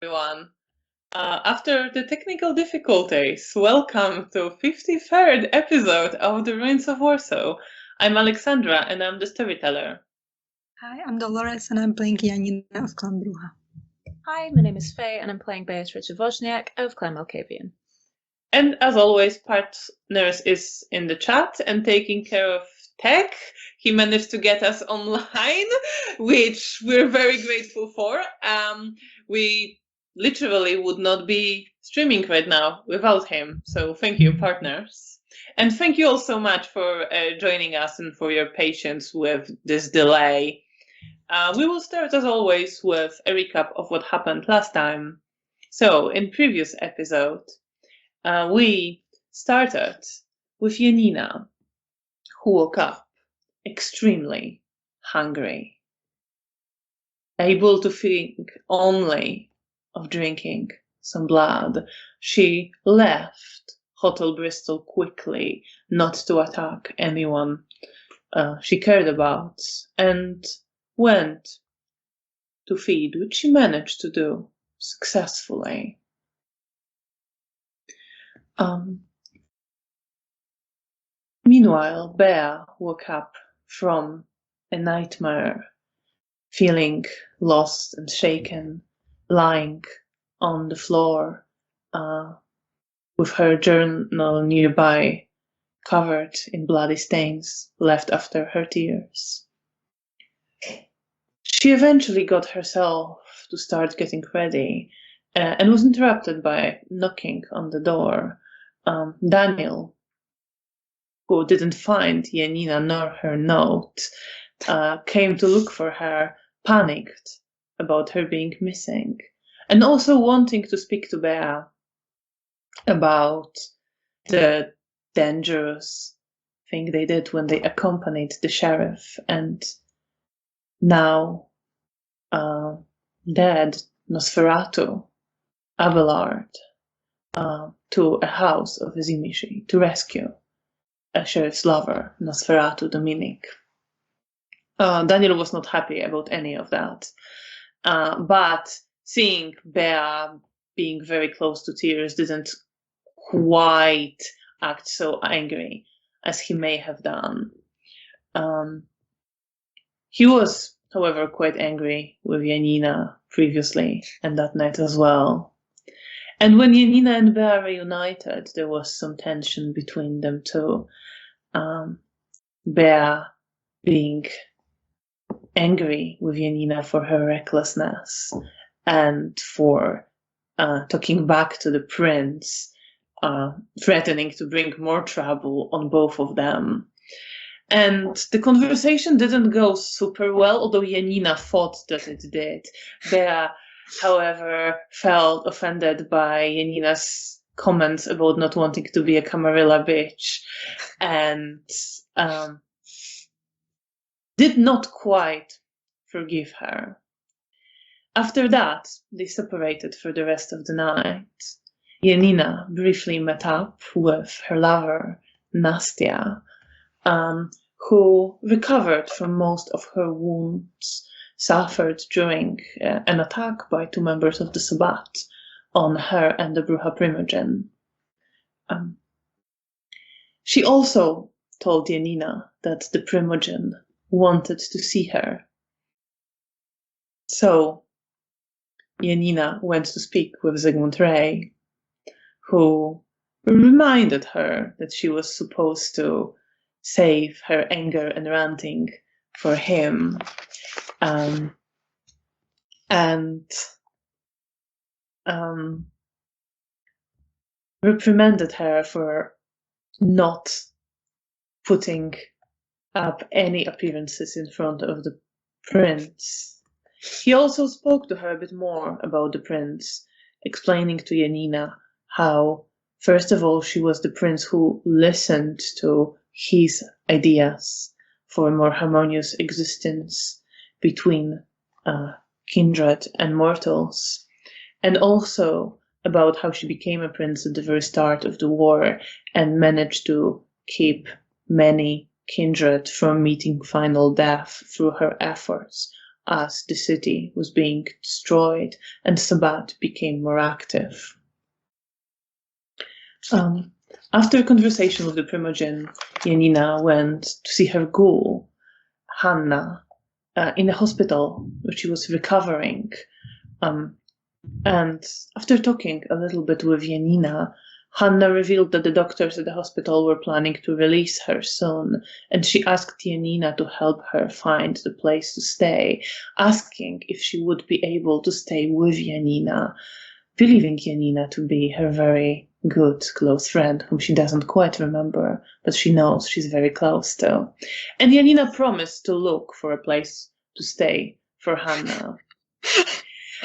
Everyone. After the technical difficulties, welcome to 53rd episode of The Ruins of Warsaw. I'm Alexandra and I'm the storyteller. Hi, I'm Dolores and I'm playing Janina of Clan Bruja. Hi, my name is Faye and I'm playing Beatrice Wozniak of Clan Malkavian. And as always, Partners is in the chat and taking care of tech. He managed to get us online, which we're very grateful for. We literally would not be streaming right now without him. So thank you, Partners. And thank you all so much for joining us and for your patience with this delay. We will start, as always, with a recap of what happened last time. So, in previous episode, we started with Janina, who woke up extremely hungry, able to think only of drinking some blood. She left Hotel Bristol quickly, not to attack anyone she cared about, and went to feed, which she managed to do successfully. Meanwhile, Bea woke up from a nightmare, feeling lost and shaken, lying on the floor with her journal nearby, covered in bloody stains left after her tears. She eventually got herself to start getting ready and was interrupted by knocking on the door. Daniel, who didn't find Janina nor her note, came to look for her, panicked about her being missing, and also wanting to speak to Bea about the dangerous thing they did when they accompanied the sheriff and now dead Nosferatu, Abelard, to a house of Zimishi to rescue a sheriff's lover, Nosferatu Dominic. Daniel was not happy about any of that, but seeing Bea being very close to tears didn't quite act so angry as he may have done. He was, however, quite angry with Janina previously and that night as well. And when Janina and Bea reunited, there was some tension between them too. Bea being angry with Janina for her recklessness and for talking back to the prince, threatening to bring more trouble on both of them. And the conversation didn't go super well, although Janina thought that it did. Bea, however, felt offended by Janina's comments about not wanting to be a Camarilla bitch and did not quite forgive her. After that, they separated for the rest of the night. Janina briefly met up with her lover, Nastia, who recovered from most of her wounds suffered during an attack by two members of the Sabbat on her and the Bruja primogen. She also told Janina that the primogen wanted to see her. So Janina went to speak with Zygmunt Ray, who reminded her that she was supposed to save her anger and ranting for him, and reprimanded her for not putting up any appearances in front of the prince. He also spoke to her a bit more about the prince, explaining to Janina how, first of all, she was the prince who listened to his ideas for a more harmonious existence between kindred and mortals, and also about how she became a prince at the very start of the war and managed to keep many kindred from meeting final death through her efforts as the city was being destroyed and Sabbat became more active. After a conversation with the primogen, Janina went to see her ghoul, Hanna, in the hospital where she was recovering. And after talking a little bit with Janina, Hanna revealed that the doctors at the hospital were planning to release her soon, and she asked Janina to help her find the place to stay, asking if she would be able to stay with Janina, believing Janina to be her very good, close friend, whom she doesn't quite remember, but she knows she's very close to. And Janina promised to look for a place to stay for Hanna.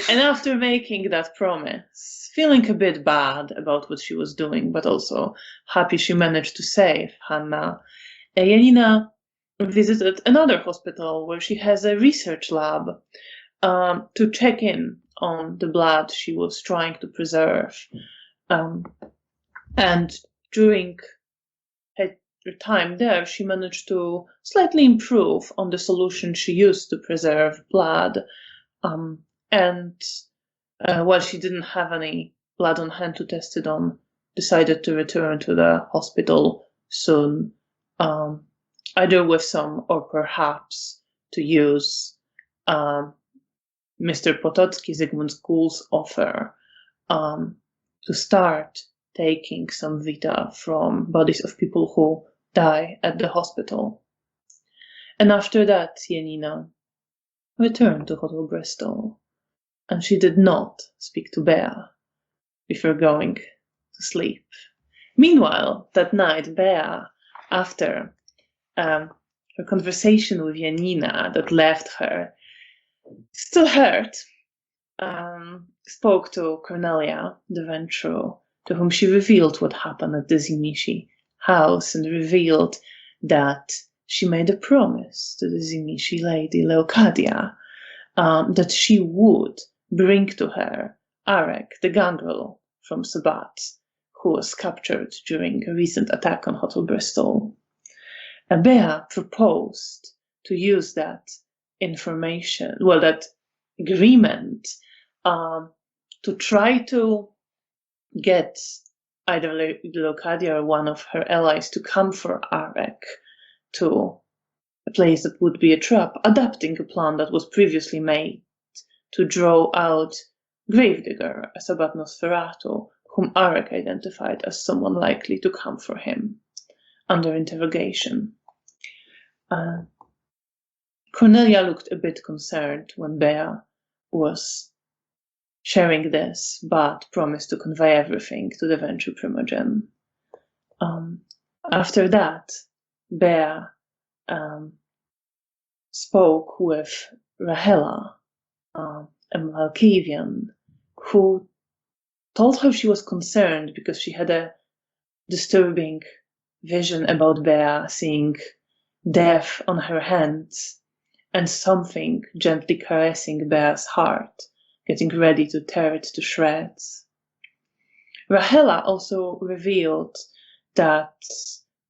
And after making that promise, feeling a bit bad about what she was doing, but also happy she managed to save Hanna, Janina visited another hospital where she has a research lab to check in on the blood she was trying to preserve. And during her time there, she managed to slightly improve on the solution she used to preserve blood. And while she didn't have any blood on hand to test it on, decided to return to the hospital soon, either with some or perhaps to use Mr. Potocki, Zygmunt's ghoul's offer to start taking some vita from bodies of people who die at the hospital. And after that, Janina returned to Hotel Bristol, and she did not speak to Bea before going to sleep. Meanwhile, that night, Bea, after her conversation with Janina that left her still hurt, spoke to Cornelia, the Ventrue, to whom she revealed what happened at the Zimishi house, and revealed that she made a promise to the Zimishi lady, Leocadia, that she would bring to her Arek, the gangrel from Sabbat, who was captured during a recent attack on Hotel Bristol. Bea proposed to use that information, that agreement, to try to get either Leocadia or one of her allies to come for Arek to a place that would be a trap, adapting a plan that was previously made to draw out Gravedigger, a Sabbat Nosferatu, whom Arek identified as someone likely to come for him under interrogation. Cornelia looked a bit concerned when Bea was sharing this, but promised to convey everything to the Ventrue primogen. After that, Bea spoke with Rahela, a Malkavian, who told her she was concerned because she had a disturbing vision about Bea seeing death on her hands and something gently caressing Bea's heart, getting ready to tear it to shreds. Rahela also revealed that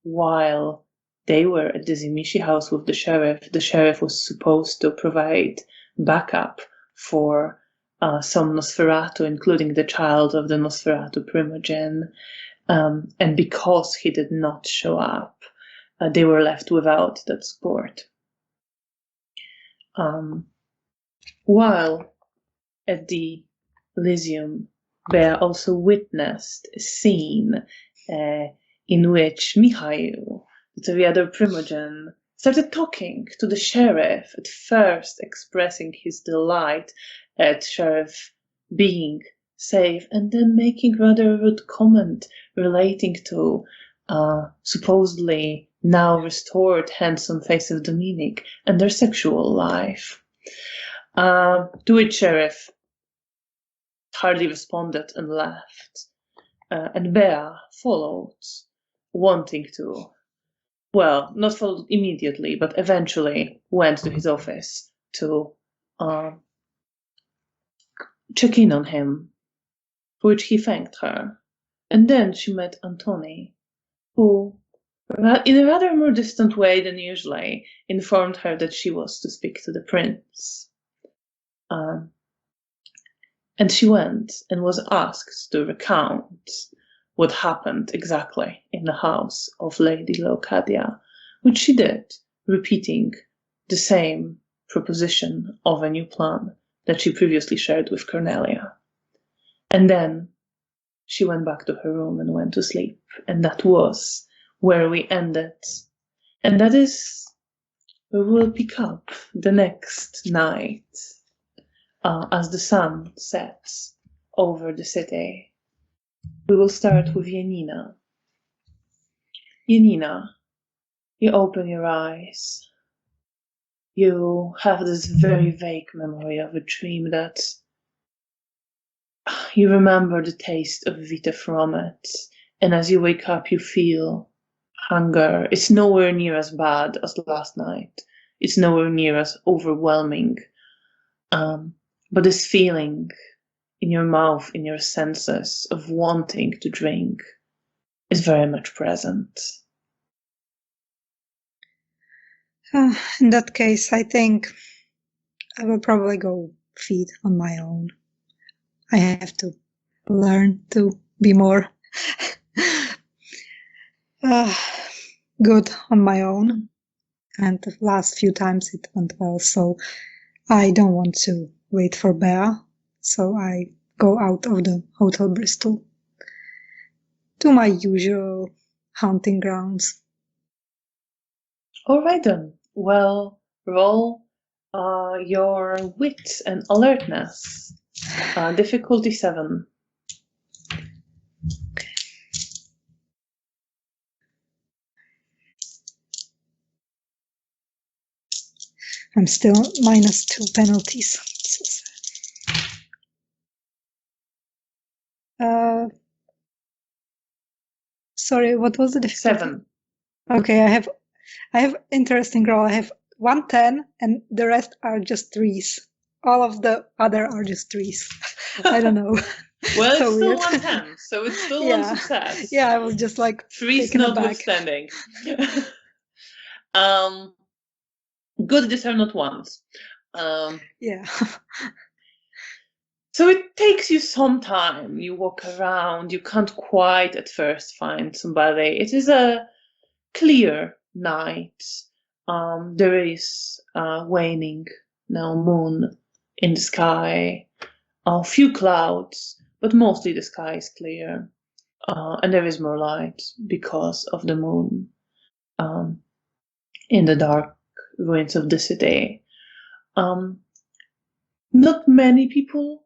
while they were at the Zimishi house with the sheriff was supposed to provide backup for some Nosferatu, including the child of the Nosferatu primogen, and because he did not show up, they were left without that support. While at the Elysium, Bea also witnessed a scene in which Mihail, the other primogen, started talking to the sheriff, at first expressing his delight at sheriff being safe, and then making rather a rude comment relating to supposedly now restored handsome face of Dominic and their sexual life. To which sheriff hardly responded and left. And Bea followed, wanting to, not followed immediately, but eventually went to his office to check in on him, for which he thanked her. And then she met Antoni, who, in a rather more distant way than usually, informed her that she was to speak to the prince. And she went and was asked to recount what happened exactly in the house of Lady Leocadia, which she did, repeating the same proposition of a new plan that she previously shared with Cornelia. And then she went back to her room and went to sleep. And that was where we ended. And that is where we'll pick up the next night as the sun sets over the city. We will start with Janina. Janina, you open your eyes. You have this very vague memory of a dream that you remember the taste of Vita from it. And as you wake up, you feel hunger. It's nowhere near as bad as last night. It's nowhere near as overwhelming. But this feeling in your mouth, in your senses of wanting to drink is very much present. In that case, I think I will probably go feed on my own. I have to learn to be more good on my own. And the last few times it went well, so I don't want to wait for Bea. So I go out of the Hotel Bristol to my usual hunting grounds. All right then. Well, roll your wit and alertness. Difficulty 7. Okay. I'm still -2 penalties. Sorry, what was the difficulty? 7. Okay, I have interesting roll. I have 1 10 and the rest are just 3s. All of the other are just 3s. I don't know. Well, So it's still weird. 1 10, so it's still Yeah. one success. Yeah, I was just like 3's taken aback. notwithstanding. Good, these are not ones. Yeah. So it takes you some time. You walk around. You can't quite at first find somebody. It is a clear night. There is waning now moon in the sky. A few clouds, but mostly the sky is clear. And there is more light because of the moon in the dark ruins of the city. Not many people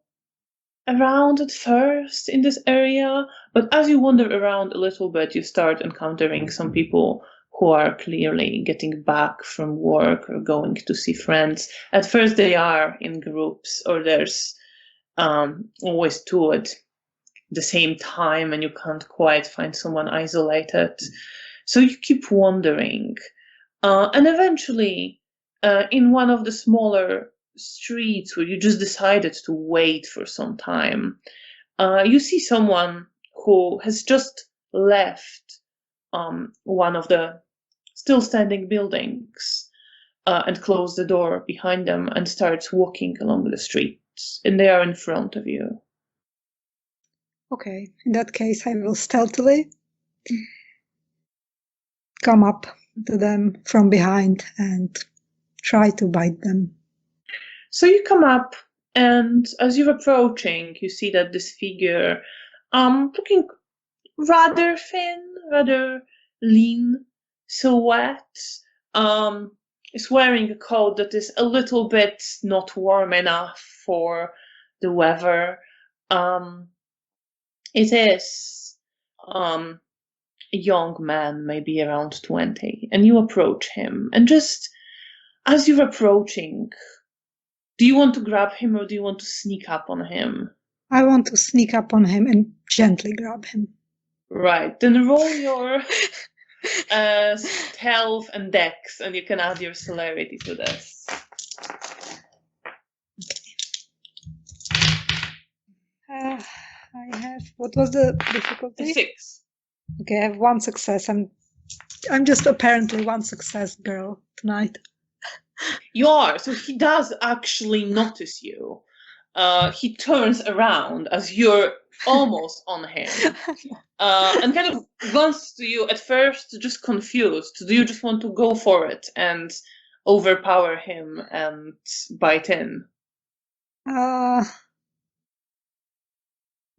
around at first in this area, but as you wander around a little bit, you start encountering some people who are clearly getting back from work or going to see friends. At first they are in groups, or there's always two at the same time, and you can't quite find someone isolated. So you keep wandering. And eventually, in one of the smaller streets where you just decided to wait for some time, you see someone who has just left one of the still standing buildings and closed the door behind them and starts walking along the streets, and they are in front of you. Okay, in that case, I will stealthily come up to them from behind and try to bite them. So you come up, and as you're approaching, you see that this figure, looking rather thin, rather lean silhouette, is wearing a coat that is a little bit not warm enough for the weather. It is a young man, maybe around 20, and you approach him, and just as you're approaching, do you want to grab him or do you want to sneak up on him? I want to sneak up on him and gently grab him. Right, then roll your stealth and dex, and you can add your celerity to this. I have, what was the difficulty? 6. Okay, I have 1 success. I'm just apparently 1 success girl tonight. You are. So he does actually notice you. He turns around as you're almost on him. And kind of glances to you, at first just confused. Do you just want to go for it and overpower him and bite in? Uh,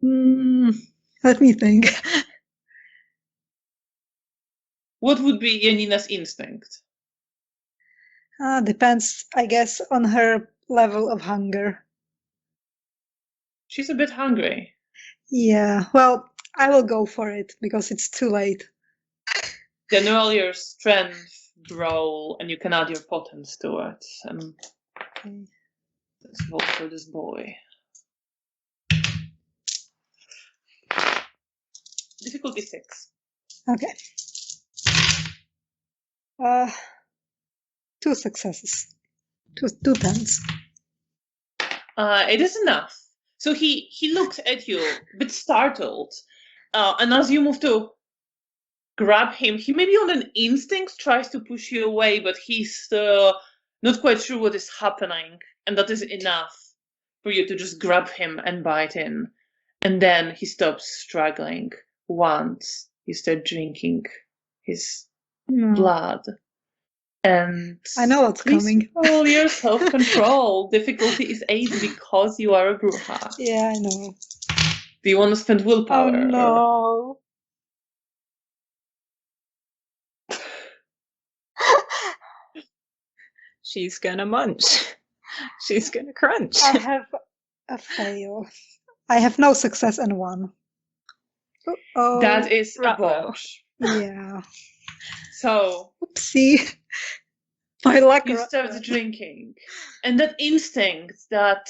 Let me think. What would be Janina's instinct? Depends, I guess, on her level of hunger. She's a bit hungry. Yeah, well, I will go for it because it's too late. Then roll your strength roll, and you can add your potence to it. And Okay. let's vote for this boy. Difficulty 6. Okay. 2 successes. Two tens. It is enough. So he looks at you, a bit startled, and as you move to grab him, he maybe on an instinct tries to push you away, but he's not quite sure what is happening, and that is enough for you to just grab him and bite in. And then he stops struggling once you start drinking his blood. And I know what's please coming. roll your self-control. Difficulty is 8 because you are a bruja. Yeah, I know. Do you want to spend willpower? Oh no. She's gonna munch. She's gonna crunch. I have a fail. I have no success and 1. Oh, That is a Ruh-roh. botch. yeah. So Oopsie. My luck. you start drinking, and that instinct that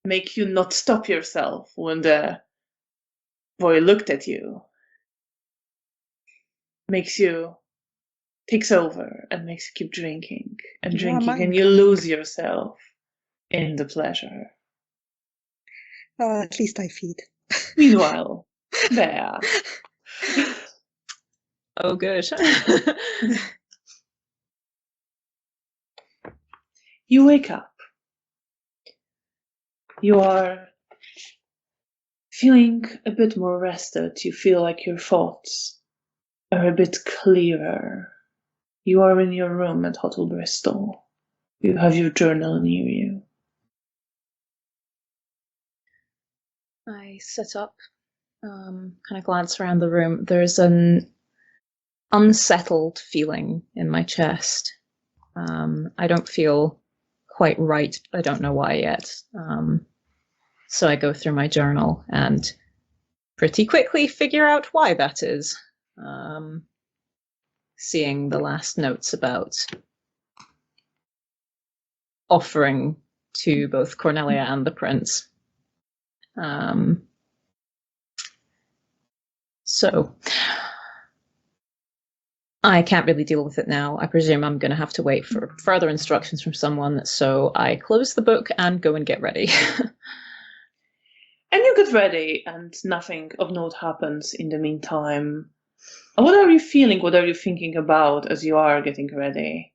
make you not stop yourself when the boy looked at you takes over and makes you keep drinking and Yeah, drinking, mine and you coming. lose yourself in the pleasure. At least I feed. Meanwhile, Bea. Oh, good. You wake up. You are feeling a bit more rested. You feel like your thoughts are a bit clearer. You are in your room at Hotel Bristol. You have your journal near you. I sit up, kind of glance around the room. There's an unsettled feeling in my chest. I don't feel quite right. I don't know why yet. So I go through my journal and pretty quickly figure out why that is. Seeing the last notes about offering to both Cornelia and the prince. So I can't really deal with it now. I presume I'm going to have to wait for further instructions from someone. So I close the book and go and get ready. And you get ready, and nothing of note happens in the meantime. What are you feeling? What are you thinking about as you are getting ready?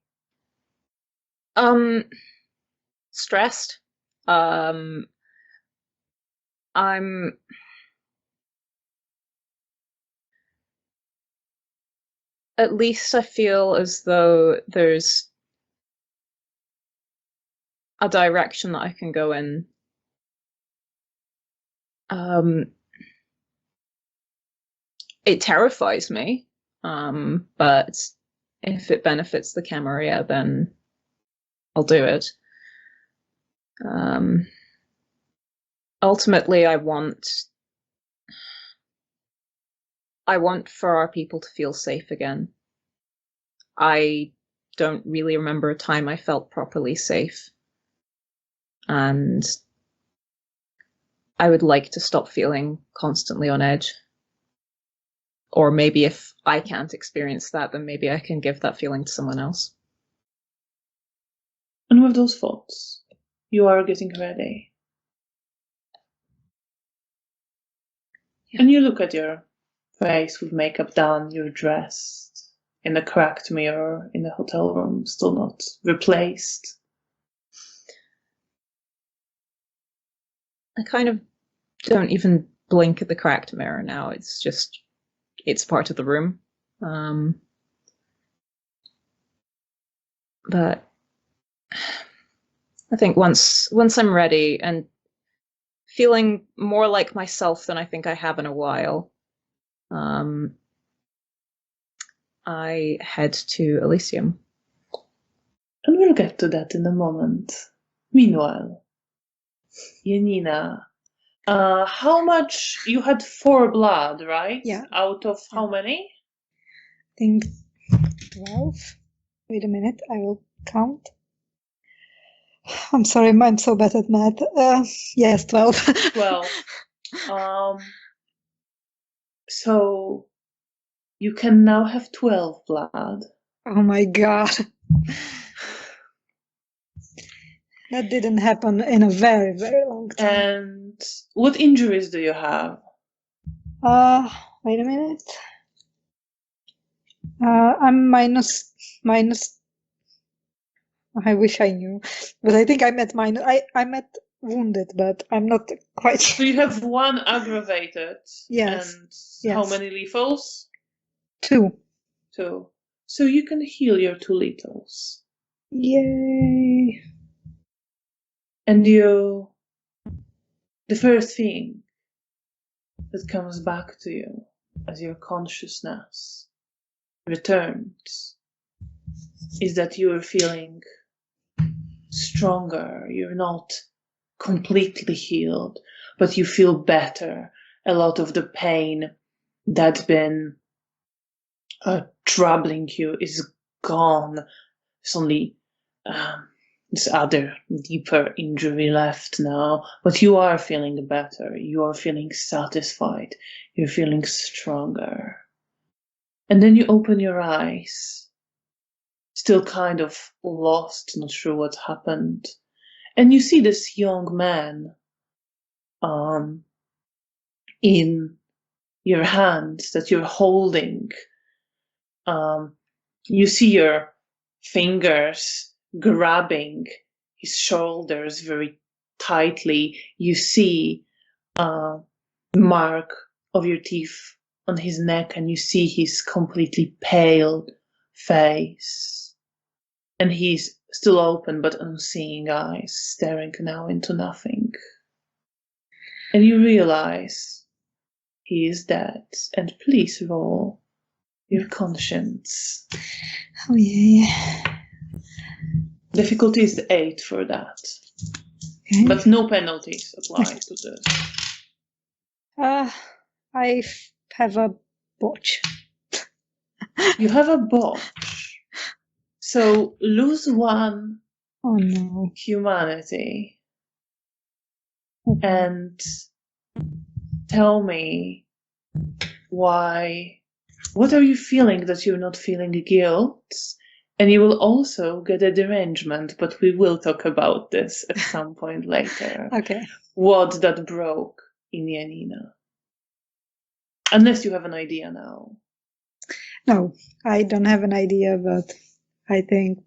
Stressed. I'm at least I feel as though there's a direction that I can go in. It terrifies me, but if it benefits the Camarilla, then I'll do it. Ultimately, I want for our people to feel safe again. I don't really remember a time I felt properly safe. And I would like to stop feeling constantly on edge. Or maybe if I can't experience that, then maybe I can give that feeling to someone else. And with those thoughts, you are getting ready. Yeah. And you look at your face with makeup done, you're dressed, in the cracked mirror in the hotel room, still not replaced. I kind of don't even blink at the cracked mirror now. It's part of the room. But I think once I'm ready and feeling more like myself than I think I have in a while, I head to Elysium. And we'll get to that in a moment. Meanwhile, Janina, how much? You had 4 blood, right? Yeah. Out of how many? I think 12. Wait a minute, I will count. I'm sorry, I'm so bad at math. Yes, 12. 12. So you can now have 12 blood. Oh my god. That didn't happen in a very, very long time. And what injuries do you have? Wait a minute. I'm minus. I wish I knew, but I think I'm at minus. I'm at wounded, but I'm not quite So sure. you have 1 aggravated. Yes. And how many lethals? 2. 2. So you can heal your 2 lethals. Yay. And the first thing that comes back to you as your consciousness returns is that you are feeling stronger. You're not completely healed, but you feel better. A lot of the pain that's been troubling you is gone. There's only this other deeper injury left now, but you are feeling better. You are feeling satisfied. You're feeling stronger. And then you open your eyes, still kind of lost, not sure what happened. And you see this young man in your hand that you're holding. You see your fingers grabbing his shoulders very tightly. You see the mark of your teeth on his neck, and you see his completely pale face. And he's still open but unseeing eyes, staring now into nothing. And you realize he is dead. And please roll your conscience. Oh yeah. Difficulty is 8 for that. Okay. But no penalties apply to this. I have a botch. You have a botch. So lose 1 Oh no. humanity. Okay. And tell me why. What are you feeling that you're not feeling guilt? And you will also get a derangement, but we will talk about this at some point later. Okay. What that broke in Janina. Unless you have an idea now. No, I don't have an idea, but I think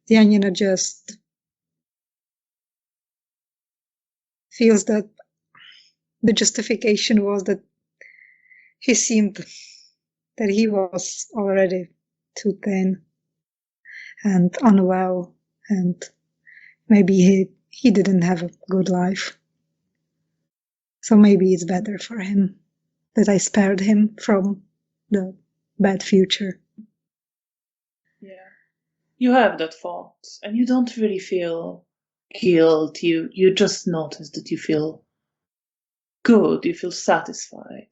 Janina just feels that the justification was that he seemed that he was already too thin and unwell, and maybe he didn't have a good life. So maybe it's better for him that I spared him from the bad future. Yeah. You have that thought, and you don't really feel guilt. You just notice that you feel good, you feel satisfied.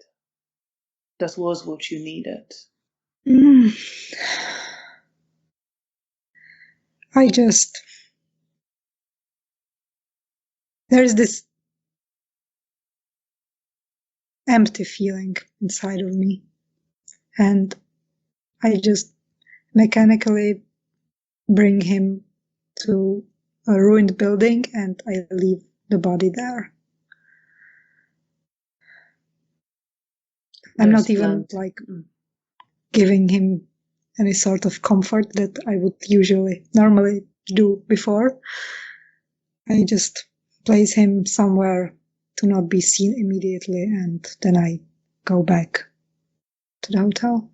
That was what you needed. There's this empty feeling inside of me, and I just mechanically bring him to a ruined building and I leave the body there. I'm not even giving him any sort of comfort that I would normally do before. I just place him somewhere to not be seen immediately, and then I go back to the hotel.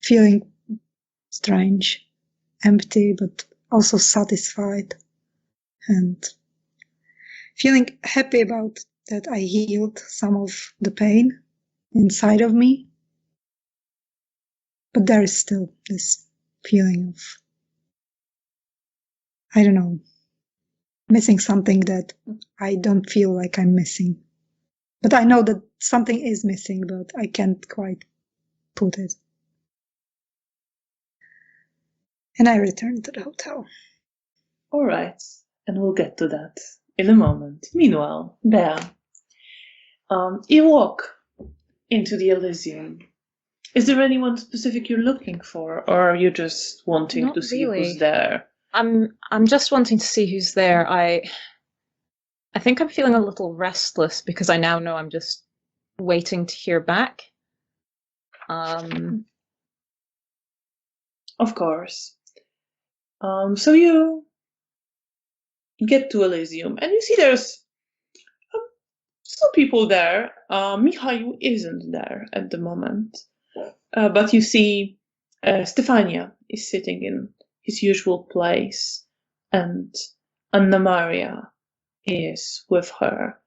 Feeling strange, empty, but also satisfied, and feeling happy about that I healed some of the pain inside of me. But there is still this feeling of, I don't know, missing something that I don't feel like I'm missing. But I know that something is missing, but I can't quite put it. And I return to the hotel. All right, and we'll get to that in a moment. Meanwhile, Bea, you walk into the Elysium. Is there anyone specific you're looking for, or are you just wanting Not to see really. who's there? I'm just wanting to see who's there. I think I'm feeling a little restless because I now know I'm just waiting to hear back. Of course. So you get to Elysium, and you see there's some people there. Mikhail isn't there at the moment, but you see Stefania is sitting in his usual place, and Anna Maria is with her,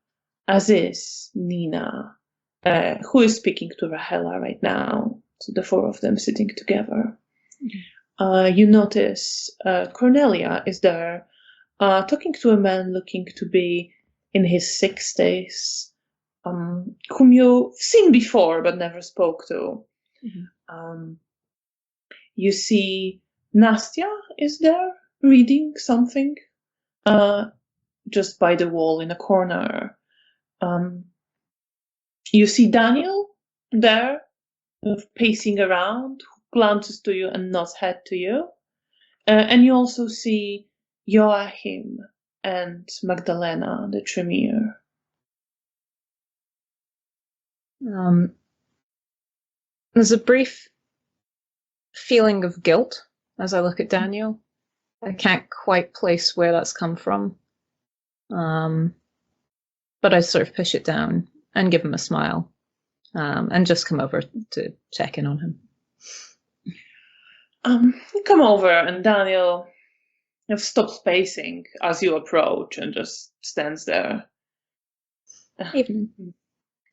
as is Nina, who is speaking to Rahela right now. So the four of them sitting together. You notice Cornelia is there, talking to a man looking to be in his 60s, whom you've seen before but never spoke to. You see Nastya is there reading something just by the wall in a corner. You see Daniel there pacing around, who glances to you and nods head to you. And you also see Joachim and Magdalena, the Tremere. There's a brief feeling of guilt as I look at Daniel. I can't quite place where that's come from. But I sort of push it down and give him a smile, and just come over to check in on him. You come over, and Daniel stops pacing as you approach and just stands there. Evening.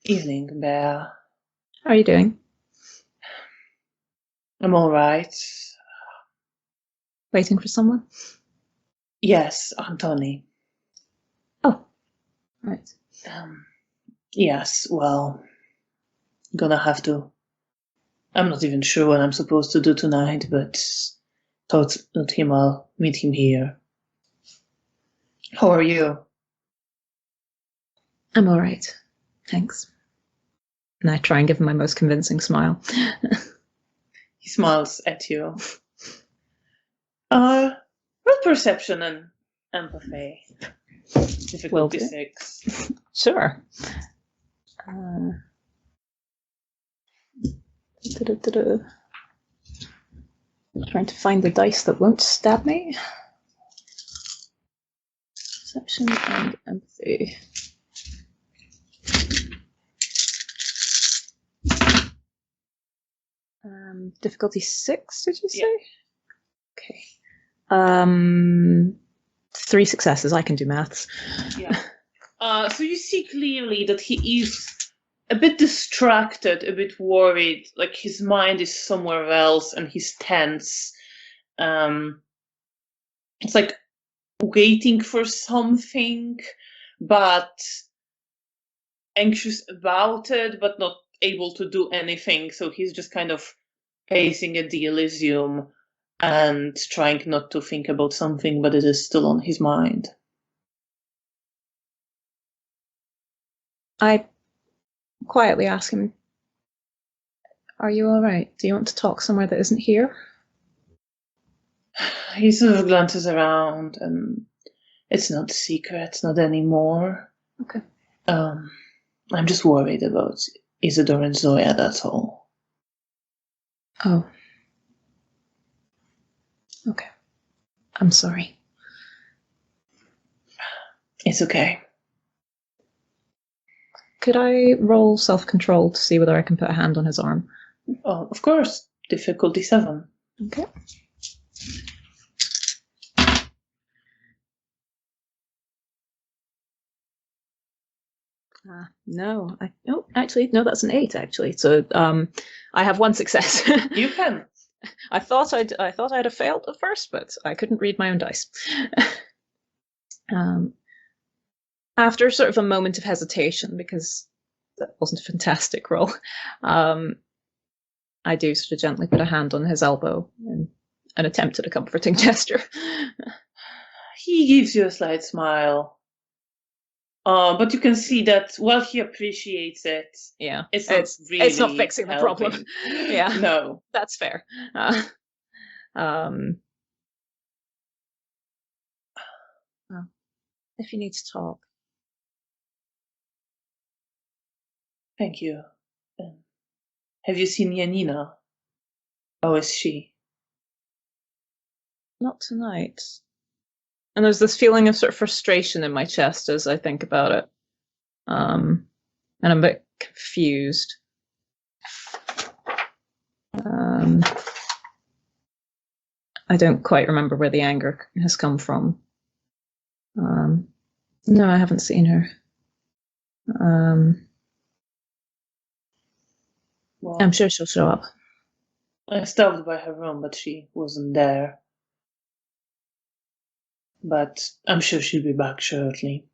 Evening, Bear. How are you doing? I'm all right. Waiting for someone? Yes, Antoni. Oh, right. Yes, well, gonna have to. I'm not even sure what I'm supposed to do tonight, but thought I'll meet him here. How are you? I'm all right. Thanks. And I try and give him my most convincing smile. He smiles at you. Roll perception and empathy. Difficulty 6. Sure. Trying to find the dice that won't stab me. Perception and empathy. Difficulty 6, did you say? Yeah. Okay. 3 successes. I can do maths. Yeah. So you see clearly that he is a bit distracted, a bit worried, like his mind is somewhere else and he's tense. It's like waiting for something, but anxious about it, but not able to do anything. So he's just kind of pacing at the Elysium and trying not to think about something, but it is still on his mind. I quietly ask him, are you all right? Do you want to talk somewhere that isn't here? He sort of glances around, and it's not secret, not anymore. Okay. I'm just worried about Isidore and Zoya, that's all. Oh. Okay. I'm sorry. It's okay. Could I roll self-control to see whether I can put a hand on his arm? Oh, of course. Difficulty 7. Okay. No. Actually, no, that's an 8, actually. So I have 1 success. You can. I thought I'd have failed at first, but I couldn't read my own dice. After sort of a moment of hesitation, because that wasn't a fantastic roll, I do sort of gently put a hand on his elbow in an attempt at a comforting gesture. He gives you a slight smile. But you can see that while he appreciates it, Yeah, it's not really it's not fixing the problem. helping. Yeah, No. that's fair. If you need to talk. Thank you. Have you seen Janina? How is she? Not tonight. And there's this feeling of sort of frustration in my chest as I think about it. And I'm a bit confused. I don't quite remember where the anger has come from. No, I haven't seen her. Well, I'm sure she'll show up. I stopped by her room, but she wasn't there. But I'm sure she'll be back shortly.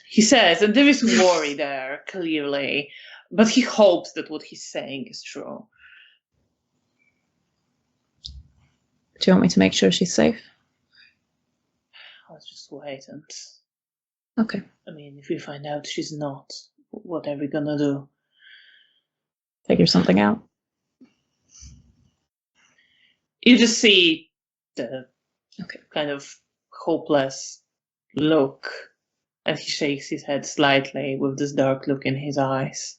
He says, and there is worry there, clearly, but he hopes that what he's saying is true. Do you want me to make sure she's safe? Let's just wait and... Okay. I mean, if we find out she's not, what are we gonna do? Figure something out. You just see the kind of hopeless look, and he shakes his head slightly with this dark look in his eyes.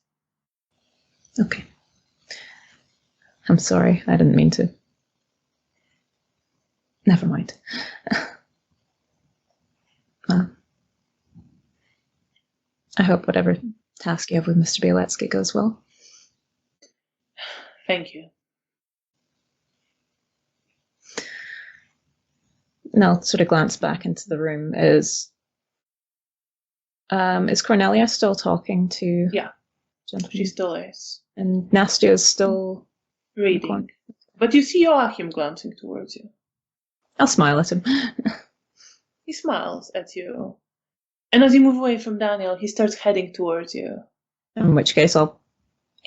Okay. I'm sorry, I didn't mean to. Never mind. I hope whatever task you have with Mr. Bieletsky goes well. Thank you. And I'll sort of glance back into the room. Is Cornelia still talking to? Yeah, gentlemen? she still is. And Nastya is still reading. But you see Joachim glancing towards you. I'll smile at him. He smiles at you. And as you move away from Daniel, he starts heading towards you. In which case, I'll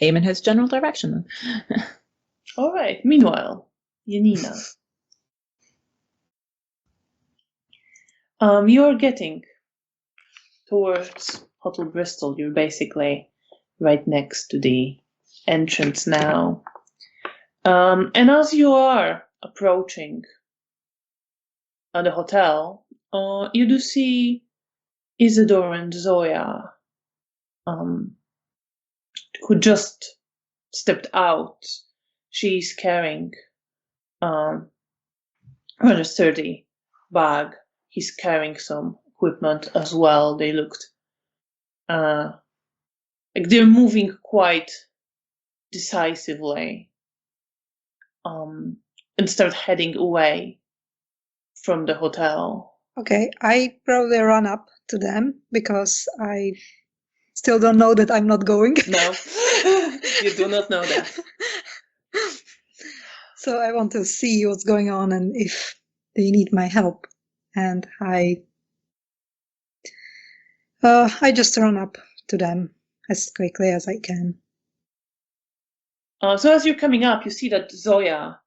aim in his general direction then. All right. Meanwhile, Janina. You're getting towards Hotel Bristol. You're basically right next to the entrance now. And as you are approaching the hotel, you do see Isidore and Zoya, who just stepped out. She's carrying a rather sturdy bag. He's carrying some equipment as well. They looked like they're moving quite decisively, and start heading away from the hotel. Okay, I probably run up to them because I still don't know that I'm not going. No, you do not know that. So I want to see what's going on and if they need my help. And I just run up to them as quickly as I can. So as you're coming up, you see that Zoya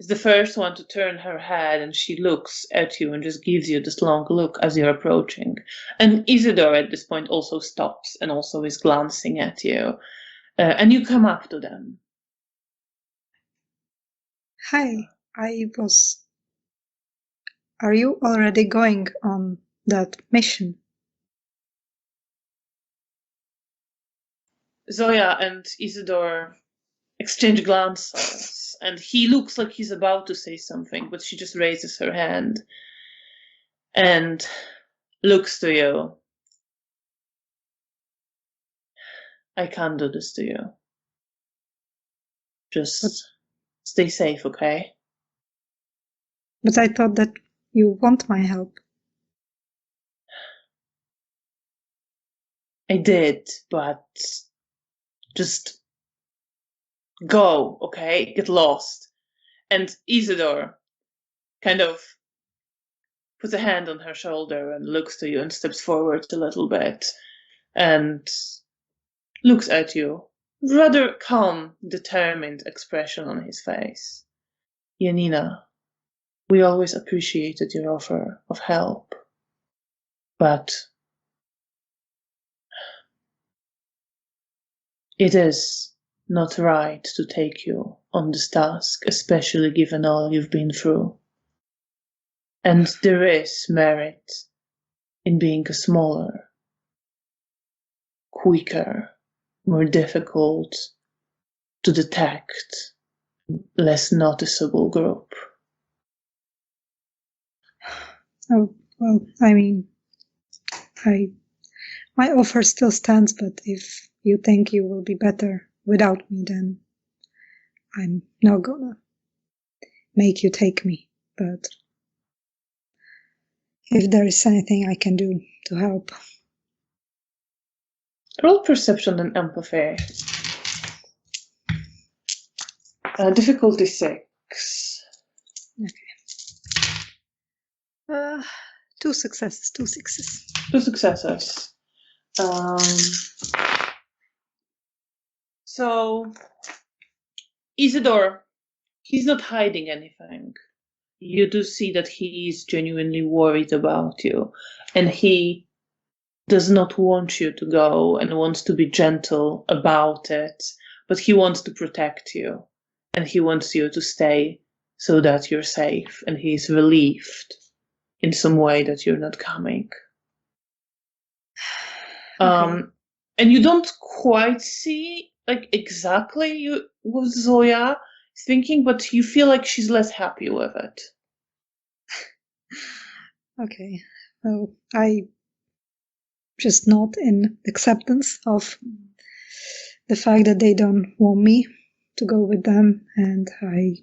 is the first one to turn her head, and she looks at you and just gives you this long look as you're approaching. And Isidore at this point also stops and also is glancing at you. And you come up to them. Hi, are you already going on that mission? Zoya and Isidore exchange glances, and he looks like he's about to say something, but she just raises her hand and looks to you. I can't do this to you. Just stay safe, okay? But I thought that you want my help. I did, but just go, okay? Get lost. And Isidore kind of puts a hand on her shoulder and looks to you and steps forward a little bit and looks at you. Rather calm, determined expression on his face. Janina, we always appreciated your offer of help, but it is not right to take you on this task, especially given all you've been through. And there is merit in being a smaller, quicker, more difficult to detect, less noticeable group. Oh, well, I mean, my offer still stands, but if you think you will be better without me, then I'm not gonna make you take me. But if there is anything I can do to help. Roll perception and empathy. Difficulty 6. Okay. 2 successes, 2 6s. 2 successes. So, Isidore, he's not hiding anything. You do see that he's genuinely worried about you, and he does not want you to go and wants to be gentle about it, but he wants to protect you, and he wants you to stay so that you're safe, and he's relieved in some way that you're not coming. Okay. And you don't quite see like exactly what Zoya is thinking, but you feel like she's less happy with it. Okay. Well, I just not in acceptance of the fact that they don't want me to go with them, and I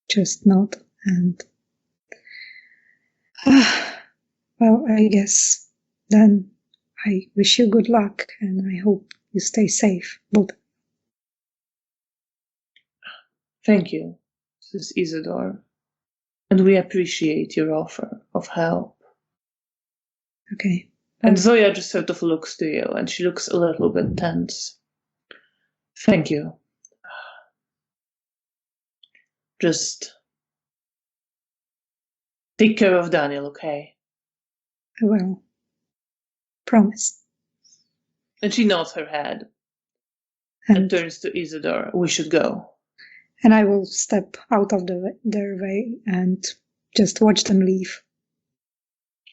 just not. And well, I guess then I wish you good luck, and I hope you stay safe, both. Thank you, says Isidore. And we appreciate your offer of help. Okay. And Zoya just sort of looks to you, and she looks a little bit tense. Thank you. Just take care of Daniel, okay? I will. Promise. And she nods her head and turns to Isidore. We should go. And I will step out of their way and just watch them leave.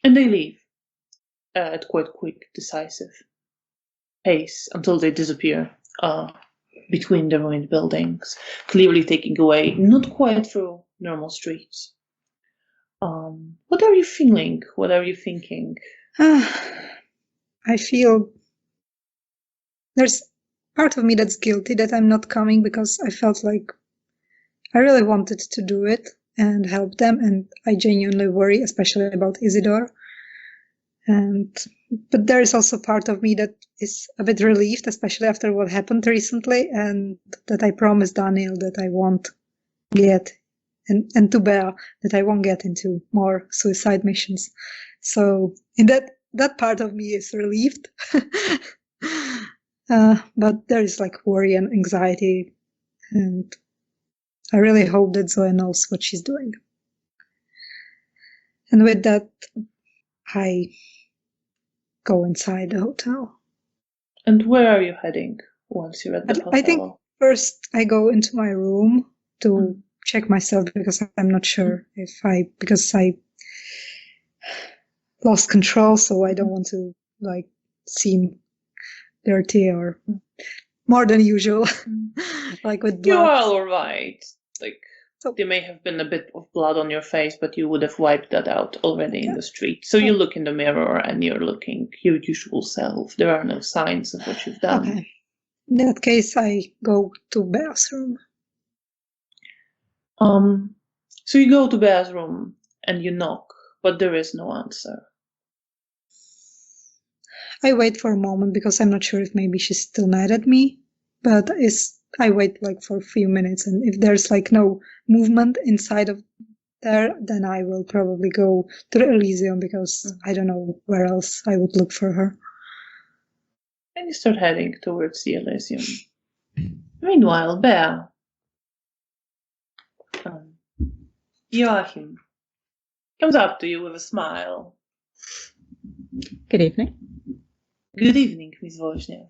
And they leave at quite quick, decisive pace until they disappear between the ruined buildings, clearly taking away not quite through normal streets. What are you feeling? What are you thinking? I feel there's part of me that's guilty that I'm not coming, because I felt like I really wanted to do it and help them, and I genuinely worry, especially about Isidore. But there is also part of me that is a bit relieved, especially after what happened recently, and that I promised Daniel that I won't get, and to Bea, that I won't get into more suicide missions. So in that part of me is relieved. But there is like worry and anxiety, and I really hope that Zoe knows what she's doing. And with that, I go inside the hotel. And where are you heading once you're at the hotel? I think first I go into my room to check myself, because I'm not sure because I lost control, so I don't want to like seem dirty or more than usual, like with You blood. are all right. Like, So- there may have been a bit of blood on your face, but you would have wiped that out already in Yeah. the street. So you look in the mirror and you're looking your usual self. There are no signs of what you've done. Okay. In that case, I go to Bear's room. So you go to Bear's room and you knock, but there is no answer. I wait for a moment because I'm not sure if maybe she's still mad at me, but I wait like for a few minutes, and if there's like no movement inside of there, then I will probably go to the Elysium because I don't know where else I would look for her. And you start heading towards the Elysium. Meanwhile, Bear. Joachim comes up to you with a smile. Good evening. Good evening, Miss Wozniak.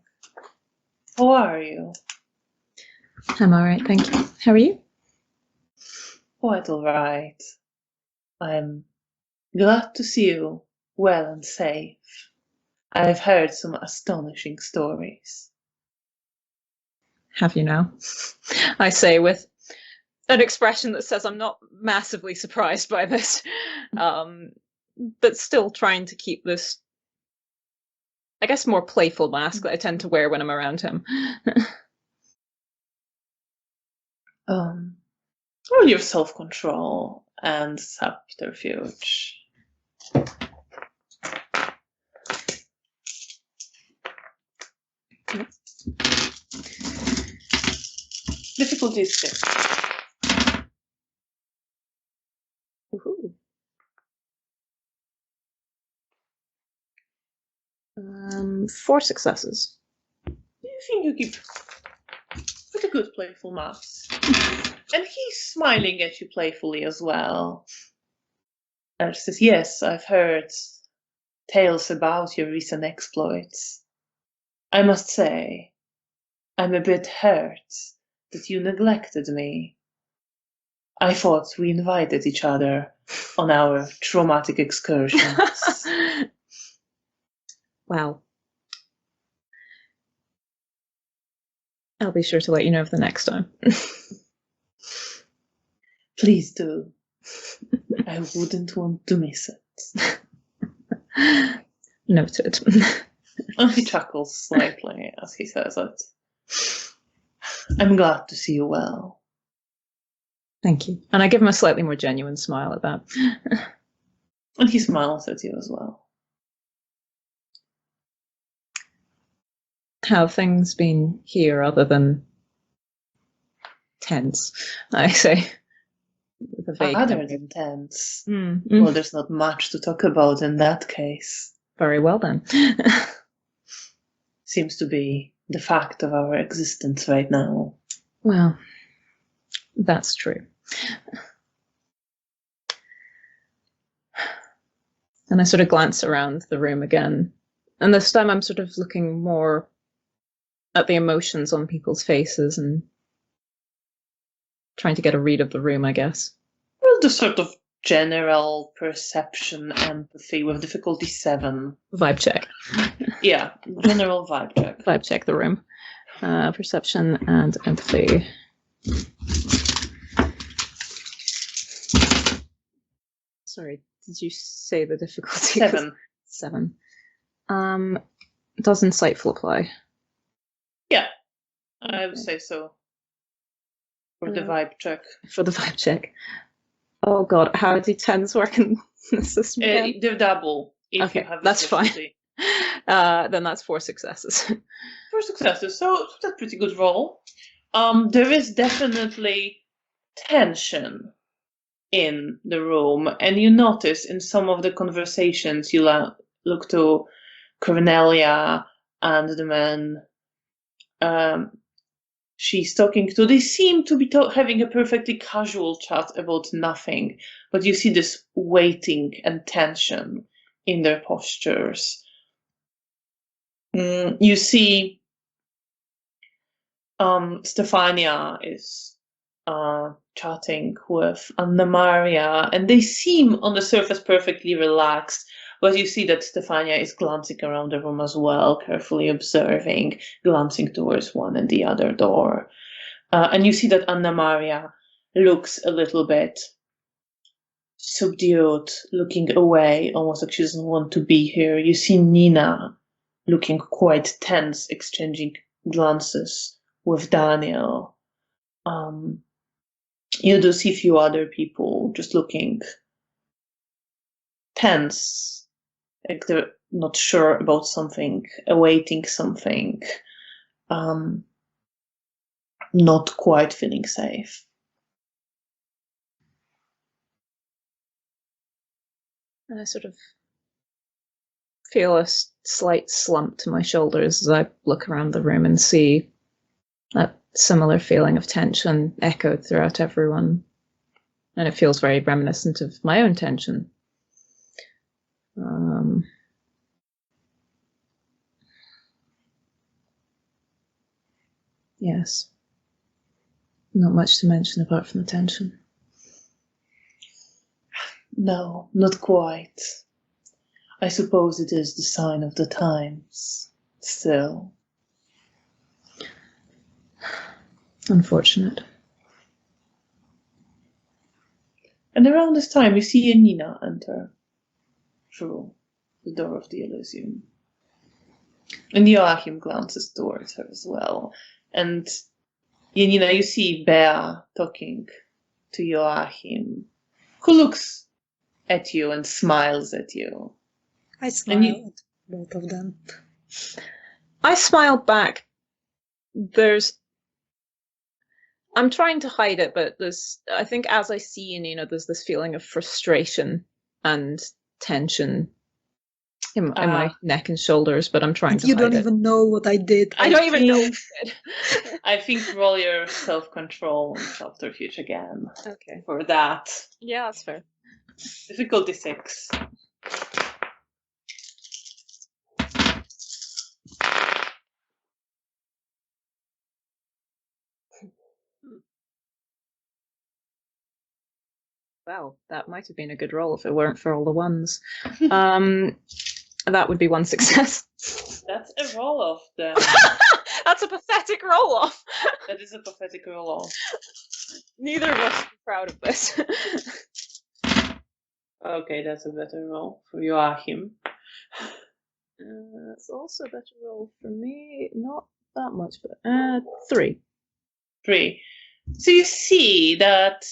How are you? I'm all right, thank you. How are you? Quite all right. I'm glad to see you well and safe. I've heard some astonishing stories. Have you now? I say with an expression that says I'm not massively surprised by this, but still trying to keep this, I guess, more playful mask that I tend to wear when I'm around him. All your self-control and subterfuge. Difficulty is 6. Woohoo. 4 successes. You think you keep pretty good playful mask. And he's smiling at you playfully as well. And says, yes, I've heard tales about your recent exploits. I must say, I'm a bit hurt that you neglected me. I thought we invited each other on our traumatic excursions. Wow. I'll be sure to let you know of the next time. Please do. I wouldn't want to miss it. Noted. And he chuckles slightly as he says it. I'm glad to see you well. Thank you. And I give him a slightly more genuine smile at that. And he smiles at you as well. How have things been here other than tense, I say. With a vague Other than tense. Mm-hmm. Well, there's not much to talk about in that case. Very well then. Seems to be the fact of our existence right now. Well, that's true. And I sort of glance around the room again. And this time I'm sort of looking more at the emotions on people's faces and trying to get a read of the room, I guess. Well, the sort of general perception, empathy with difficulty 7. Vibe check. Yeah, general vibe check. Vibe check the room. Perception and empathy. Sorry, did you say the difficulty? 7. 7. Does insightful apply? Yeah, I would say so. For the vibe check. For the vibe check. Oh god, how do 10s work in the system? They're double. If Okay, you have that's fine. difficulty. Then that's 4 successes. 4 successes, so that's a pretty good roll. There is definitely tension in the room, and you notice in some of the conversations you look to Cornelia and the man she's talking to, they seem to be having a perfectly casual chat about nothing, but you see this waiting and tension in their postures. You see Stefania is chatting with Anna Maria, and they seem on the surface perfectly relaxed, But you see that Stefania is glancing around the room as well, carefully observing, glancing towards one and the other door. And you see that Anna Maria looks a little bit subdued, looking away, almost like she doesn't want to be here. You see Nina looking quite tense, exchanging glances with Daniel. You do see a few other people just looking tense, like they're not sure about something, awaiting something, not quite feeling safe. And I sort of feel a slight slump to my shoulders as I look around the room and see that similar feeling of tension echoed throughout everyone. And it feels very reminiscent of my own tension. Yes. Not much to mention apart from the tension. No, not quite. I suppose it is the sign of the times, still. Unfortunate. And around this time, you see Janina enter through the door of the Elysium. And Joachim glances towards her as well. And Janina, you see Bea talking to Joachim, who looks at you and smiles at you. I smile at both of them. I smile back. I'm trying to hide it, but I think as I see Janina, there's this feeling of frustration and tension in my neck and shoulders, but I'm trying to hide it. You don't even know what I did. I don't even know what you did. I think roll your self-control and subterfuge again. Okay. For that. Yeah, that's fair. Difficulty 6. Wow, that might have been a good roll if it weren't for all the ones. That would be one success. That's a roll-off then. That's a pathetic roll-off. That is a pathetic roll-off. Neither of us are proud of this. Okay, that's a better roll for Joachim. That's also a better roll for me. Not that much, but 3. 3. So you see that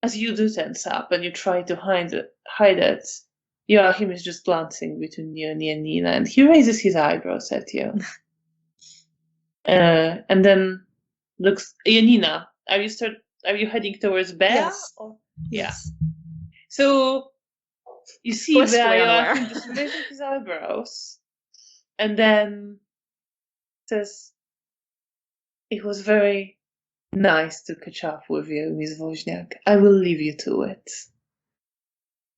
as you do tense up and you try to hide it, Joachim is just glancing between you and Janina, and he raises his eyebrows at you. And then looks, Janina, are you heading towards Bea? Yes. Yes. So you see Joachim just raising his eyebrows, and then says, "It was very nice to catch up with you, Miss Wozniak. I will leave you to it."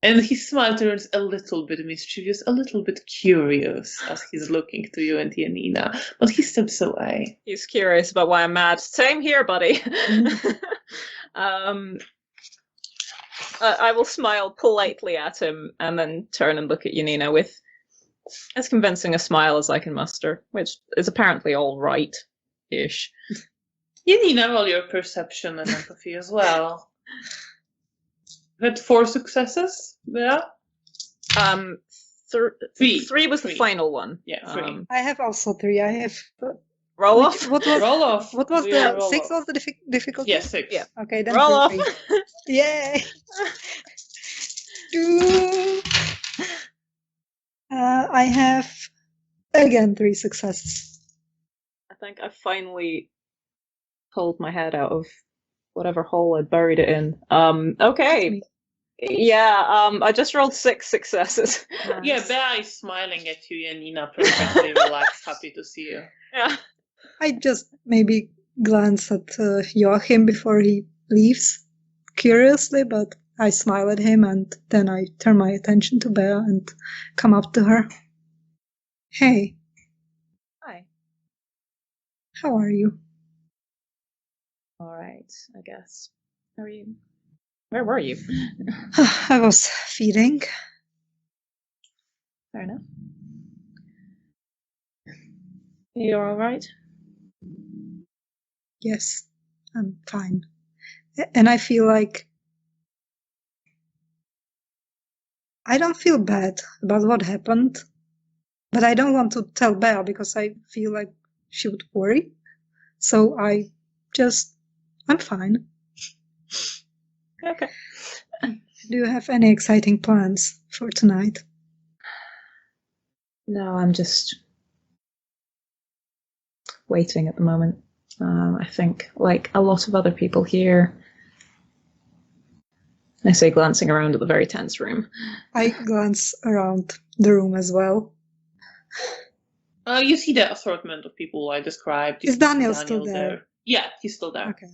And his smile turns a little bit mischievous, a little bit curious as he's looking to you and Janina, but he steps away. He's curious about why I'm mad. Same here, buddy. I will smile politely at him and then turn and look at Janina with as convincing a smile as I can muster, which is apparently all right-ish. Janina, roll your perception and empathy as well. You had 4 successes, yeah? 3 was the final one. Yeah, 3. I have also 3. I have... Roll off? Roll off. What was the 6 of the difficulty? Yes, 6. Yeah. Okay, then roll off. Yay! I have, again, 3 successes. I think I finally pulled my head out of whatever hole I buried it in. Okay. Yeah, I just rolled 6 successes. Nice. Yeah, Bea is smiling at you, Janina, perfectly relaxed, happy to see you. Yeah. I just maybe glance at Joachim before he leaves, curiously, but I smile at him and then I turn my attention to Bea and come up to her. Hey. Hi. How are you? All right, I guess. How are you? Where were you? I was feeding. Fair enough. You're all right? Yes, I'm fine. And I feel like I don't feel bad about what happened, but I don't want to tell Bea because I feel like she would worry. So I'm fine. Okay. Do you have any exciting plans for tonight? No, I'm just waiting at the moment. I think, like a lot of other people here, I say glancing around at the very tense room. I glance around the room as well. You see the assortment of people I described. Is Daniel still there? Yeah, he's still there. Okay.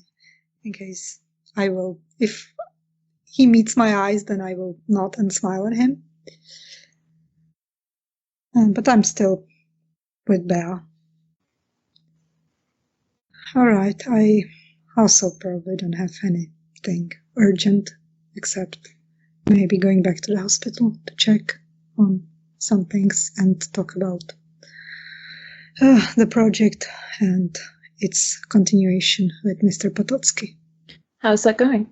In case I will, if he meets my eyes, then I will nod and smile at him. But I'm still with Bea. All right, I also probably don't have anything urgent except maybe going back to the hospital to check on some things and talk about the project and its continuation with Mr. Potocki. How's that going?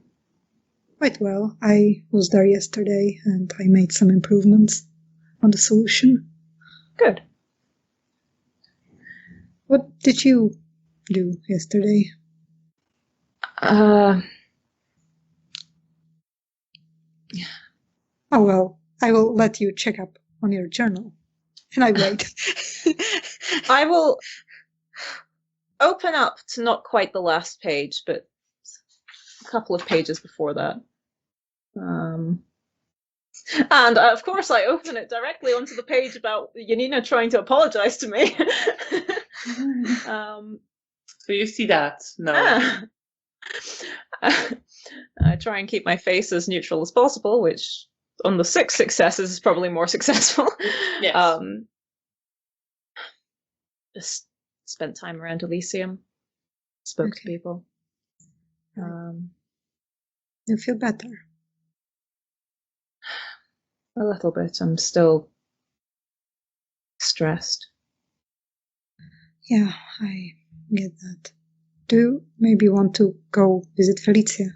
Quite well. I was there yesterday and I made some improvements on the solution. Good. What did you do yesterday? Yeah. Oh, well, I will let you check up on your journal. And I wait. I will open up to not quite the last page, but a couple of pages before that. And of course, I open it directly onto the page about Janina trying to apologize to me. So you see that? No. I try and keep my face as neutral as possible, which on the 6 successes is probably more successful. Yes. Just spent time around Elysium, spoke to Okay. people. You feel better? A little bit. I'm still stressed. Yeah, I get that. Do you maybe want to go visit Felicia?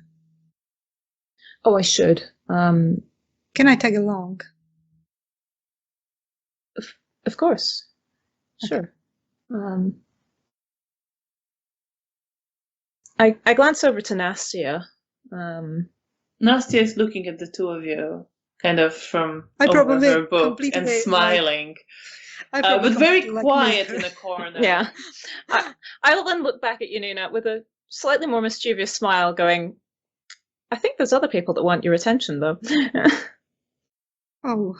Oh, I should. Can I tag along? Of course. Okay. Sure. I glance over to Nastia. Nastia is looking at the two of you, kind of from I over probably her book completely, and smiling, I probably but very completely, quiet missed in her. a corner. Yeah. I will then look back at Janina with a slightly more mischievous smile, going, I think there's other people that want your attention, though. Oh,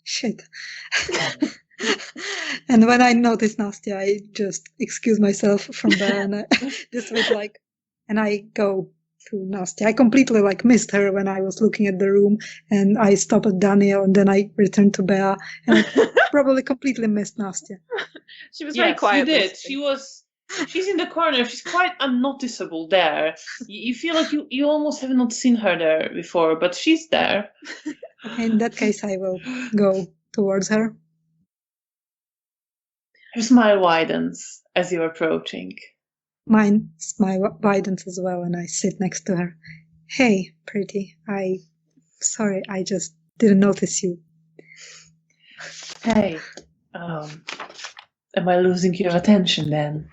shit. And when I notice Nastia, I just excuse myself from there and I just with like, and I go to Nastia. I completely like missed her when I was looking at the room, and I stop at Daniel, and then I return to Bea, and I probably completely missed Nastia. She was very Yes, quiet. you did. She's in the corner. She's quite unnoticeable there. You feel like you almost have not seen her there before, but she's there. Okay, in that case, I will go towards her. Her smile widens as you're approaching. Mine smile widens as well, and I sit next to her. Hey, pretty. Sorry, I just didn't notice you. Hey, am I losing your attention then?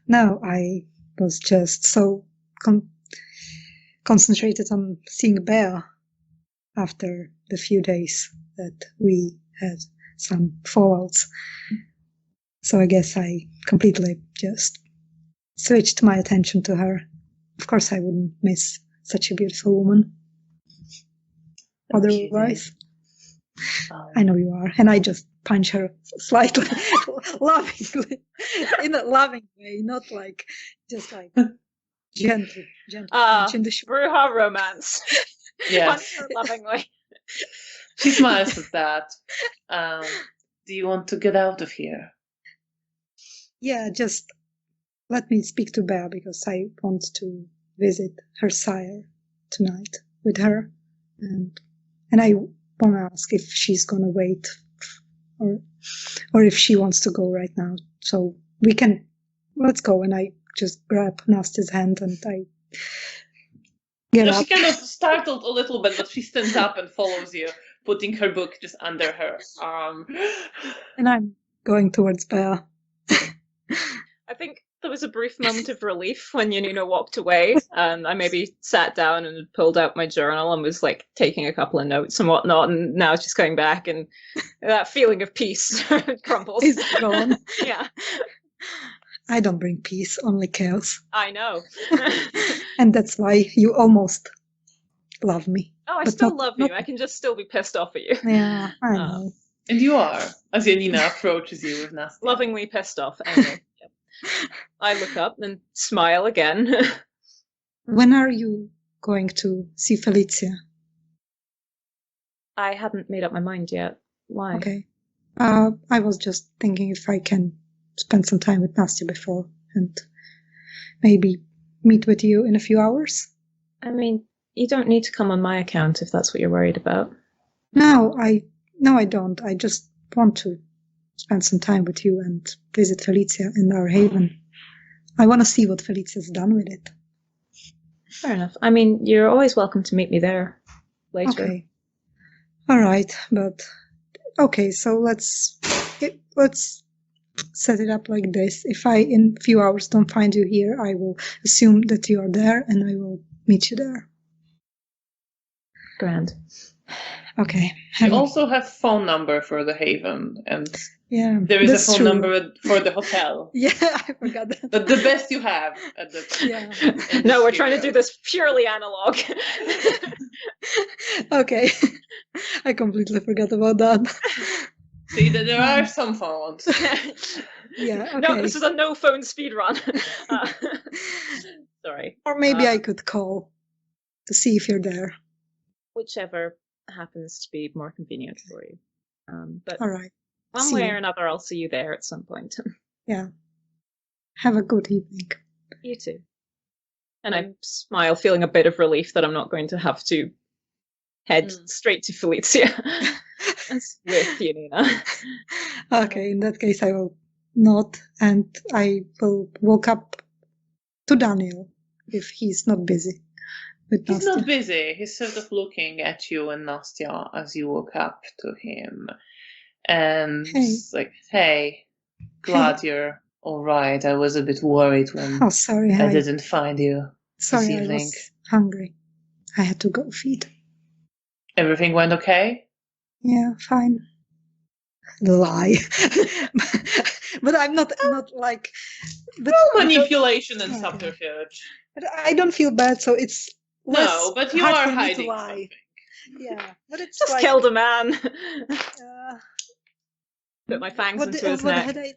No, I was just so concentrated on seeing Bea after the few days that we had some fallouts. So I guess I completely just switched my attention to her. Of course, I wouldn't miss such a beautiful woman. Otherwise, I know you are. And I just punch her slightly, lovingly, in a loving way, not like, just like gently punch in the shoulder. Bruja romance. Yes. Punch her lovingly. She smiles at that. Do you want to get out of here? Yeah, just let me speak to Bea because I want to visit her sire tonight with her. And I want to ask if she's going to wait or if she wants to go right now. So let's go. And I just grab Nasty's hand and I get up. She kind of startled a little bit, but she stands up and follows you, putting her book just under her arm. And I'm going towards Bea. I think there was a brief moment of relief when Janina walked away, and I maybe sat down and pulled out my journal and was like taking a couple of notes and whatnot, and now it's just going back, and that feeling of peace crumbles. Is gone. Yeah. I don't bring peace, only chaos. I know. And that's why you almost love me. Oh, I But still not- love you. not- I can just still be pissed off at you. Yeah, I know. And you are, as Janina approaches you with Nasty. Lovingly pissed off. Anyway. Yep. I look up and smile again. When are you going to see Felicia? I hadn't made up my mind yet. Why? Okay. I was just thinking if I can spend some time with Nastya before and maybe meet with you in a few hours. I mean, you don't need to come on my account if that's what you're worried about. No, I don't. I just want to spend some time with you and visit Felicia in our haven. I want to see what Felicia's done with it. Fair enough. I mean, you're always welcome to meet me there later. Okay. All right, but okay. So let's set it up like this. If I in a few hours don't find you here, I will assume that you are there, and I will meet you there. Grand. Okay. You also have phone number for the Haven, and Yeah, there is a that's phone true. number for the hotel. Yeah, I forgot that. But the best you have at the Yeah. No, we're trying to do this purely analog. Okay. I completely forgot about that. See that there are some phones. Yeah. Okay. No, this is a no phone speed run. Sorry. Or maybe I could call to see if you're there. Whichever happens to be more convenient for you. But All right. one See way you. or another, I'll see you there at some point. Yeah. Have a good evening. You too. And I smile, feeling a bit of relief that I'm not going to have to head straight to Felicia with Janina. Okay, in that case, I will not, and I will walk up to Daniel if he's not busy. With He's not Nastya. busy. He's sort of looking at you and Nastya as you walk up to him. And Hey. it's like, hey, glad you're all right. I was a bit worried when Oh, sorry. I didn't find you Sorry, this I evening. was hungry. I had to go feed. Everything went okay? Yeah, fine. Lie. But I'm not like. But No manipulation and Okay. subterfuge. But I don't feel bad, so it's No, less but you hard are for me to hiding lie. something. Yeah, but it's Just like, killed a man. Uh, Put my fangs what into did- his what neck. had I?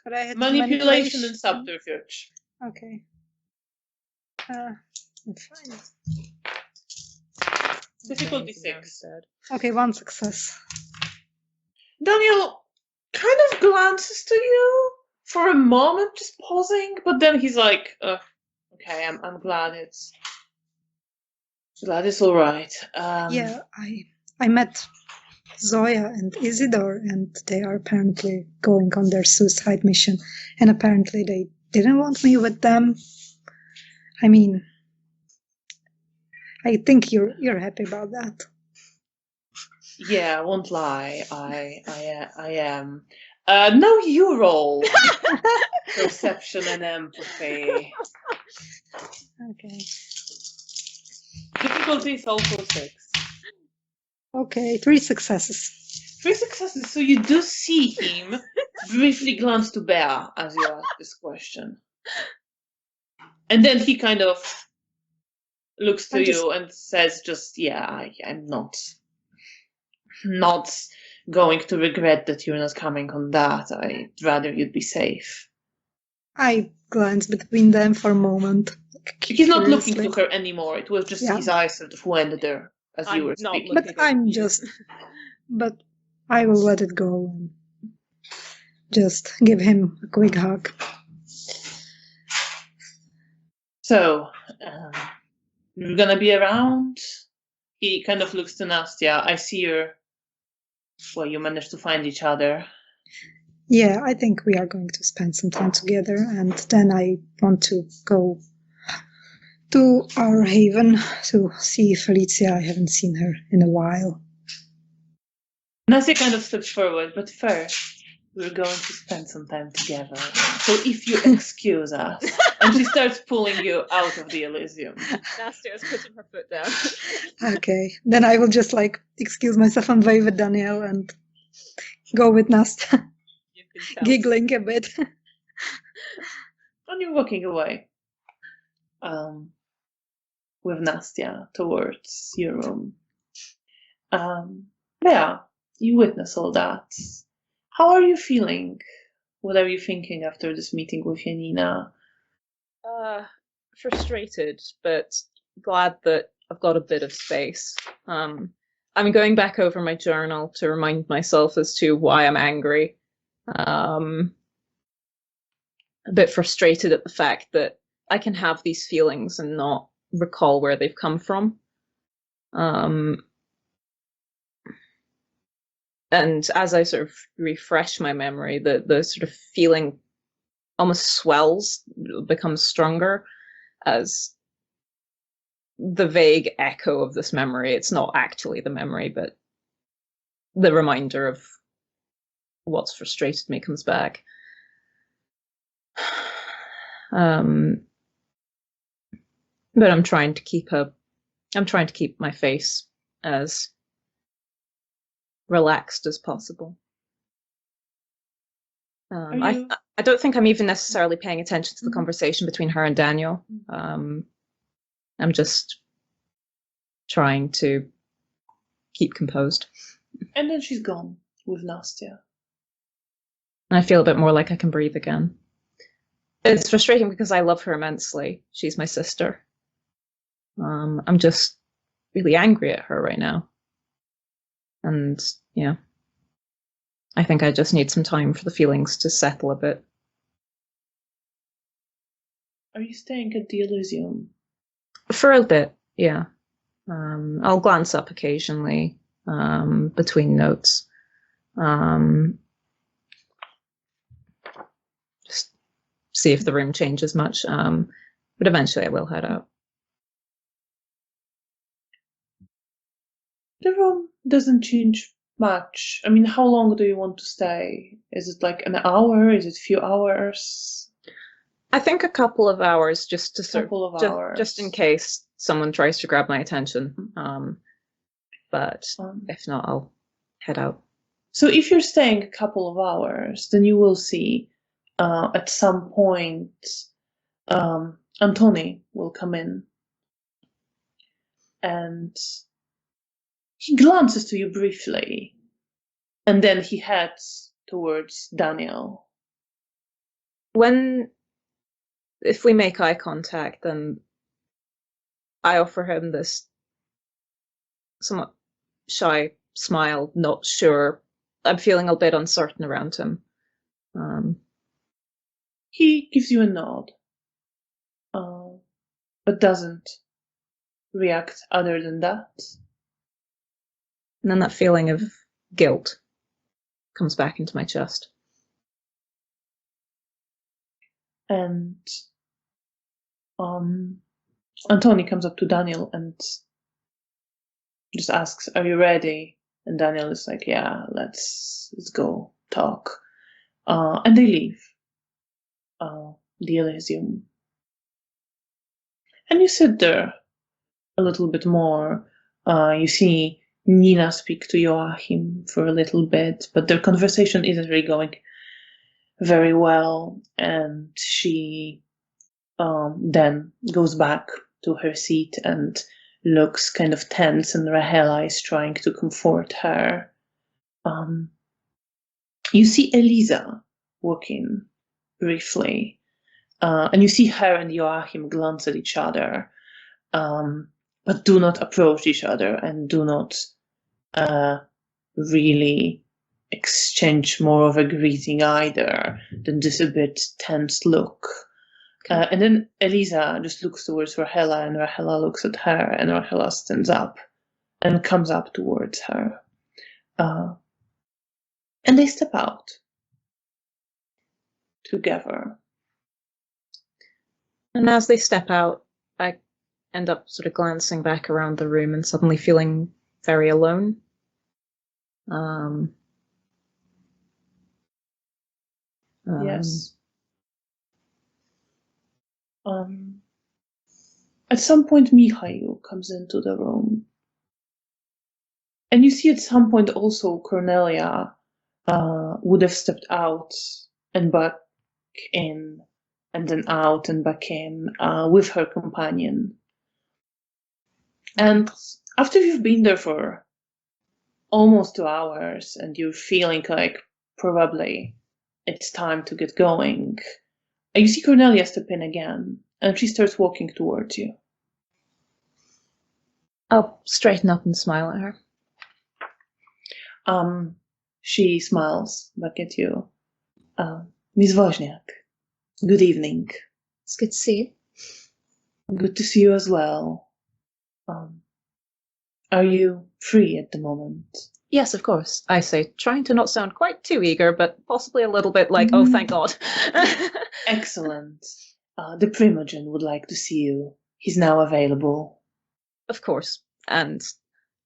But I had Manipulation and subterfuge. Okay. Fine. Difficulty 6. Okay, one success. Daniel kind of glances to you for a moment, just pausing, but then he's like, okay, I'm glad it's all right. Yeah, I met Zoya and Isidore, and they are apparently going on their suicide mission, and apparently they didn't want me with them. I mean, I think you're happy about that. Yeah, I won't lie. I am. Now you roll perception and empathy. Okay. Difficulty is also 6. Okay, 3 successes. 3 successes. So you do see him briefly glance to Bear as you ask this question, and then he kind of looks to you and says, "Just I'm not going to regret that you're not coming on that. I'd rather you'd be safe." I glanced between them for a moment. He's not looking curiously. to her anymore. It was just Yeah. his eyes sort of went there as you I'm were not speaking. looking. But I'm just. But I will let it go and just give him a quick hug. So, you're gonna be around He kind of looks to Nastya. I see you managed to find each other. Yeah, I think we are going to spend some time together, and then I want to go to our haven to see Felicia. I haven't seen her in a while. Nastya kind of steps forward, but first, we're going to spend some time together. So if you excuse us. And she starts pulling you out of the Elysium. Nastya is putting her foot down. Okay, then I will just excuse myself and wave at Daniel and go with Nastya, giggling a bit. And you're walking away with Nastya towards your room. Yeah, you witness all that. How are you feeling? What are you thinking after this meeting with Janina? Frustrated, but glad that I've got a bit of space. I'm going back over my journal to remind myself as to why I'm angry. A bit frustrated at the fact that I can have these feelings and not recall where they've come from. And as I sort of refresh my memory, the sort of feeling almost swells, becomes stronger as the vague echo of this memory. It's not actually the memory, but the reminder of what's frustrated me comes back. But I'm trying to keep my face as relaxed as possible. I don't think I'm even necessarily paying attention to the conversation between her and Daniel. I'm just trying to keep composed. And then she's gone with Nastya. And I feel a bit more like I can breathe again. It's frustrating because I love her immensely. She's my sister. I'm just really angry at her right now. And yeah, I think I just need some time for the feelings to settle a bit. Are you staying at the Elysium? For a bit, yeah. I'll glance up occasionally between notes. Just see if the room changes much. But eventually I will head out. The room doesn't change much. I mean, how long do you want to stay? Is it like an hour? Is it a few hours? I think a couple of hours, just to just in case someone tries to grab my attention. But if not, I'll head out. So if you're staying a couple of hours, then you will see at some point Antoni will come in. And he glances to you briefly. And then he heads towards Daniel. If we make eye contact, then I offer him this somewhat shy smile, not sure. I'm feeling a bit uncertain around him. He gives you a nod, but doesn't react other than that. And then that feeling of guilt comes back into my chest. And Antoni comes up to Daniel and just asks, "Are you ready?" And Daniel is like, "Yeah, let's go talk." And they leave the Elysium. And you sit there a little bit more. You see Nina speak to Joachim for a little bit, but their conversation isn't really going very well. And she then goes back to her seat and looks kind of tense, and Rahela is trying to comfort her. You see Eliza walking briefly, and you see her and Joachim glance at each other, but do not approach each other and do not really exchange more of a greeting either, than just a bit tense look. And then Eliza just looks towards Rahela, and Rahela looks at her, and Rahela stands up and comes up towards her. And they step out together. And as they step out, I end up sort of glancing back around the room and suddenly feeling very alone. Yes. At some point, Mikhail comes into the room. And you see at some point also Cornelia would have stepped out and back in, and then out and back in with her companion. And after you've been there for almost 2 hours and you're feeling like probably it's time to get going, you see Cornelia step in again, and she starts walking towards you. I'll straighten up and smile at her. She smiles back at you. Miss Wozniak, good evening. It's good to see you. Good to see you as well. Are you free at the moment? Yes, of course, I say, trying to not sound quite too eager, but possibly a little bit like, oh, thank God. Excellent. The primogen would like to see you. He's now available. Of course. And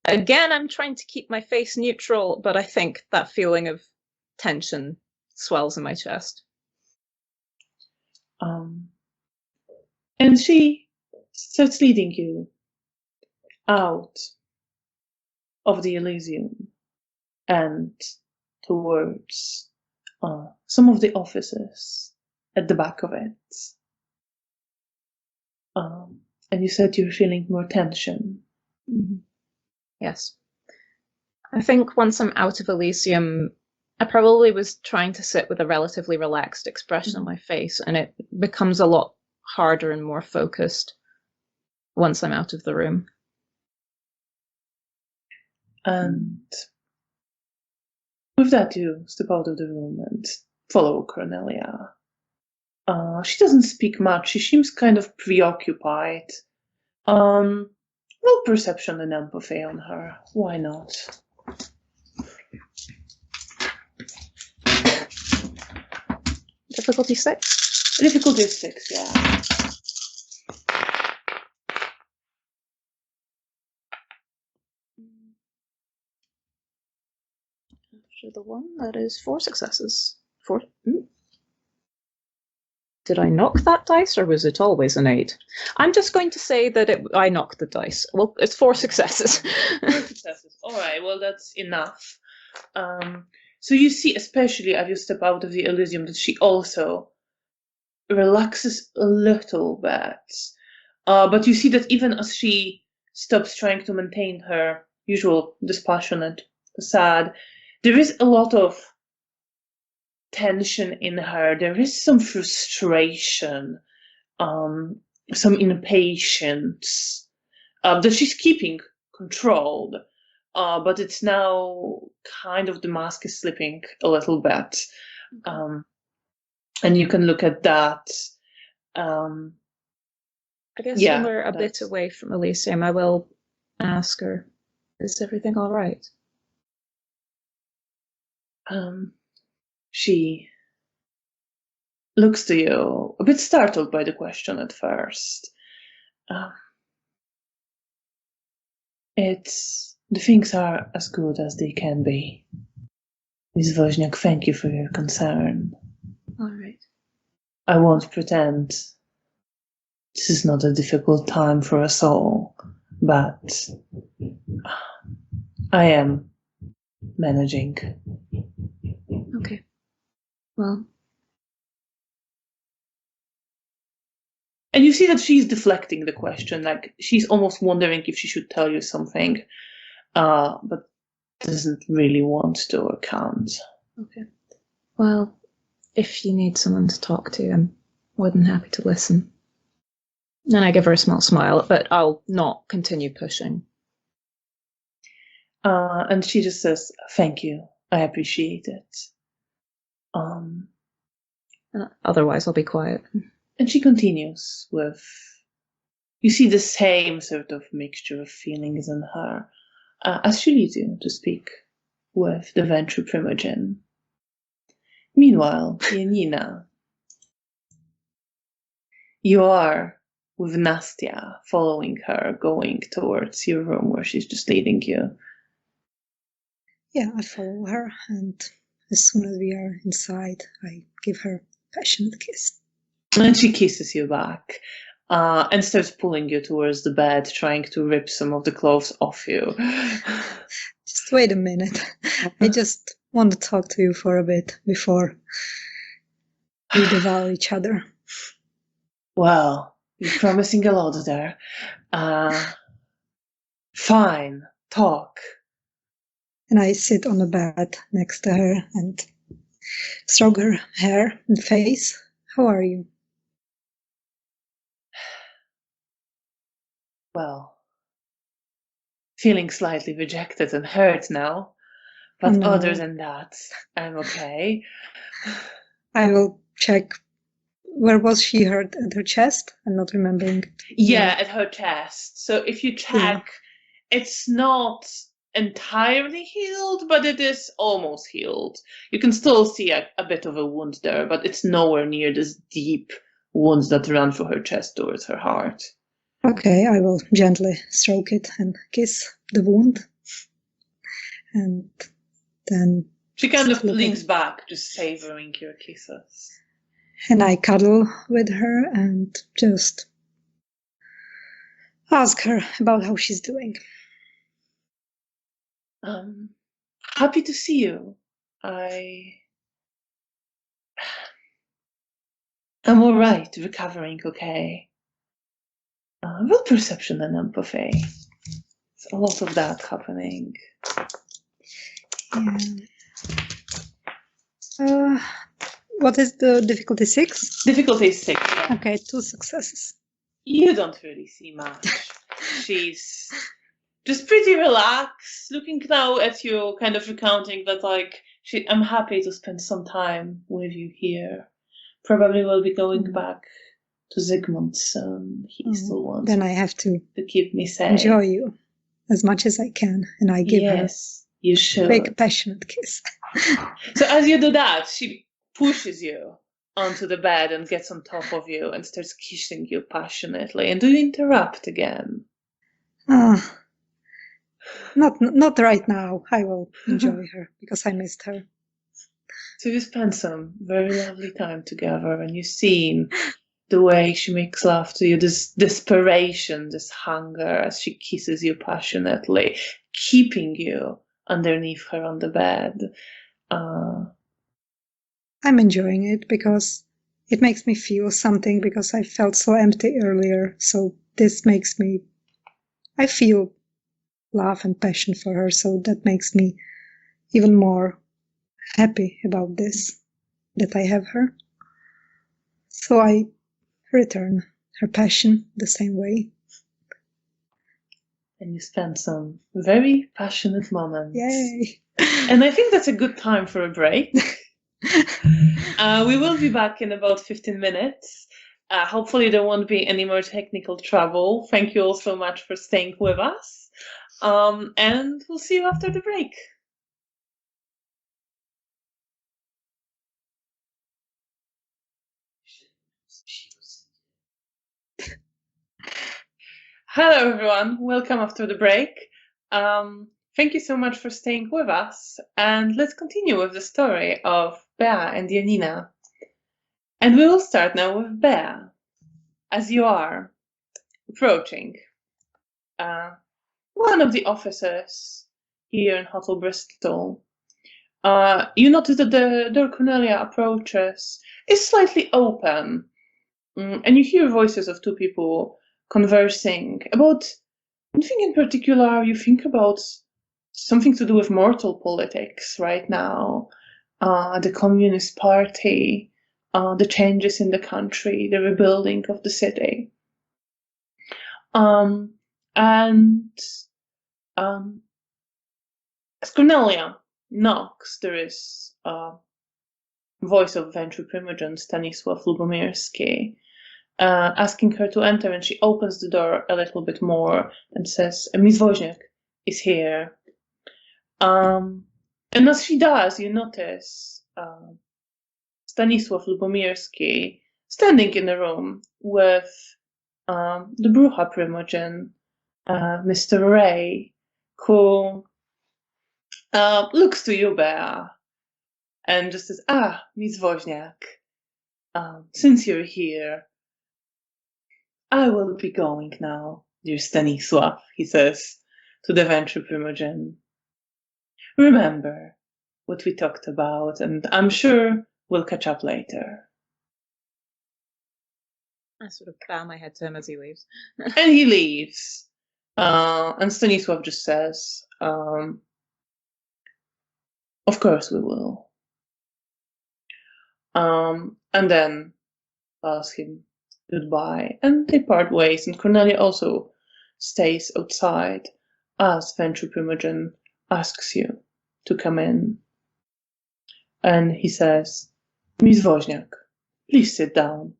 again, I'm trying to keep my face neutral, but I think that feeling of tension swells in my chest. And she starts leading you out of the Elysium and towards some of the offices at the back of it. And you said you're feeling more tension. Mm-hmm. Yes. I think once I'm out of Elysium, I probably was trying to sit with a relatively relaxed expression on my face, and it becomes a lot harder and more focused once I'm out of the room. And with that, you step out of the room and follow Cornelia. She doesn't speak much. She seems kind of preoccupied. Roll perception and empathy on her. Why not? Difficulty 6? Difficulty 6, yeah. After the 1, that is 4 successes. 4. Did I knock that dice, or was it always an 8? I'm just going to say that I knocked the dice. Well, it's 4 successes. 4 successes. All right, well, that's enough. So you see, especially as you step out of the Elysium, that she also relaxes a little bit. But you see that even as she stops trying to maintain her usual dispassionate facade, there is a lot of tension in her. There is some frustration, some impatience that she's keeping controlled. But it's now kind of the mask is slipping a little bit. And you can look at that. I guess when we're a bit away from Elysium, I will ask her, is everything all right? She looks to you, a bit startled by the question at first. The things are as good as they can be. Miss Wozniak, thank you for your concern. All right. I won't pretend this is not a difficult time for us all, but I am managing. Okay. Well. And you see that she's deflecting the question, like she's almost wondering if she should tell you something, but doesn't really want to or can't. Okay. Well, if you need someone to talk to, I'm more than happy to listen. And I give her a small smile, but I'll not continue pushing. And she just says, thank you. I appreciate it. Otherwise, I'll be quiet. And she continues with, you see the same sort of mixture of feelings in her. as she leaves you to speak with the Ventrue primogen. Meanwhile, Janina, you are with Nastia, following her, going towards your room where she's just leading you. Yeah, I follow her, and as soon as we are inside, I give her a passionate kiss. And she kisses you back and starts pulling you towards the bed, trying to rip some of the clothes off you. Just wait a minute. I just want to talk to you for a bit before we devour each other. Well, you're promising a lot there. Fine, talk. And I sit on the bed next to her and stroke her hair and face. How are you? Well, feeling slightly rejected and hurt now, but Oh, no. other than that, I'm okay. I will check. Where was she hurt? At her chest? I'm not remembering. Yeah, at her chest. So if you check, it's not entirely healed, but it is almost healed. You can still see a bit of a wound there, but it's nowhere near this deep wounds that run through her chest towards her heart. Okay, I will gently stroke it and kiss the wound. And then she kind of leans back, just savoring your kisses. And I cuddle with her and just ask her about how she's doing. Happy to see you. I'm all right, recovering okay. Well, perception and empathy. There's a lot of that happening. Yeah. What is the difficulty? 6? Difficulty is 6. Yeah. Okay, 2 successes. You don't really see much. She's just pretty relaxed, looking now at you, kind of recounting that, like, I'm happy to spend some time with you here. Probably will be going back to Zygmunt soon. He still wants then I have to keep me safe. Enjoy you as much as I can, and I give her you should. a big passionate kiss. So as you do that, she pushes you onto the bed and gets on top of you and starts kissing you passionately. And do you interrupt again? Not right now. I will enjoy her because I missed her. So you spend some very lovely time together, and you've seen the way she makes love to you, this desperation, this hunger as she kisses you passionately, keeping you underneath her on the bed. I'm enjoying it because it makes me feel something, because I felt so empty earlier. So this makes me, I feel love and passion for her. So that makes me even more happy about this, that I have her. So I return her passion the same way. And you spend some very passionate moments. Yay! And I think that's a good time for a break. We will be back in about 15 minutes. Hopefully there won't be any more technical trouble. Thank you all so much for staying with us. And we'll see you after the break. Hello, everyone. Welcome after the break. Thank you so much for staying with us. And let's continue with the story of Bea and Janina. And we will start now with Bea. As you are approaching one of the offices here in Hotel Bristol, you notice that the door Cornelia approaches is slightly open, and you hear voices of two people conversing about anything in particular. You think about something to do with mortal politics right now, the Communist Party, the changes in the country, the rebuilding of the city. As Cornelia knocks, there is a voice of Ventrue primogen Stanisław Lubomirski, asking her to enter, and she opens the door a little bit more and says, Miss Woźniak, is here. And as she does, you notice Stanisław Lubomirski standing in the room with the Bruja primogen, Mr. Ray, who looks to you, Bea, and just says, Miss Woźniak, since you're here, I will be going now, dear Stanisław, he says to the Ventrue primogen. Remember what we talked about, and I'm sure we'll catch up later. I sort of bow my head to him as he leaves. And he leaves. And Stanisław just says, of course we will. And then ask him goodbye, and they part ways, and Cornelia also stays outside as Ventrue primogen asks you to come in. And he says, Miss Woźniak, please sit down.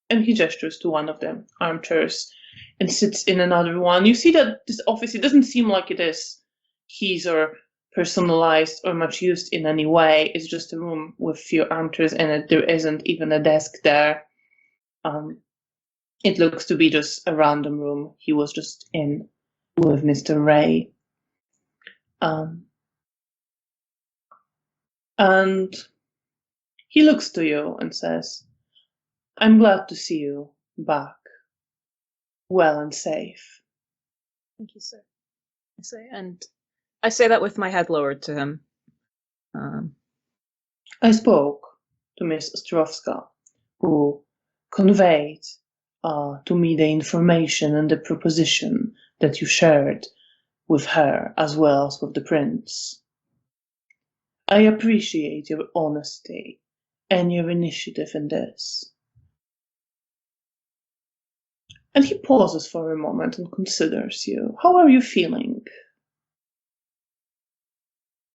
And he gestures to one of the armchairs and sits in another one. You see that this office, it doesn't seem like it is his or personalized or much used in any way. It's just a room with few armchairs in it. There isn't even a desk there. It looks to be just a random room he was just in with Mr. Ray. And he looks to you and says, I'm glad to see you back, well and safe. Thank you, sir. I say that with my head lowered to him. I spoke to Miss Ostrowska, who conveyed to me the information and the proposition that you shared with her as well as with the prince. I appreciate your honesty and your initiative in this. And he pauses for a moment and considers you. How are you feeling?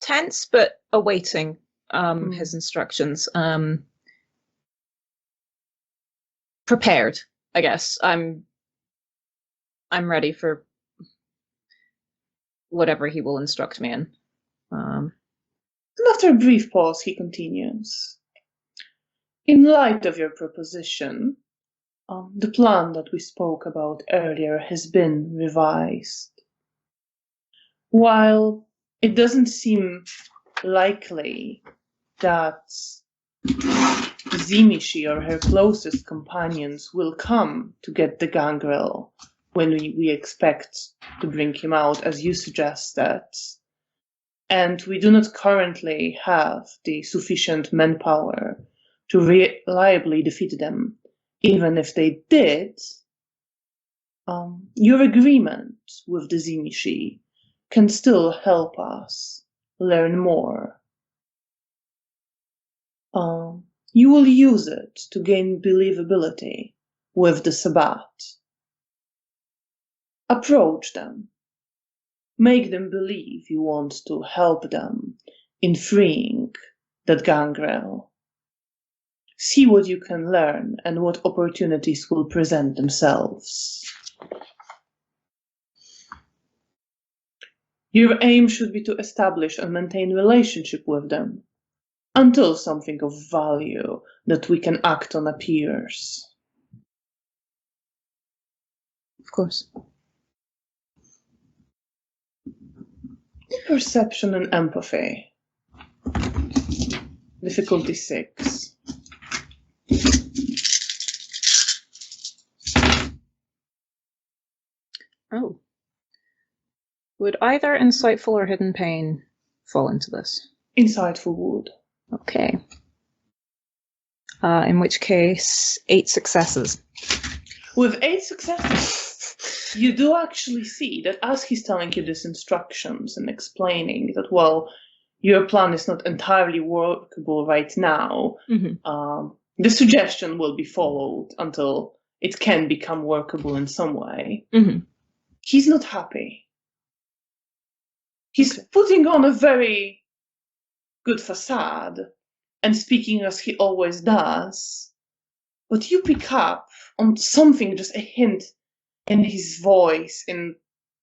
Tense, but awaiting his instructions. Prepared, I guess. I'm ready for whatever he will instruct me in. And after a brief pause, he continues. In light of your proposition, the plan that we spoke about earlier has been revised. While it doesn't seem likely that Zimishi or her closest companions will come to get the gangrel when we expect to bring him out, as you suggested, and we do not currently have the sufficient manpower to reliably defeat them, even if they did, your agreement with the Zimishi can still help us learn more. You will use it to gain believability with the Sabbat. Approach them. Make them believe you want to help them in freeing that gangrel. See what you can learn and what opportunities will present themselves. Your aim should be to establish and maintain relationship with them until something of value that we can act on appears. Of course. Perception and empathy. Difficulty 6. Oh. Would either insightful or hidden pain fall into this? Insightful would. Okay. In which case, 8 successes. With 8 successes, you do actually see that as he's telling you these instructions and explaining that, well, your plan is not entirely workable right now, the suggestion will be followed until it can become workable in some way. He's not happy. He's putting on a very good facade and speaking as he always does, but you pick up on something, just a hint in his voice, in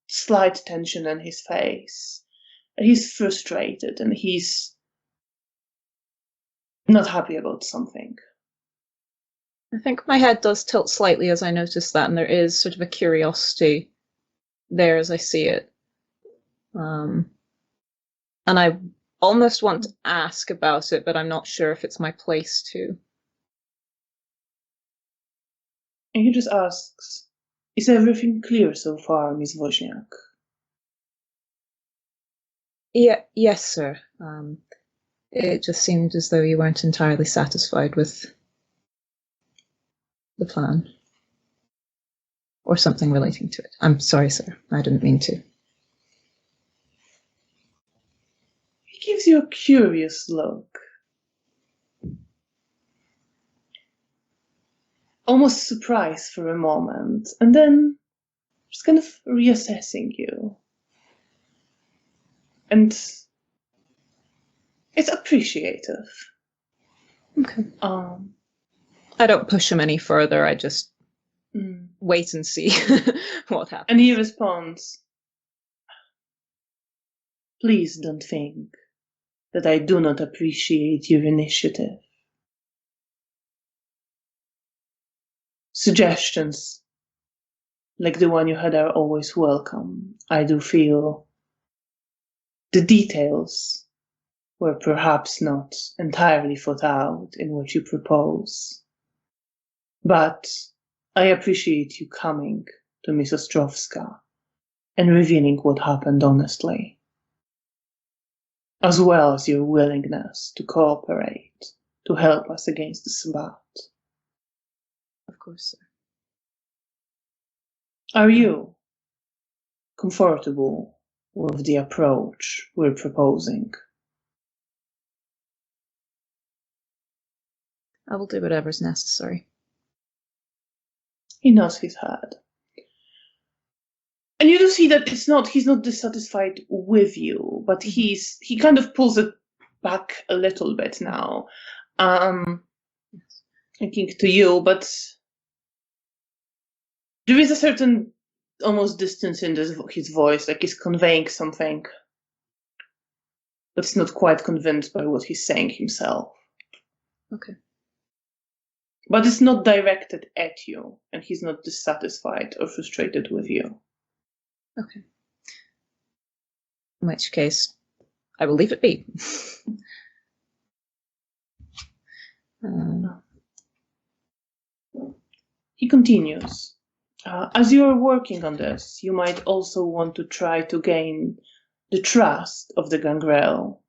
slight tension in his face. He's frustrated and he's not happy about something. I think my head does tilt slightly as I notice that, and there is sort of a curiosity there as I see it. And I almost want to ask about it, but I'm not sure if it's my place to. And he just asks, "Is everything clear so far, Miss Wozniak?" Yes, sir. It just seemed as though you weren't entirely satisfied with the plan. Or something relating to it. I'm sorry, sir. I didn't mean to. He gives you a curious look. Almost surprised for a moment, and then just kind of reassessing you. And it's appreciative. Okay. I don't push him any further. I just wait and see what happens. And he responds, "Please don't think that I do not appreciate your initiative. Suggestions like the one you had are always welcome. I do feel the details were perhaps not entirely thought out in what you propose. But I appreciate you coming to Miss Ostrovska and revealing what happened honestly, as well as your willingness to cooperate, to help us against the Sabbat." Of course, sir. Are you comfortable with the approach we're proposing? I will do whatever's necessary. He nods his head. And you do see that he's not dissatisfied with you, but he kind of pulls it back a little bit now. Thinking to you, but there is a certain almost distance in his voice, like he's conveying something, but he's not quite convinced by what he's saying himself. Okay. But it's not directed at you, and he's not dissatisfied or frustrated with you. Okay. In which case, I will leave it be. He continues. As you are working on this, you might also want to try to gain the trust of the gangrel.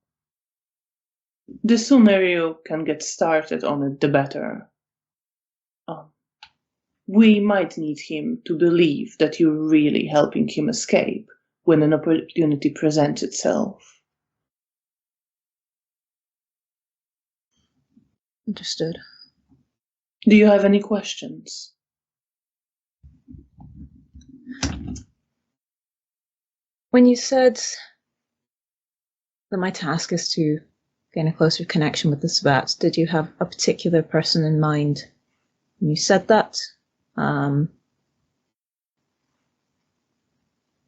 The sooner you can get started on it, the better. We might need him to believe that you're really helping him escape when an opportunity presents itself. Understood. Do you have any questions? When you said that my task is to gain a closer connection with the Sabbat, did you have a particular person in mind when you said that? I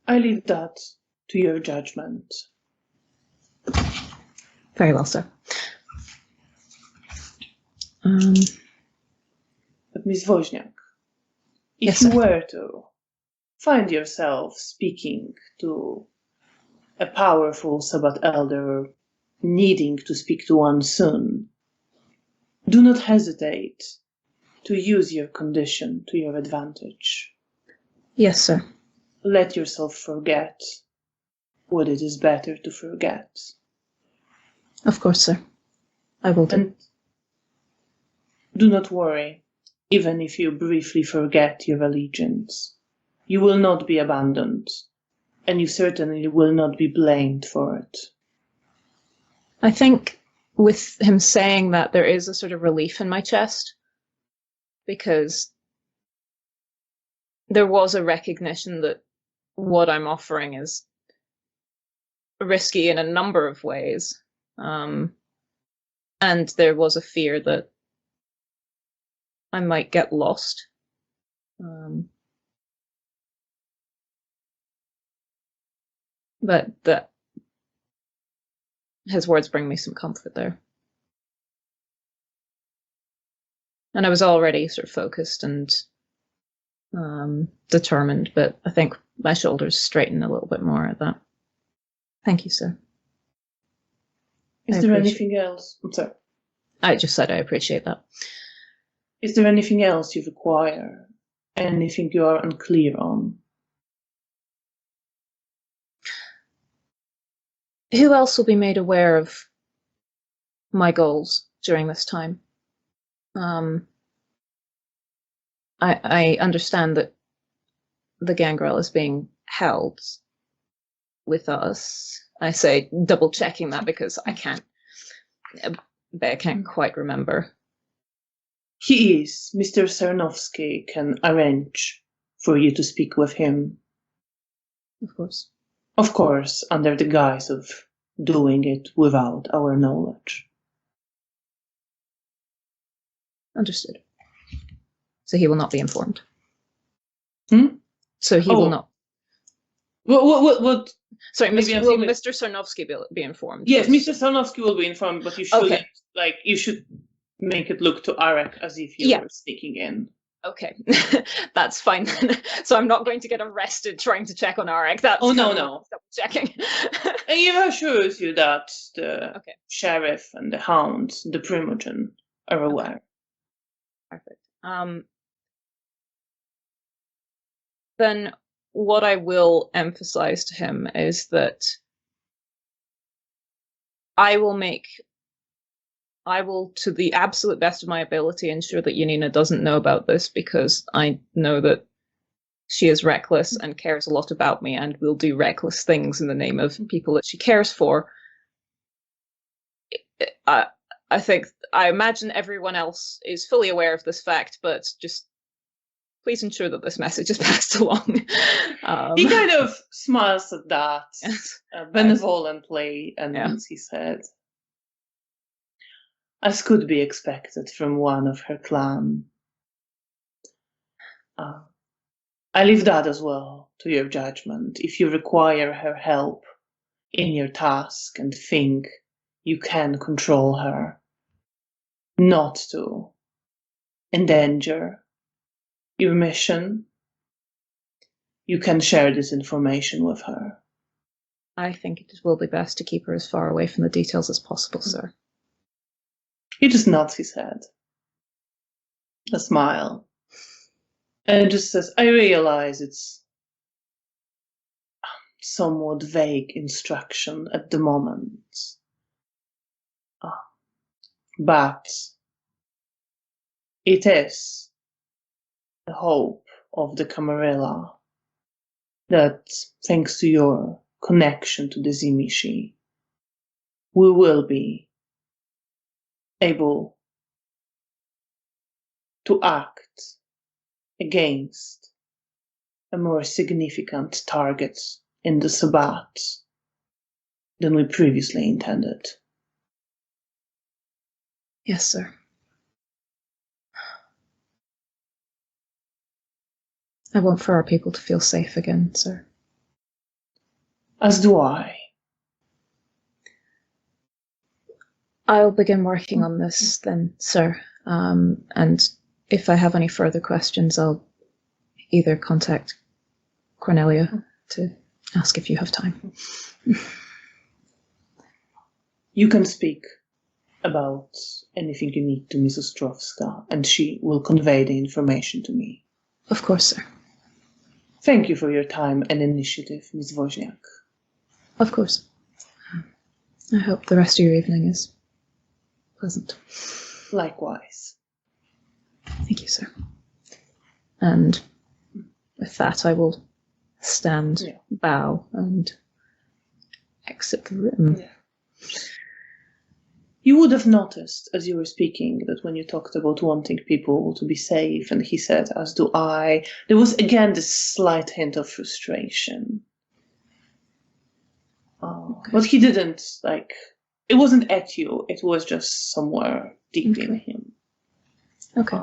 leave that to your judgment. Very well, sir. But Miss Wozniak, if Yes, you sir. were to find yourself speaking to a powerful Sabbat elder, needing to speak to one soon, do not hesitate to use your condition to your advantage. Yes, sir. Let yourself forget what it is better to forget. Of course, sir. I will do. And do not worry, even if you briefly forget your allegiance. You will not be abandoned, and you certainly will not be blamed for it. I think with him saying that, there is a sort of relief in my chest, because there was a recognition that what I'm offering is risky in a number of ways. And there was a fear that I might get lost. But his words bring me some comfort there. And I was already sort of focused and determined, but I think my shoulders straighten a little bit more at that. Thank you, sir. Is there anything else? I'm sorry. I just said I appreciate that. Is there anything else you require? Anything you are unclear on? Who else will be made aware of my goals during this time? I understand that the gangrel is being held with us. I say double checking that because I can't quite remember. He is. Mr. Sarnowski can arrange for you to speak with him. Of course. Of course, under the guise of doing it without our knowledge. Understood. So he will not be informed. So he will not. What? Sorry, will Mr. Sarnowski be informed? Yes, Mr. Sarnowski will be informed, but you should you should make it look to Arek as if you were sneaking in. Okay, that's fine. So I'm not going to get arrested trying to check on Arek. That's no. Checking. And he assures you that the sheriff and the hounds, the primogen, are aware. Perfect. Then what I will emphasize to him is that I will, to the absolute best of my ability, ensure that Janina doesn't know about this, because I know that she is reckless and cares a lot about me and will do reckless things in the name of people that she cares for. I imagine everyone else is fully aware of this fact, but just please ensure that this message is passed along. He kind of smiles at that benevolently, and he said, as could be expected from one of her clan. I leave that as well to your judgment. If you require her help in your task and think you can control her, not to endanger your mission, you can share this information with her. I think it will be best to keep her as far away from the details as possible, sir. He just nods his head. A smile. And just says, I realize it's somewhat vague instruction at the moment. But it is the hope of the Camarilla that, thanks to your connection to the Zimishi, we will be able to act against a more significant target in the Sabbat than we previously intended. Yes, sir. I want for our people to feel safe again, sir. As do I. I'll begin working on this then, sir. And if I have any further questions, I'll either contact Cornelia to ask if you have time. You can speak about anything you need to Mrs. Ostrovska, and she will convey the information to me. Of course, sir. Thank you for your time and initiative, Ms. Wozniak. Of course. I hope the rest of your evening is pleasant. Likewise. Thank you, sir. And with that, I will stand, bow, and exit the room. Yeah. You would have noticed, as you were speaking, that when you talked about wanting people to be safe, and he said, as do I, there was again this slight hint of frustration. Okay. But he didn't, it wasn't at you, it was just somewhere deep in him. Okay.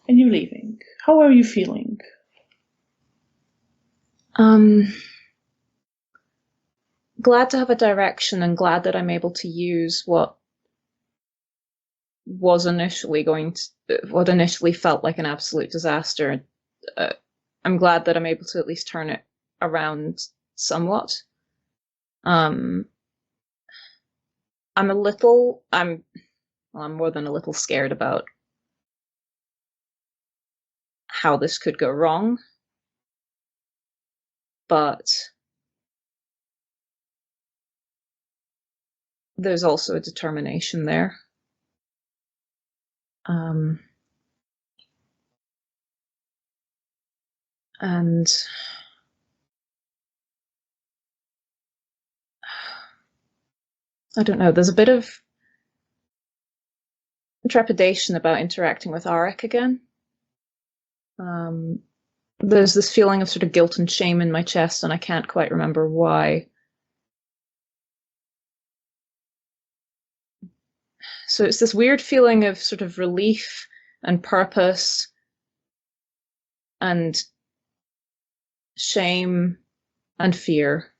And you're leaving. How are you feeling? Glad to have a direction and glad that I'm able to use what initially felt like an absolute disaster. I'm glad that I'm able to at least turn it around somewhat. I'm more than a little scared about how this could go wrong, but there's also a determination there. And I don't know, there's a bit of trepidation about interacting with Arik again. There's this feeling of sort of guilt and shame in my chest, and I can't quite remember why. So it's this weird feeling of sort of relief and purpose and shame and fear.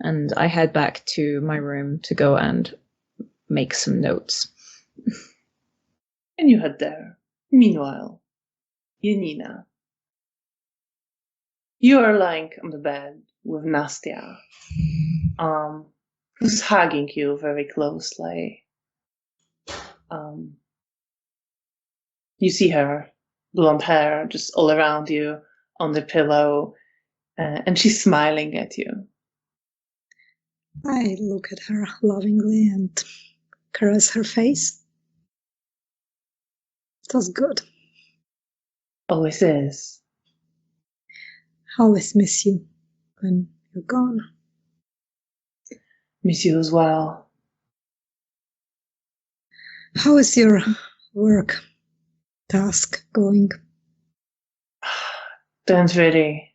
And I head back to my room to go and make some notes. And you head there. Meanwhile, Janina, you are lying on the bed with Nastia, who's hugging you very closely. You see her blonde hair just all around you on the pillow, and she's smiling at you. I look at her lovingly and caress her face. It was good. Always is. Always miss you when you're gone. Miss you as well. How is your work task going? Don't really.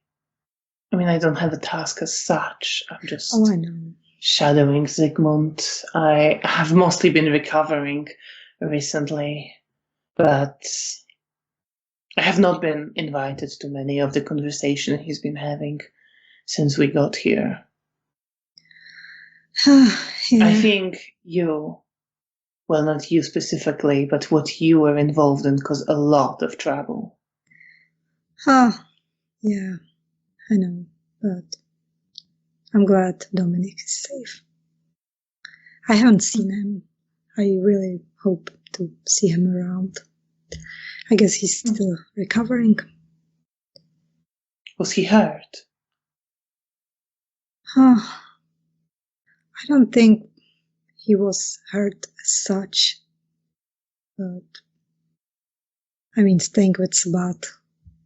I mean, I don't have a task as such. I'm just I know. shadowing Zygmunt. I have mostly been recovering recently, but I have not been invited to many of the conversations he's been having since we got here. Yeah. I think you, well, not you specifically, but what you were involved in caused a lot of trouble. Yeah, I know, but I'm glad Dominic is safe. I haven't seen him. I really hope to see him around. I guess he's still recovering. Was he hurt? I don't think he was hurt as such, but I mean, staying with Sabat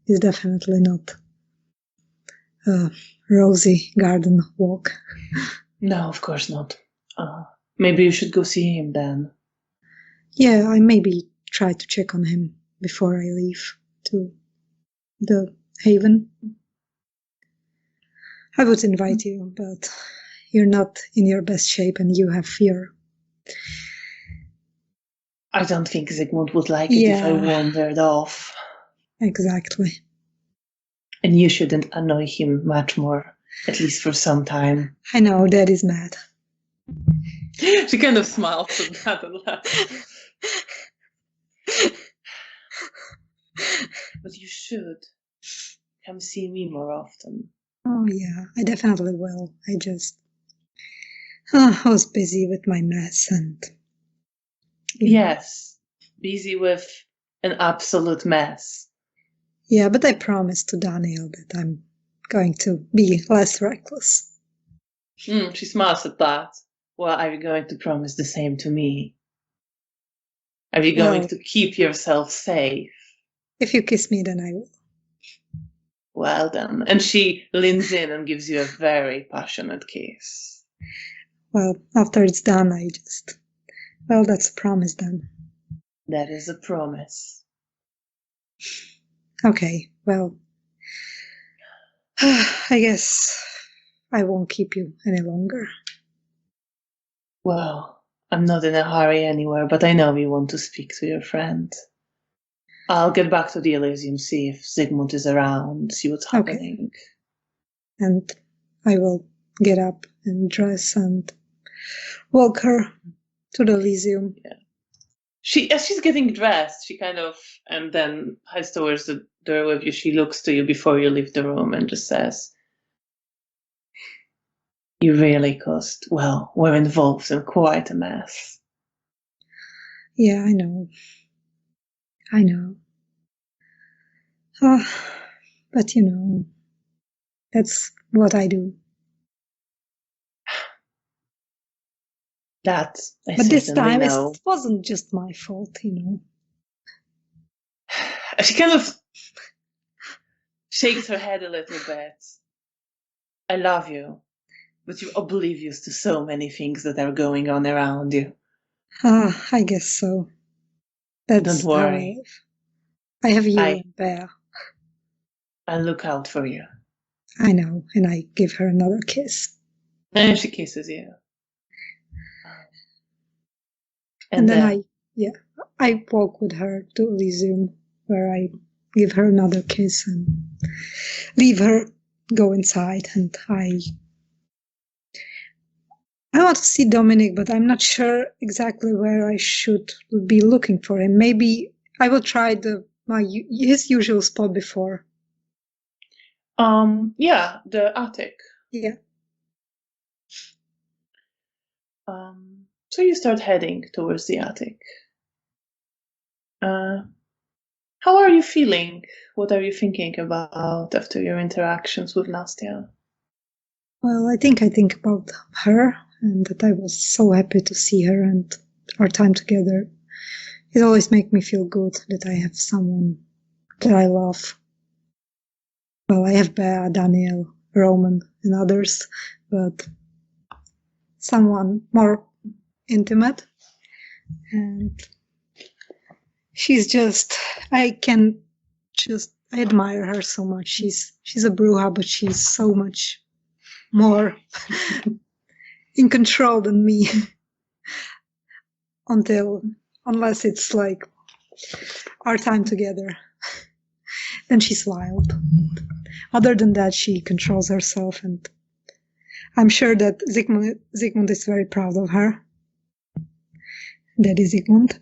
is definitely not a rosy garden walk. No, of course not. Maybe you should go see him then. Yeah, I maybe try to check on him before I leave to the haven. I would invite you, but you're not in your best shape and you have fear. I don't think Zygmunt would like it if I wandered off. Exactly. And you shouldn't annoy him much more, at least for some time. I know, Dad is mad. She kind of smiles at that and laughs. But you should come see me more often. Oh yeah, I definitely will. I was busy with my mess and... Yes, busy with an absolute mess. Yeah, but I promised to Daniel that I'm going to be less reckless. She smiles at that. Well, are you going to promise the same to me? Are you going to keep yourself safe? If you kiss me, then I will. Well then. And she leans in and gives you a very passionate kiss. Well, after it's done, well, that's a promise then. That is a promise. Okay, well, I guess I won't keep you any longer. Well, I'm not in a hurry anywhere, but I know you want to speak to your friend. I'll get back to the Elysium, see if Zygmunt is around, see what's happening. And I will get up and dress and walk her to the Elysium. Yeah. As she's getting dressed, she kind of, and then heads towards the door with you. She looks to you before you leave the room and just says, "You really we're involved in quite a mess." Yeah, I know. But that's what I do. That I But this certainly time know. it wasn't just my fault, She kind of shakes her head a little bit. I love you, but you're oblivious to so many things that are going on around you. I guess so. That's Don't worry. I have you and Bear. I'll look out for you. I know, and I give her another kiss. And she kisses you. And then I walk with her to Elysium, where I give her another kiss and leave her, go inside, and I want to see Dominic, but I'm not sure exactly where I should be looking for him. Maybe I will try his usual spot before. Yeah, the attic. Yeah. So you start heading towards the attic. How are you feeling? What are you thinking about after your interactions with Nastya? Well, I think about her, and that I was so happy to see her and our time together. It always makes me feel good that I have someone that I love. Well, I have Bea, Daniel, Roman, and others, but someone more intimate. And I admire her so much. She's a bruja, but she's so much more in control than me. Unless it's like our time together. Then she's wild. Other than that, she controls herself, and I'm sure that Zygmunt is very proud of her. Daddy Zygmunt.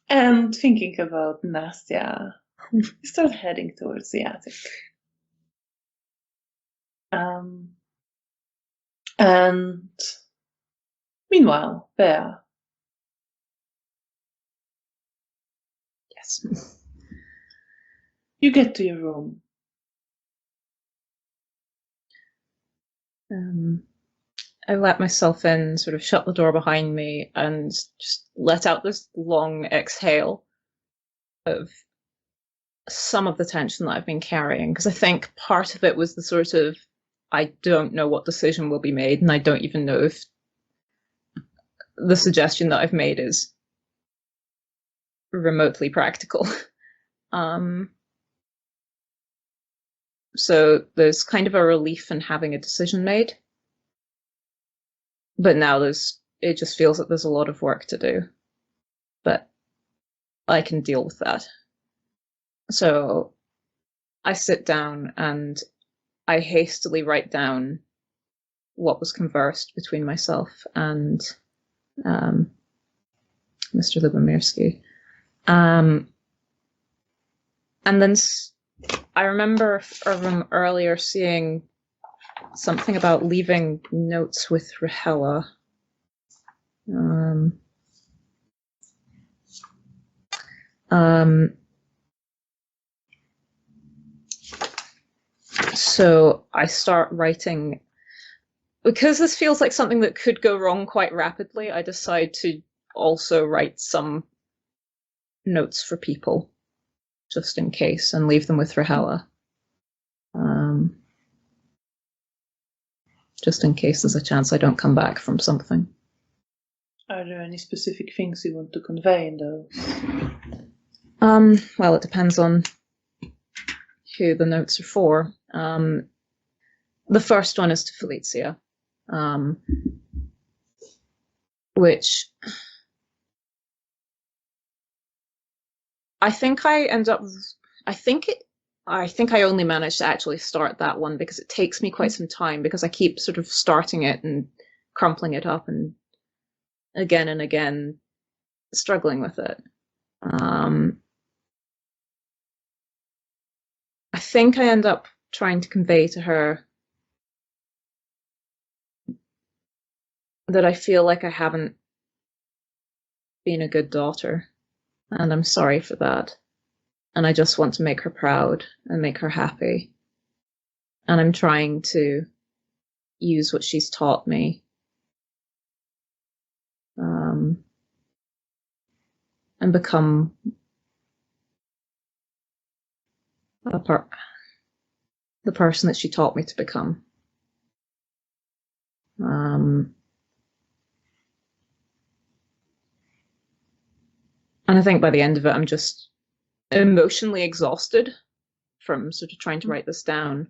And thinking about Nastya, you start heading towards the attic. And meanwhile, Bea. Yes. You get to your room. I let myself in, sort of shut the door behind me, and just let out this long exhale of some of the tension that I've been carrying. Because I think part of it was the sort of, I don't know what decision will be made, and I don't even know if the suggestion that I've made is remotely practical. So there's kind of a relief in having a decision made. But now it just feels like there's a lot of work to do. But I can deal with that. So I sit down and I hastily write down what was conversed between myself and Mr. Lubomirsky. And then I remember from earlier seeing something about leaving notes with Rahela. So I start writing. Because this feels like something that could go wrong quite rapidly, I decide to also write some notes for people, just in case, and leave them with Rahela. Just in case there's a chance I don't come back from something. Are there any specific things you want to convey in those? Well, it depends on who the notes are for. The first one is to Felicia, which I think I only managed to actually start that one because it takes me quite some time because I keep sort of starting it and crumpling it up and again struggling with it. I think I end up trying to convey to her that I feel like I haven't been a good daughter, and I'm sorry for that. And I just want to make her proud and make her happy. And I'm trying to use what she's taught me. And become the person that she taught me to become. And I think by the end of it, I'm just emotionally exhausted from sort of trying to write this down.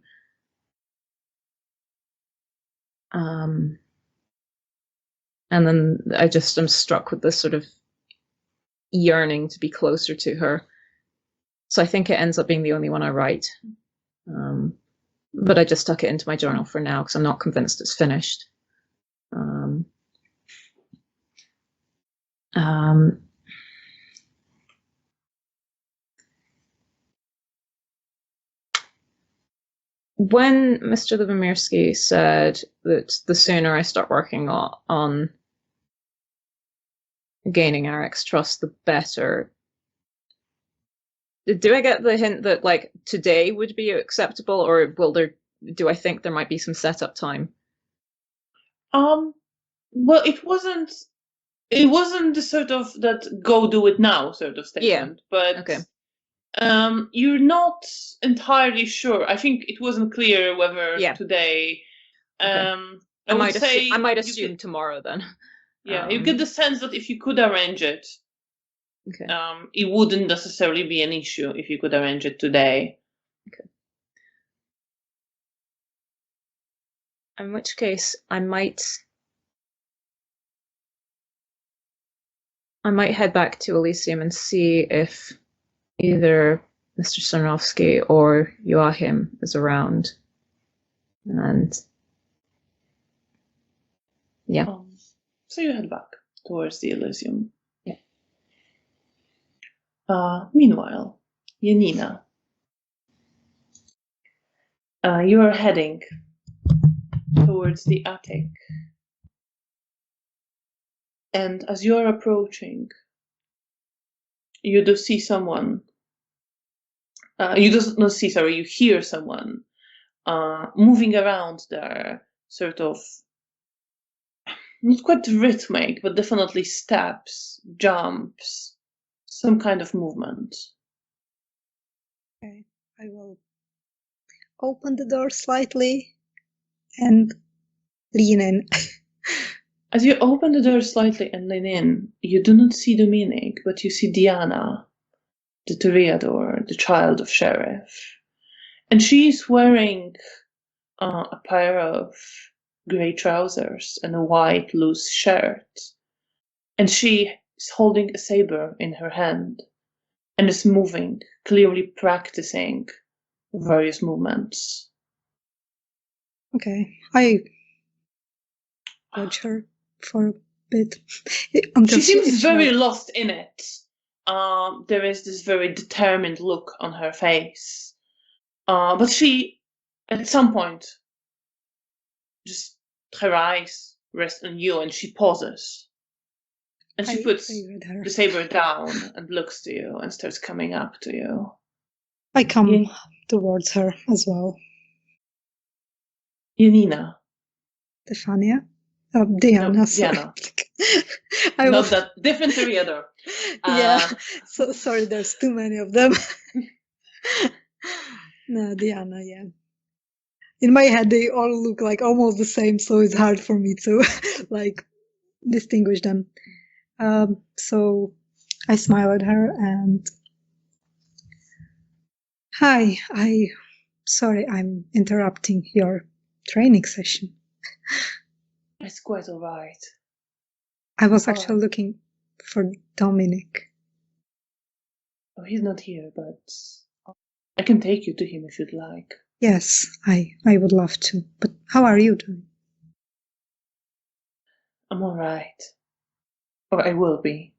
And then I'm struck with this sort of yearning to be closer to her. So I think it ends up being the only one I write. But I just stuck it into my journal for now because I'm not convinced it's finished. When Mr. Livomirsky said that the sooner I start working on gaining Eric's trust, the better, do I get the hint that like today would be acceptable, or do I think there might be some setup time? Well, it wasn't the sort of that go do it now sort of statement, but Okay. You're not entirely sure. I think it wasn't clear whether today. Okay. I might assume tomorrow then. Yeah, you get the sense that if you could arrange it, okay. It wouldn't necessarily be an issue if you could arrange it today. Okay. In which case, I might head back to Elysium and see if either Mr. Sarnowski or Joachim is around. And yeah. So you head back towards the Elysium. Yeah. Meanwhile, Janina, you are heading towards the attic. And as you are approaching, you do see someone. You hear someone moving around there, sort of not quite rhythmic, but definitely steps, jumps, some kind of movement. Okay, I will open the door slightly and lean in. As you open the door slightly and lean in, you do not see Dominic, but you see Diana, the toreador, the child of sheriff. And she is wearing a pair of grey trousers and a white loose shirt. And she is holding a saber in her hand and is moving, clearly practicing various movements. Okay, I watch her for a bit. She seems very lost in it. There is this very determined look on her face. But she, at some point, just her eyes rest on you and she pauses. And she puts the saber down and looks to you and starts coming up to you. I come towards her as well. Janina. Stefania? Diana. No, Diana. Not that. Different toreador. Yeah. So sorry, there's too many of them. No, Diana, yeah. In my head, they all look like almost the same, so it's hard for me to like distinguish them. So I smile at her and hi, sorry, I'm interrupting your training session. It's quite all right. I was actually looking for Dominic. Oh, he's not here, but I can take you to him if you'd like. Yes, I would love to. But how are you doing? I'm all right. Or I will be.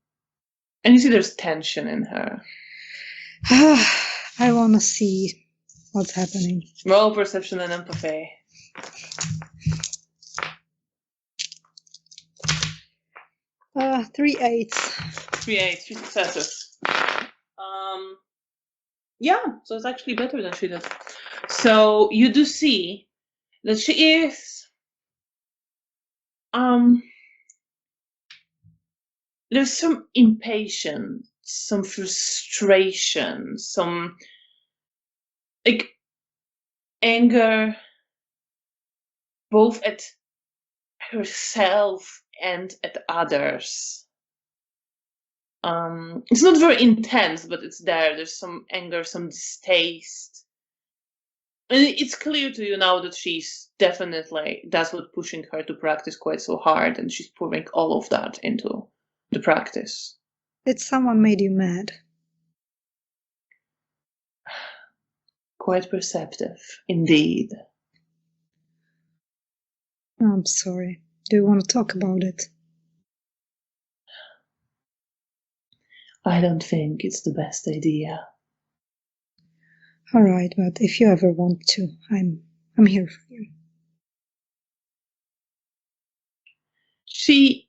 And you see there's tension in her. I want to see what's happening. Roll perception and empathy. 3 8s. 3 8, 3 successes. Yeah, so it's actually better than she did. So you do see that she is there's some impatience, some frustration, some like anger both at herself and at others. It's not very intense, but it's there. There's some anger, some distaste. And it's clear to you now that she's definitely, that's what pushing her to practice quite so hard, and she's pouring all of that into the practice. Did someone made you mad? Quite perceptive, indeed. I'm sorry. Do you want to talk about it? I don't think it's the best idea. All right, but if you ever want to, I'm here for you. She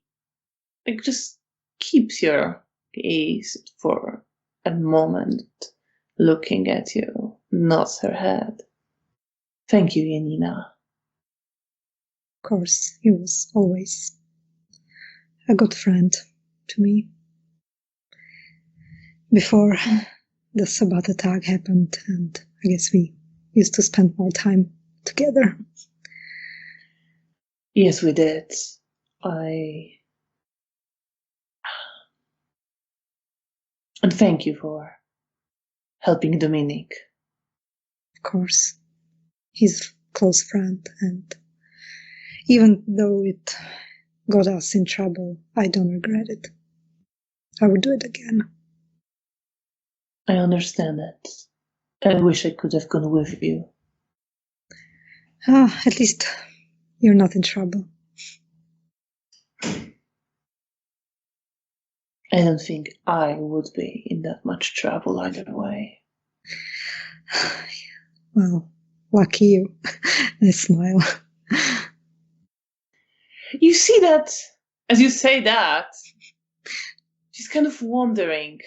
just keeps your gaze for a moment, looking at you, nods her head. Thank you, Janina. Of course, he was always a good friend to me. Before the Sabbath attack happened, and I guess we used to spend more time together. Yes, we did. And thank you for helping Dominic. Of course, he's a close friend, and even though it got us in trouble, I don't regret it. I would do it again. I understand it. I wish I could have gone with you. At least you're not in trouble. I don't think I would be in that much trouble either way. Well, lucky you. I smile. You see that, as you say that, she's kind of wondering.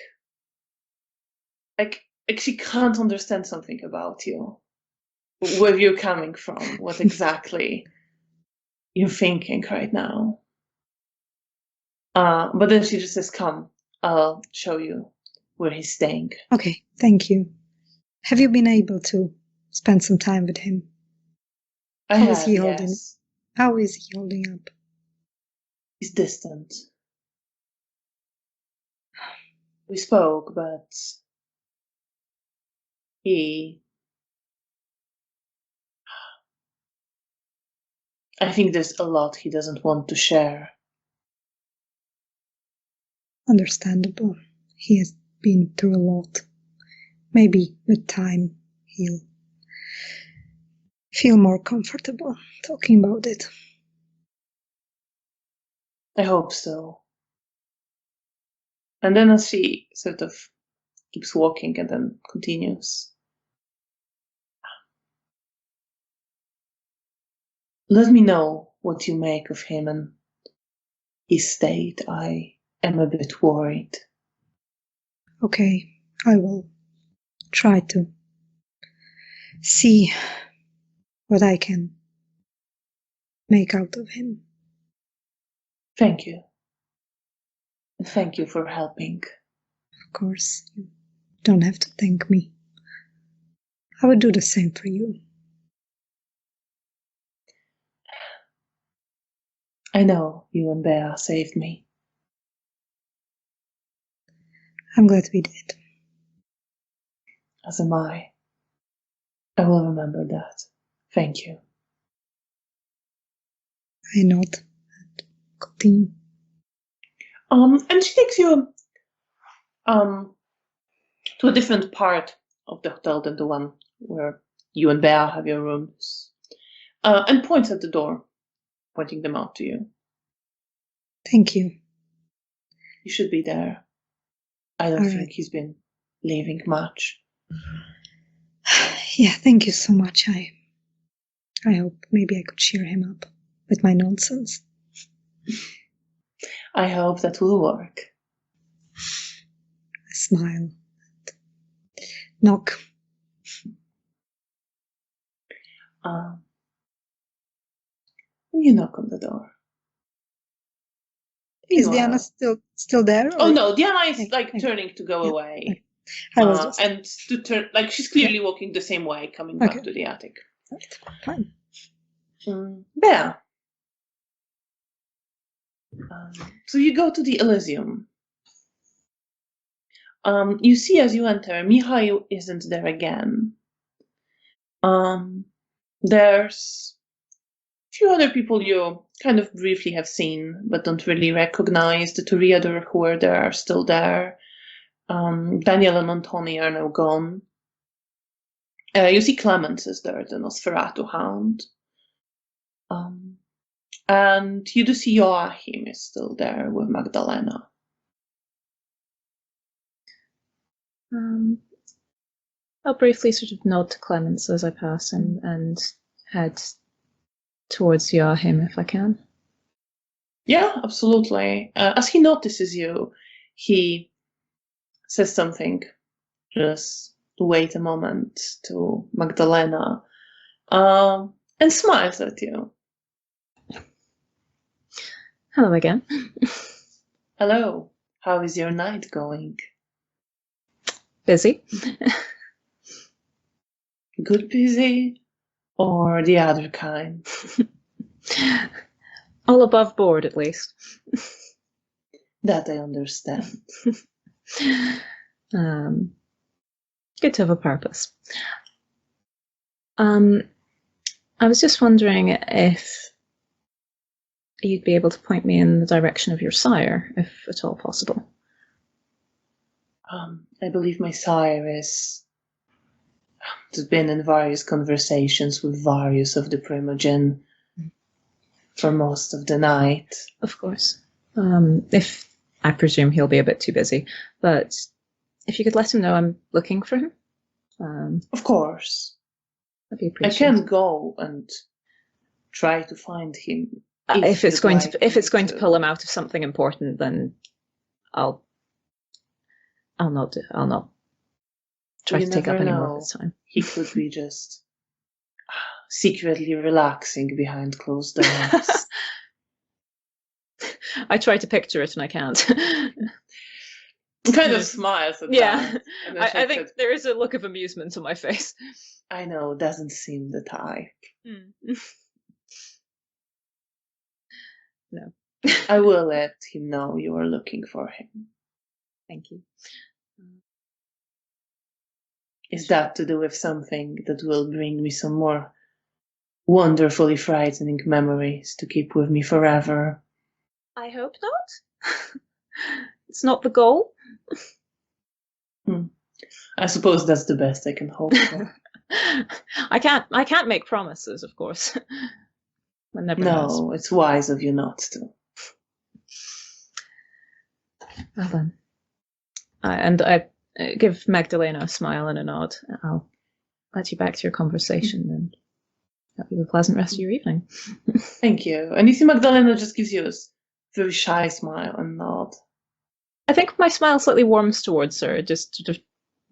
Like she can't understand something about you. Where you're coming from, what exactly you're thinking right now. But then she just says, come, I'll show you where he's staying. Okay, thank you. Have you been able to spend some time with him? How is he holding up? He's distant. We spoke, but I think there's a lot he doesn't want to share. Understandable. He has been through a lot. Maybe with time he'll feel more comfortable talking about it. I hope so. And then as she sort of keeps walking and then continues. Let me know what you make of him and his state. I am a bit worried. Okay, I will try to see what I can make out of him. Thank you. And thank you for helping. Of course, you don't have to thank me. I would do the same for you. I know you and Bea saved me. I'm glad we did. As am I. I will remember that. Thank you. I nod and continue. And she takes you to a different part of the hotel than the one where you and Bea have your rooms, and points at the door, pointing them out to you. Thank you. You should be there. I don't All think right. he's been leaving much. Yeah, thank you so much. I hope maybe I could cheer him up with my nonsense. I hope that will work. I smile. Knock. You knock on the door. Is Diana still there? Oh or- no, Diana is Thank- like thank- turning to go yeah, away. I was just and to turn, like she's clearly walking the same way, coming back Okay. to the attic. fine. Bea. So you go to the Elysium. You see as you enter, Mihai isn't there again. There's a few other people you kind of briefly have seen, but don't really recognize. The Toreador who were there are still there. Daniel and Antoni are now gone. You see Clemens is there, the Nosferatu hound. And you do see Joachim is still there with Magdalena. I'll briefly sort of nod to Clemens as I pass him and head towards Joachim if I can. Yeah, absolutely. As he notices you, he says something. Just wait a moment to Magdalena, and smiles at you. Hello again. Hello, how is your night going? Busy? Good busy, or the other kind? All above board, at least. That I understand. Good to have a purpose. I was just wondering if you'd be able to point me in the direction of your sire, if at all possible. I believe my sire has been in various conversations with various of the primogen for most of the night. Of course. If I presume he'll be a bit too busy, but if you could let him know I'm looking for him. Of course. That'd be I appreciated. can go and try to find him. If it's going to to pull him out of something important, then I'll not try You to take up never any more know. of his time. He could be just secretly relaxing behind closed doors. I try to picture it and I can't. Kind of smiles at Yeah, that. And I think there is a look of amusement on my face. I know, doesn't seem the type. No. I will let him know you are looking for him. Thank you. Is that to do with something that will bring me some more wonderfully frightening memories to keep with me forever? I hope not. It's not the goal. I suppose that's the best I can hope for. I can't make promises, of course. One never knows. No, it's wise of you not to. Well then. I give Magdalena a smile and a nod. I'll let you back to your conversation and have you a pleasant rest of your evening. Thank you. And you see Magdalena just gives you a very shy smile and nod. I think my smile slightly warms towards her, just sort of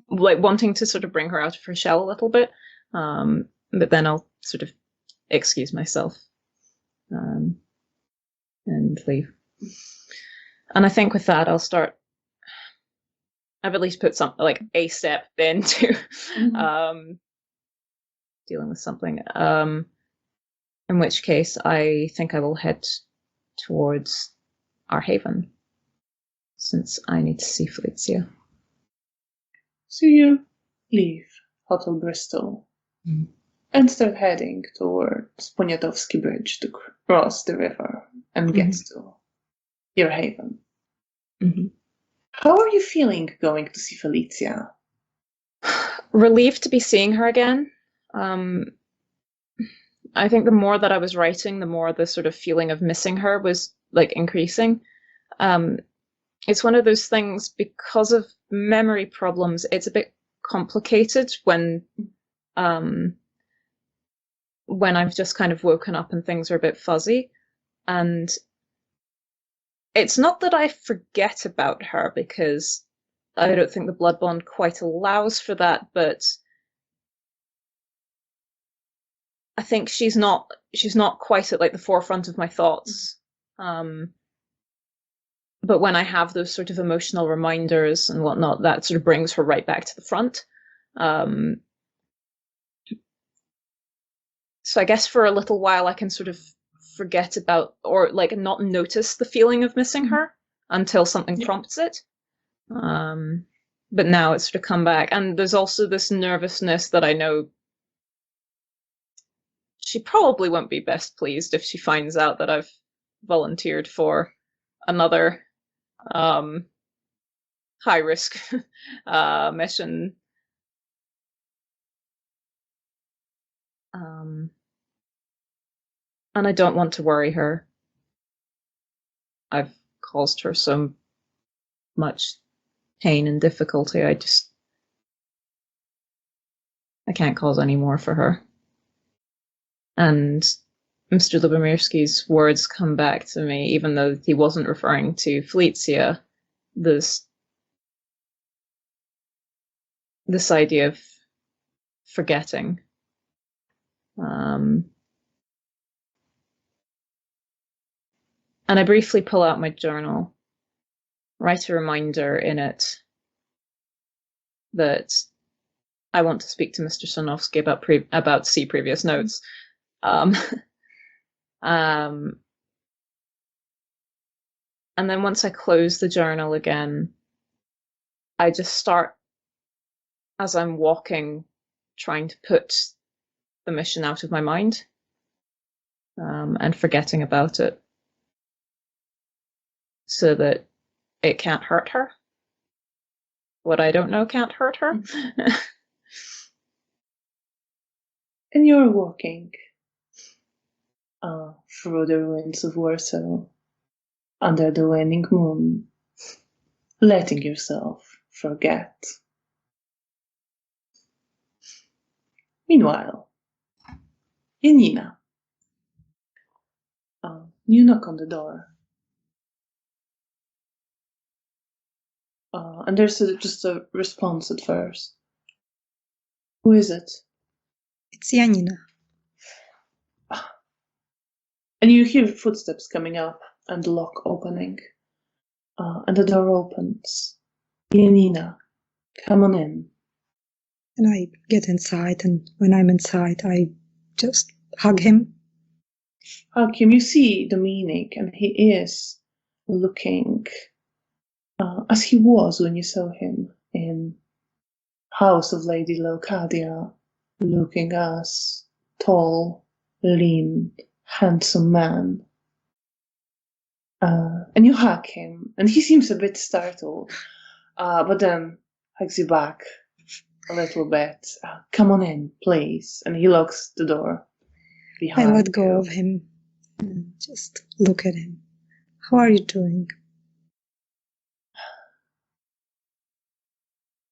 like wanting to sort of bring her out of her shell a little bit. But then I'll sort of excuse myself and leave. And I think with that, I've at least put something like a step into dealing with something. In which case, I think I will head towards our haven, since I need to see Felicia. So you leave Hotel Bristol and start heading towards Poniatowski Bridge to cross the river and get to your haven. Mm-hmm. How are you feeling going to see Felicia? Relieved to be seeing her again. I think the more that I was writing, the more the sort of feeling of missing her was like increasing. It's one of those things, because of memory problems, it's a bit complicated when I've just kind of woken up and things are a bit fuzzy. And it's not that I forget about her, because I don't think the blood bond quite allows for that, but I think she's not quite at like the forefront of my thoughts. But when I have those sort of emotional reminders and whatnot, that sort of brings her right back to the front. So I guess for a little while I can sort of forget about, or like not notice the feeling of missing her until something prompts it. But now it's sort of come back. And there's also this nervousness that I know she probably won't be best pleased if she finds out that I've volunteered for another high risk mission. And I don't want to worry her. I've caused her so much pain and difficulty. I can't cause any more for her. And Mr. Lubomirsky's words come back to me, even though he wasn't referring to Felicia. This idea of forgetting. And I briefly pull out my journal, write a reminder in it that I want to speak to Mr. Sonovsky about see previous notes. And then once I close the journal again, I just start, as I'm walking, trying to put the mission out of my mind, and forgetting about it, so that it can't hurt her. What I don't know can't hurt her. And you're walking through the ruins of Warsaw, under the waning moon, letting yourself forget. Meanwhile, Janina, you knock on the door. And there's just a response at first. Who is it? It's Janina. And you hear footsteps coming up and the lock opening. And the door opens. Janina, come on in. And I get inside, and when I'm inside, I just hug him. Hug him. You see Dominic, and he is looking as he was when you saw him in House of Lady Leocadia, looking as tall, lean, handsome man. And you hug him, and he seems a bit startled, but then hugs you back a little bit. Come on in, please. And he locks the door behind I let go you. of him and just look at him. How are you doing?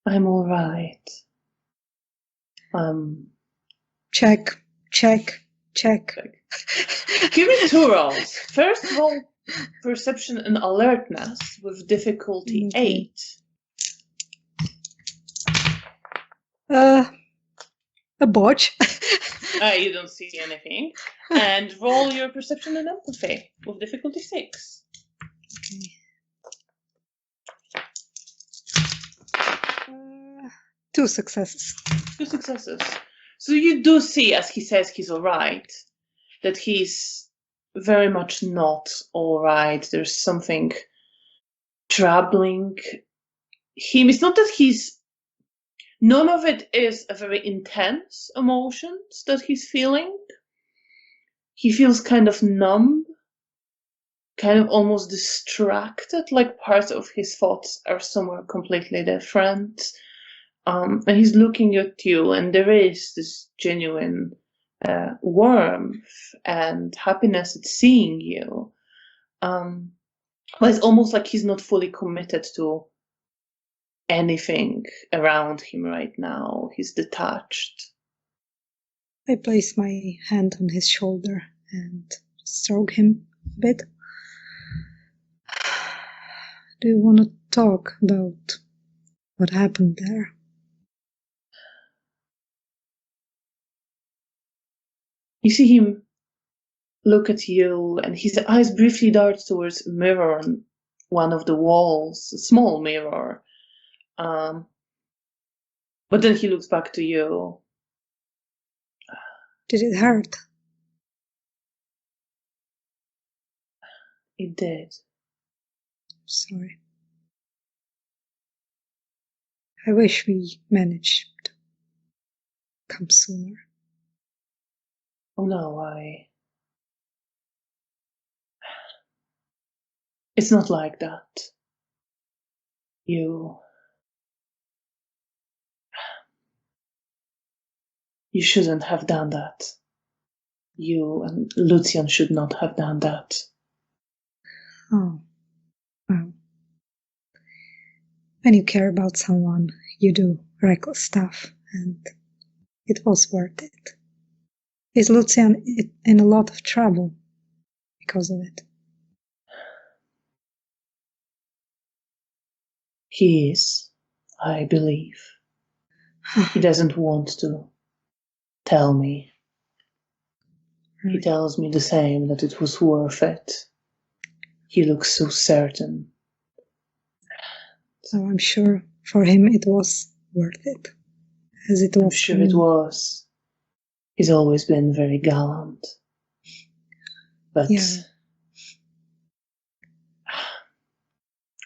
I'm all right. Check. Give me 2 rolls. First roll perception and alertness with difficulty 8. A botch. You don't see anything. And roll your perception and empathy with difficulty 6. Okay. 2 successes. 2 successes. So you do see, as he says he's all right, that he's very much not all right. There's something troubling him. It's not that none of it is a very intense emotions that he's feeling. He feels kind of numb, kind of almost distracted, like part of his thoughts are somewhere completely different. And he's looking at you, and there is this genuine warmth and happiness at seeing you. But it's almost like he's not fully committed to anything around him right now. He's detached. I place my hand on his shoulder and stroke him a bit. Do you want to talk about what happened there? You see him look at you, and his eyes briefly dart towards a mirror on one of the walls, a small mirror. But then he looks back to you. Did it hurt? It did. Sorry. I wish we managed to come sooner. Oh no, It's not like that. You shouldn't have done that. You and Lucian should not have done that. Oh, well. When you care about someone, you do reckless stuff, and it was worth it. Is Lucian in a lot of trouble because of it? He is, I believe. He doesn't want to tell me. He tells me the same, that it was worth it. He looks so certain. So I'm sure for him it was worth it, as it was. I'm sure it was. He's always been very gallant. But yeah.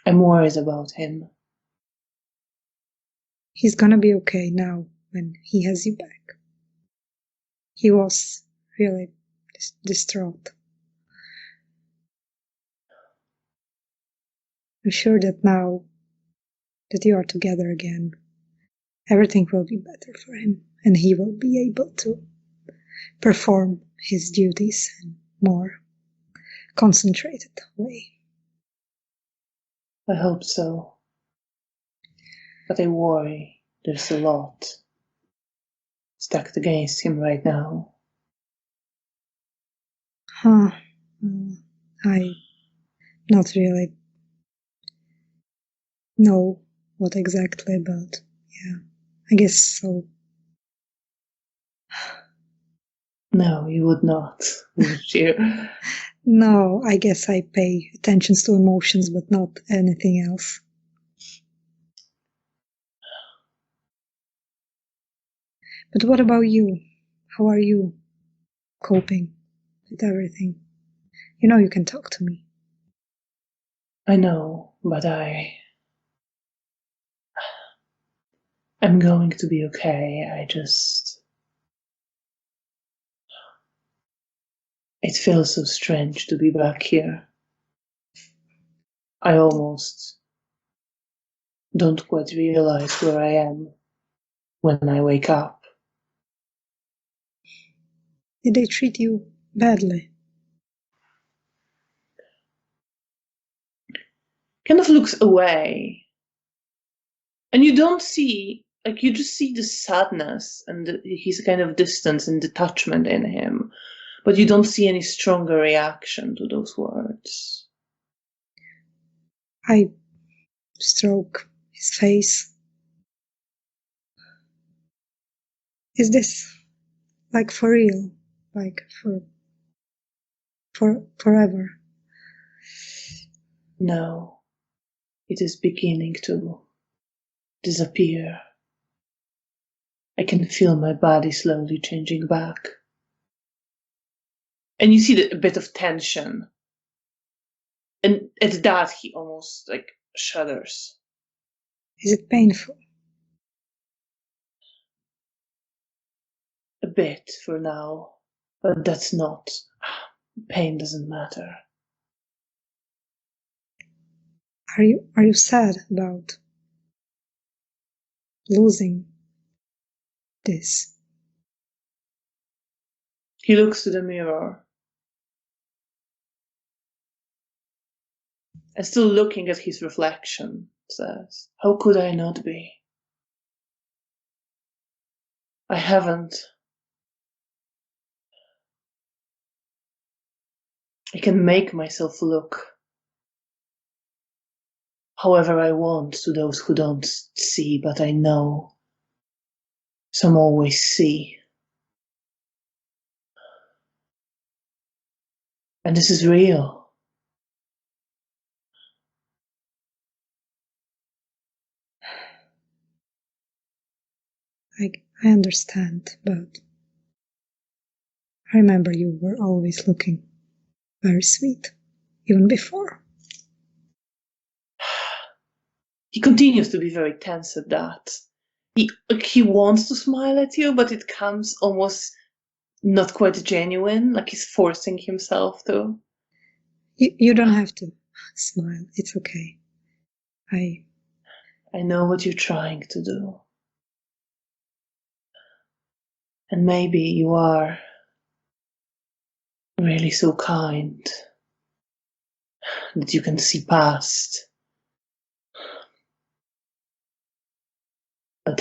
I'm worried about him. He's gonna be okay now when he has you back. He was really distraught. I'm sure that now that you are together again, everything will be better for him, and he will be able to perform his duties in a more concentrated way. I hope so. But I worry there's a lot stacked against him right now. I not really know what exactly, but yeah, I guess so. No, you would not, would you? No, I guess I pay attention to emotions, but not anything else. But what about you? How are you coping with everything? You know you can talk to me. I know, but I'm going to be okay. It feels so strange to be back here. I almost don't quite realize where I am when I wake up. Did they treat you badly? Kind of looks away. And you don't see, like, you just see the sadness and his kind of distance and detachment in him. But you don't see any stronger reaction to those words. I stroke his face. Is this like for real? Like for forever? No, it is beginning to disappear. I can feel my body slowly changing back. And you see a bit of tension. And at that, he almost like shudders. Is it painful? A bit for now, but that's not. Pain doesn't matter. Are you sad about losing this. He looks to the mirror. And still looking at his reflection, says, "How could I not be? I haven't. I can make myself look however I want to those who don't see, but I know some always see. And this is real. I understand, but I remember you were always looking very sweet, even before." He continues to be very tense at that. He wants to smile at you, but it comes almost not quite genuine, like he's forcing himself to. You don't have to smile. It's okay. I know what you're trying to do. And maybe you are really so kind that you can see past. But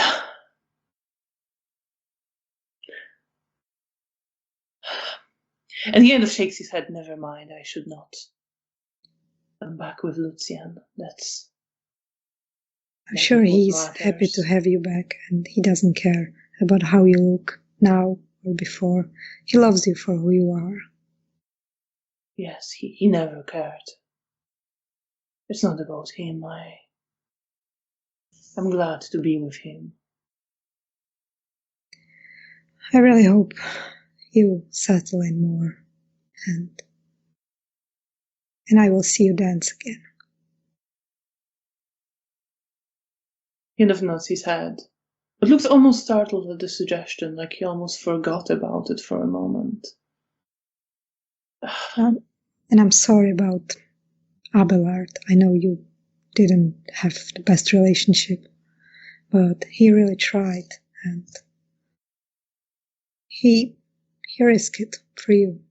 and he kind of shakes his head. Never mind, I should not. I'm back with Lucian. I'm sure he's happy to have you back, and he doesn't care about how you look now or before. He loves you for who you are. Yes, he never cared. It's not about him. I'm glad to be with him. I really hope you settle in more, and I will see you dance again. He kind of nods his head, but looks almost startled at the suggestion, like he almost forgot about it for a moment. And I'm sorry about Abelard. I know you didn't have the best relationship, but he really tried, and he risked it for you.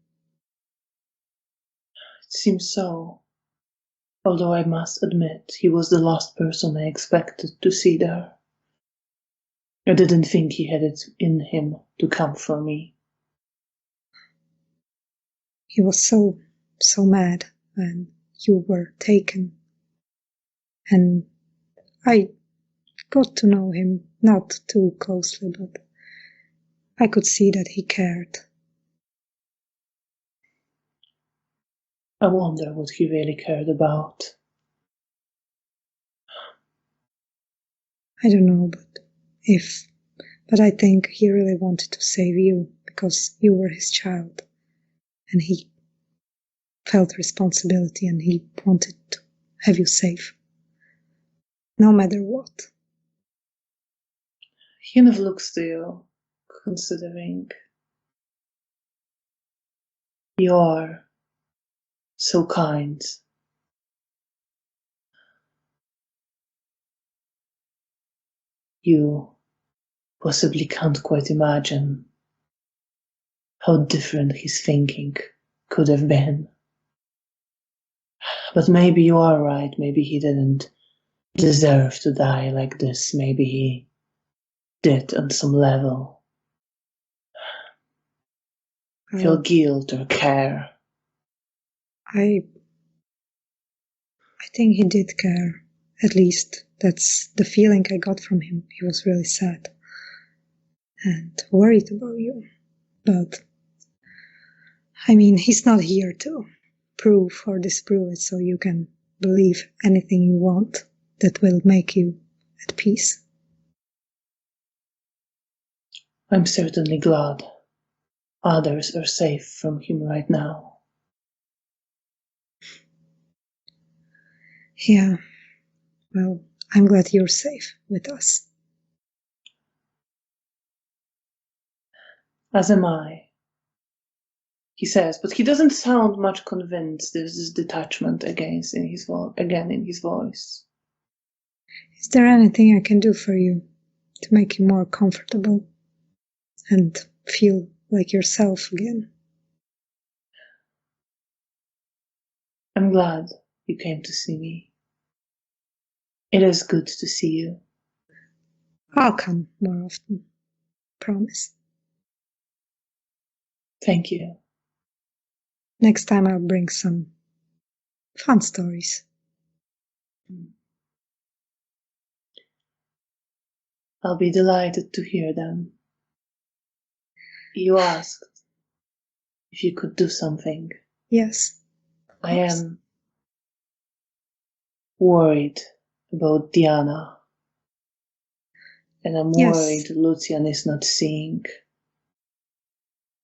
It seems so. Although I must admit, he was the last person I expected to see there. I didn't think he had it in him to come for me. He was so mad when you were taken. And I got to know him not too closely, but I could see that he cared. I wonder what he really cared about. I don't know, but I think he really wanted to save you because you were his child, and he felt responsibility and he wanted to have you safe, no matter what. He kind of looks to you, considering you are so kind. You possibly can't quite imagine how different his thinking could have been. But maybe you are right. Maybe he didn't deserve to die like this. Maybe he did on some level feel guilt or care. I think he did care. At least that's the feeling I got from him. He was really sad and worried about you. But I mean, he's not here to prove or disprove it, so you can believe anything you want that will make you at peace. I'm certainly glad others are safe from him right now. Yeah, well, I'm glad you're safe with us. As am I, he says, but he doesn't sound much convinced. There's this detachment again in his voice. Is there anything I can do for you? to make you more comfortable and feel like yourself again. I'm glad you came to see me. It is good to see you. I'll come more often. Promise. Thank you. Next time I'll bring some fun stories. I'll be delighted to hear them. You asked if you could do something. Yes. I am worried about Diana. And I'm worried Lucian is not seeing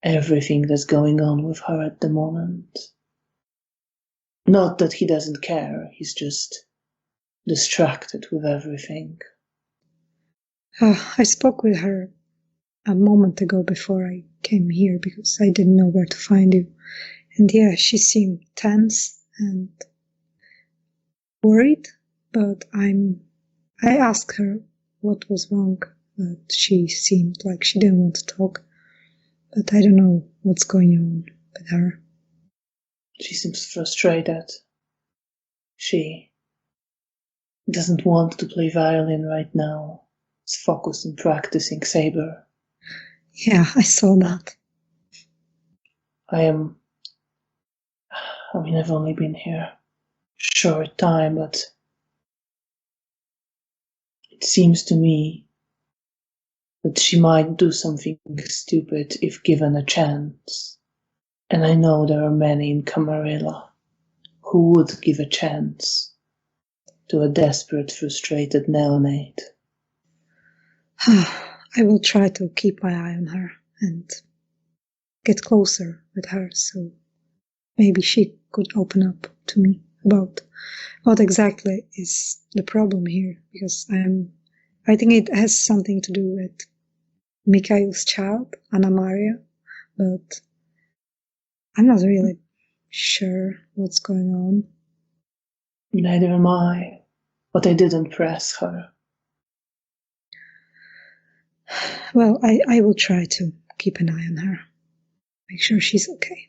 everything that's going on with her at the moment. Not that he doesn't care, he's just distracted with everything. I spoke with her a moment ago before I came here because I didn't know where to find you. And yeah, she seemed tense and worried, but I asked her what was wrong, but she seemed like she didn't want to talk. But I don't know what's going on with her. She seems frustrated. She doesn't want to play violin right now. She's focused on practicing saber. Yeah, I saw that. I've only been here a short time, but it seems to me that she might do something stupid if given a chance. And I know there are many in Camarilla who would give a chance to a desperate, frustrated neonate. I will try to keep my eye on her and get closer with her so maybe she could open up to me about what exactly is the problem here, because I think it has something to do with Mikhail's child, Anna Maria, but I'm not really sure what's going on. Neither am I, but I didn't press her. Well, I will try to keep an eye on her, make sure she's okay.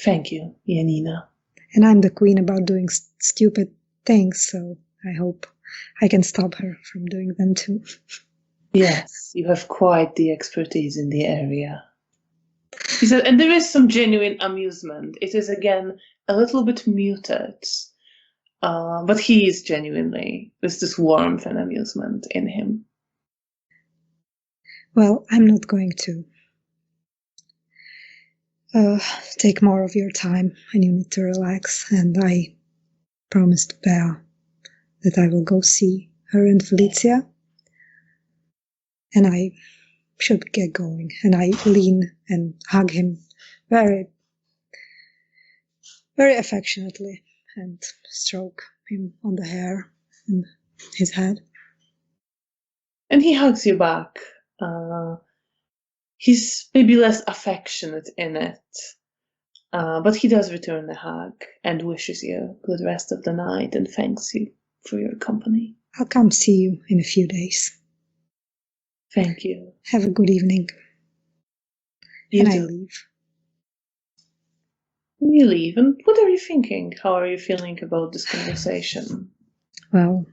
Thank you, Janina. And I'm the queen about doing stupid things, so I hope I can stop her from doing them too. Yes, you have quite the expertise in the area. He said, and there is some genuine amusement. It is, again, a little bit muted, but he is genuinely, there's this warmth and amusement in him. Well, I'm not going to take more of your time, and you need to relax. And I promised Bea that I will go see her and Felicia, and I should get going. And I lean and hug him very, very affectionately and stroke him on the hair and his head. And he hugs you back. He's maybe less affectionate in it, but he does return the hug and wishes you a good rest of the night and thanks you for your company. I'll come see you in a few days. Thank you. Have a good evening. You and too. I leave. You leave, and what are you thinking? How are you feeling about this conversation? Well,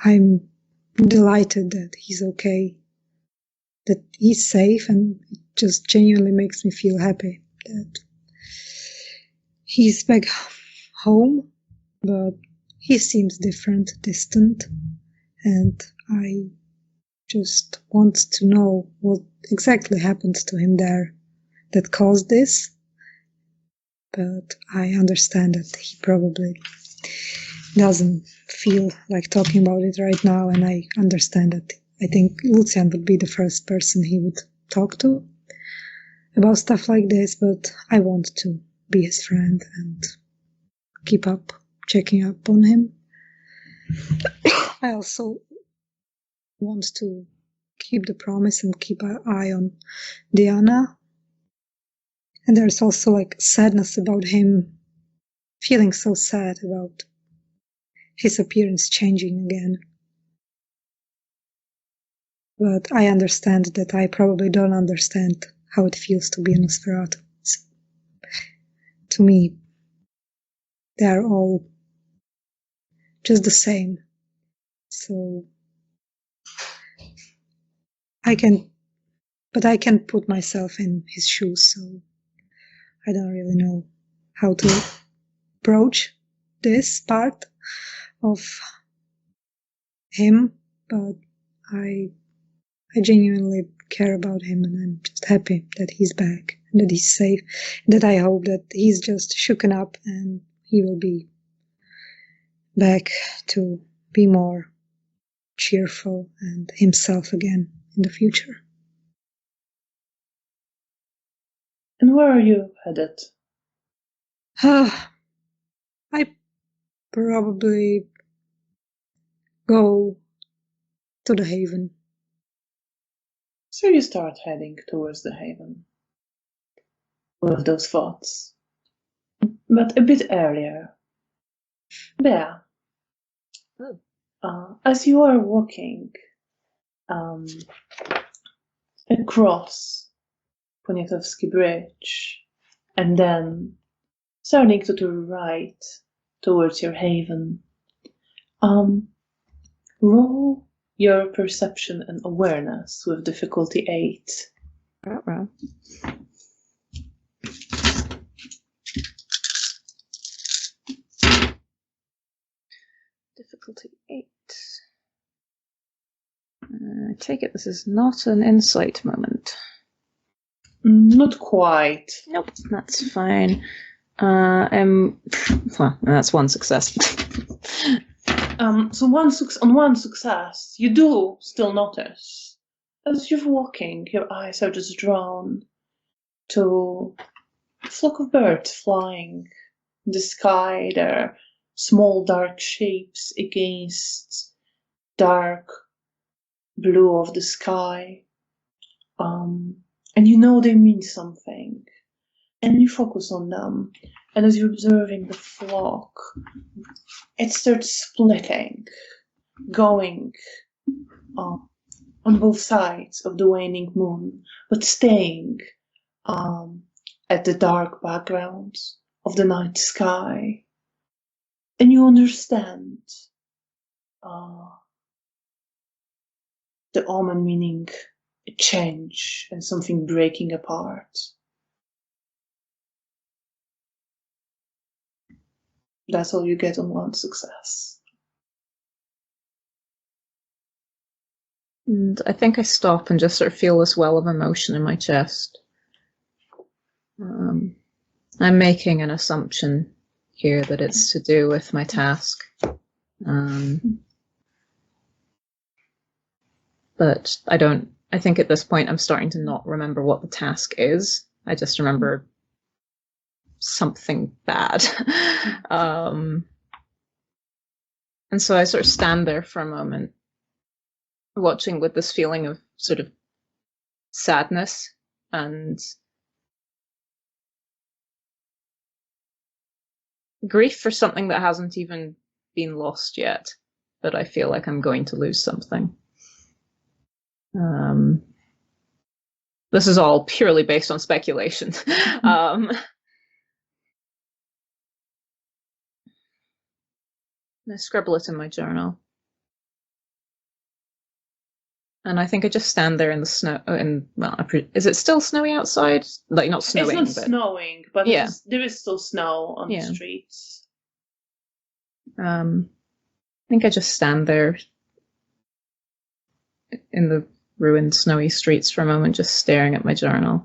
I'm delighted that he's okay, that he's safe, and it just genuinely makes me feel happy that he's back home, but he seems different, distant, and I just want to know what exactly happened to him there that caused this. But I understand that he probably doesn't feel like talking about it right now, and I understand that I think Lucian would be the first person he would talk to about stuff like this, but I want to be his friend and keep up, checking up on him. I also want to keep the promise and keep an eye on Diana. And there's also like sadness about him, feeling so sad about his appearance changing again. but I understand that I probably don't understand how it feels to be a Nosferatu. So, to me, they are all just the same. So I can put myself in his shoes, so I don't really know how to approach this part of him, but I genuinely care about him, and I'm just happy that he's back, and that he's safe, and that I hope that he's just shooken up and he will be back to be more cheerful and himself again in the future. And where are you headed? I probably go to the haven. So you start heading towards the haven with those thoughts. But a bit earlier. There. As you are walking across Poniatowski Bridge and then turning to the right towards your haven, roll your perception and awareness with difficulty 8. Uh-oh. Difficulty 8. I take it this is not an insight moment. Not quite. Nope, that's fine. Well, that's one success. So on one success, you do still notice, as you're walking, your eyes are just drawn to a flock of birds flying in the sky. They're small dark shapes against dark blue of the sky. And you know they mean something. And you focus on them. And as you're observing the flock, it starts splitting, going on both sides of the waning moon, but staying at the dark background of the night sky. And you understand the omen meaning a change and something breaking apart. That's all you get on one success. And I think I stop and just sort of feel this well of emotion in my chest. I'm making an assumption here that it's to do with my task. But I think at this point I'm starting to not remember what the task is. I just remember something bad. And so I sort of stand there for a moment, watching with this feeling of sort of sadness and grief for something that hasn't even been lost yet, but I feel like I'm going to lose something. This is all purely based on speculation. I scribble it in my journal. And I think I just stand there in the snow. Is it still snowy outside? Like, not snowing. It's not snowing, but yeah. There is still snow on the streets. I think I just stand there in the ruined, snowy streets for a moment, just staring at my journal.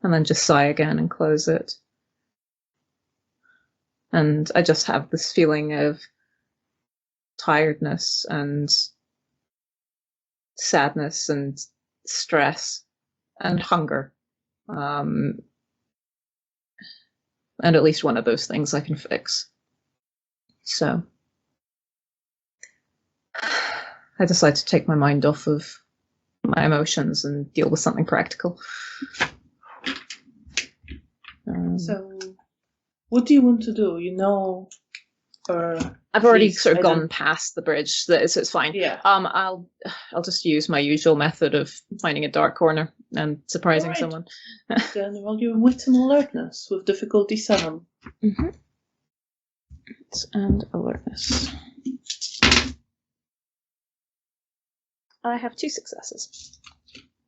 And then just sigh again and close it. And I just have this feeling of tiredness and sadness and stress and hunger. And at least one of those things I can fix. So I decide to take my mind off of my emotions and deal with something practical. So what do you want to do? You know Or I've already please, sort of I gone don't- past the bridge, so it's fine. Yeah. I'll just use my usual method of finding a dark corner and surprising Alright. someone. Then roll your wit and alertness with difficulty 7. Mm-hmm. And alertness. I have 2 successes.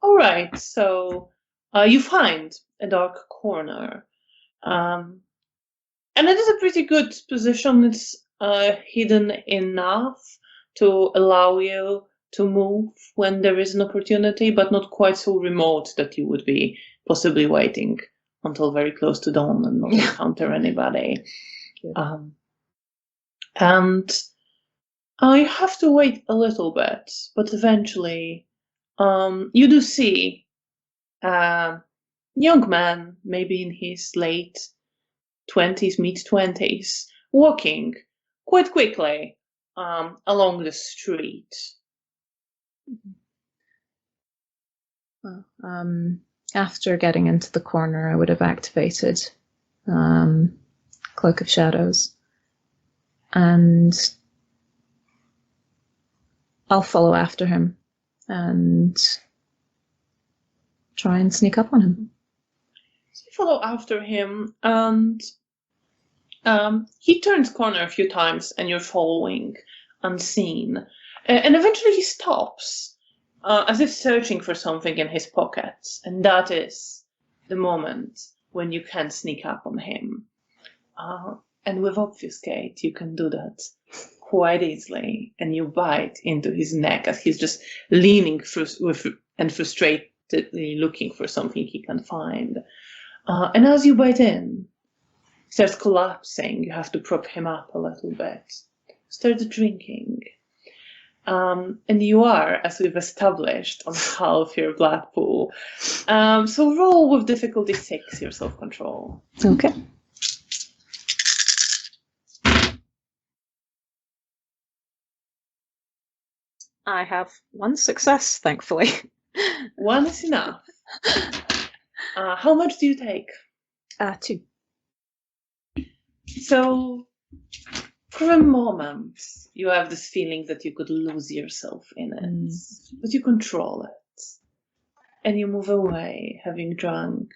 Alright, so you find a dark corner. And it is a pretty good position. It's hidden enough to allow you to move when there is an opportunity, but not quite so remote that you would be possibly waiting until very close to dawn and not encounter anybody. And I have to wait a little bit, but eventually you do see a young man, maybe in his late 20s, mid-20s, walking quite quickly along the street. Well, after getting into the corner, I would have activated Cloak of Shadows, and I'll follow after him and try and sneak up on him. So you follow after him, and he turns corner a few times, and you're following unseen. And eventually he stops, as if searching for something in his pockets, and that is the moment when you can sneak up on him. And with Obfuscate, you can do that quite easily, and you bite into his neck as he's just leaning and frustratedly looking for something he can find. And as you bite in, he starts collapsing. You have to prop him up a little bit. Start drinking. And you are, as we've established, on half your blood pool. So roll with difficulty 6 your self-control. Okay. I have 1 success, thankfully. 1 is enough. How much do you take? 2. So, for a moment, you have this feeling that you could lose yourself in it, but you control it. And you move away, having drunk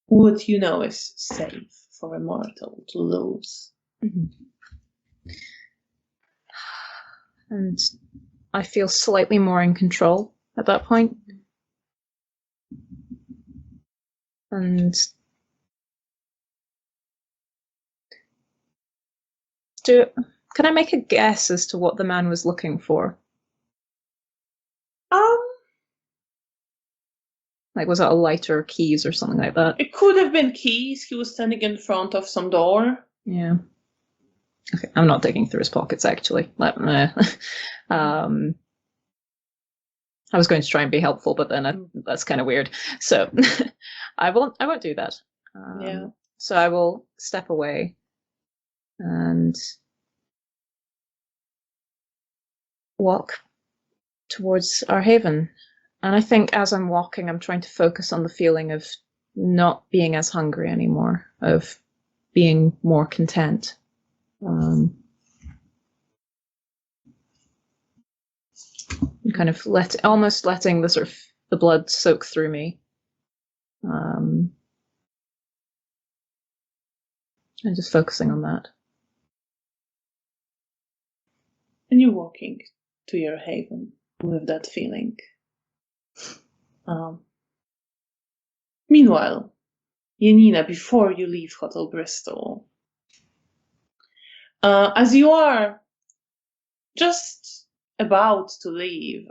what you know is safe for a mortal to lose. Mm-hmm. And I feel slightly more in control at that point. And can I make a guess as to what the man was looking for? Like, was it a lighter or keys or something like that? It could have been keys. He was standing in front of some door. Yeah. Okay, I'm not digging through his pockets, actually. I was going to try and be helpful, but then that's kind of weird. So I won't do that. Yeah. So I will step away and walk towards our haven. And I think as I'm walking, I'm trying to focus on the feeling of not being as hungry anymore, of being more content. Kind of almost letting the sort of the blood soak through me. And just focusing on that. And you're walking to your haven with that feeling. Meanwhile, Janina, before you leave Hotel Bristol, as you are just about to leave,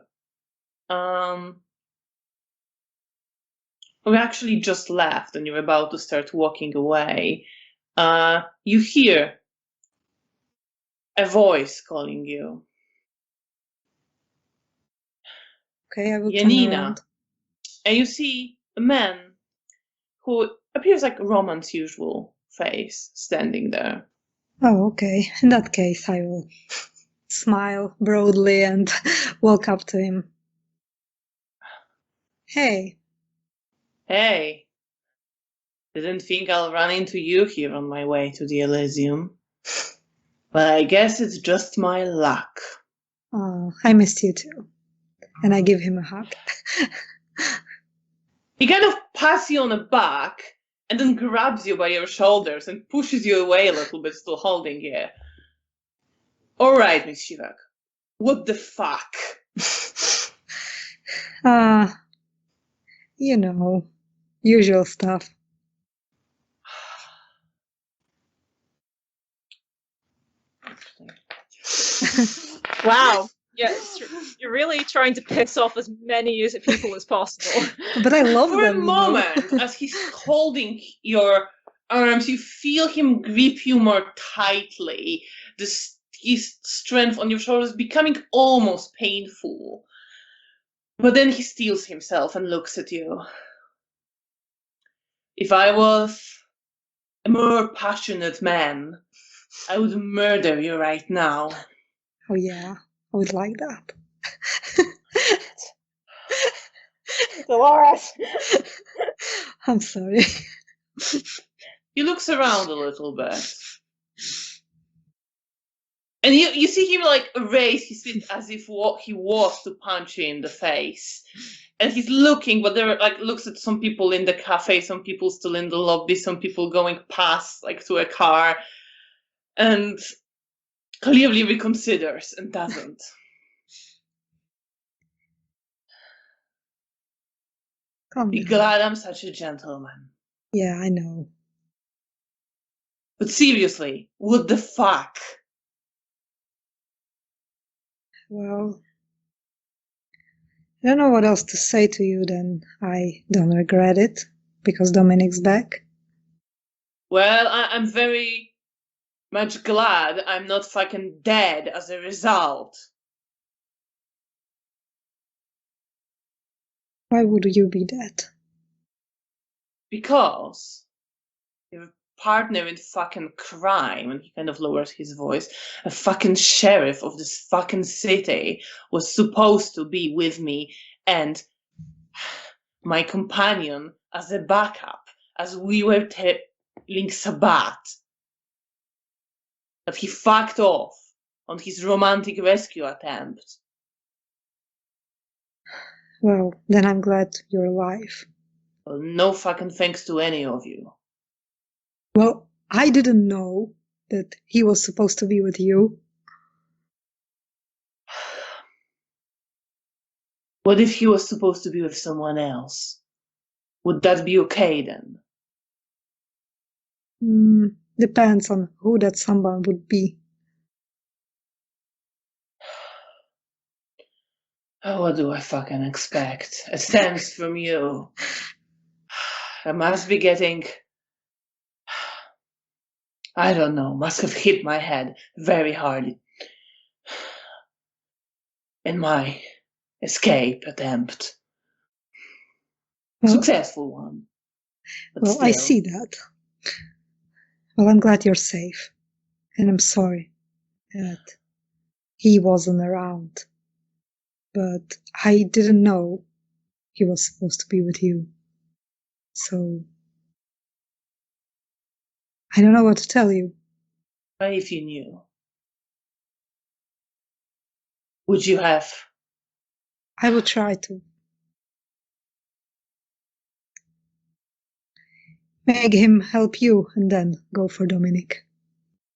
we actually just left and you're about to start walking away, you hear a voice calling you. Okay, I will turn Janina. around. And you see a man who appears like Roman's usual face standing there. Oh, okay. In that case, I will smile broadly and walk up to him. Hey. Hey. Didn't think I'll run into you here on my way to the Elysium. But I guess it's just my luck. Oh, I missed you too. And I give him a hug. He kind of pats you on the back and then grabs you by your shoulders and pushes you away a little bit, still holding you. All right, Miss Shivak. What the fuck? You know, usual stuff. Wow. Yes, you're really trying to piss off as many people as possible. But I love For them. a moment, as he's holding your arms, you feel him grip you more tightly. His strength on your shoulders becoming almost painful. But then he steels himself and looks at you. If I was a more passionate man, I would murder you right now. Oh yeah, I would like that. Dolores! I'm sorry. He looks around a little bit. And you see him like raise his fist as if he was to punch you in the face. And he's looking, but there like looks at some people in the cafe, some people still in the lobby, some people going past like to a car, and clearly reconsiders and doesn't. Be glad I'm such a gentleman. Yeah, I know. But seriously, what the fuck? Well, I don't know what else to say to you than I don't regret it, because Dominic's back. Well, I'm very much glad I'm not fucking dead as a result. Why would you be dead? Because your partner in fucking crime, and he kind of lowers his voice, a fucking sheriff of this fucking city was supposed to be with me and my companion as a backup as we were telling Sabat that he fucked off on his romantic rescue attempt. Well, then I'm glad you're alive. Well, no fucking thanks to any of you. Well, I didn't know that he was supposed to be with you. What if he was supposed to be with someone else? Would that be okay then? Depends on who that someone would be. Oh, what do I fucking expect? A sense from you. I must be getting... I don't know, must have hit my head very hard in my escape attempt. Well, Successful one. But well, still. I see that. Well, I'm glad you're safe. And I'm sorry that he wasn't around. But I didn't know he was supposed to be with you. So I don't know what to tell you. But if you knew, would you have? I would try to make him help you and then go for Dominic.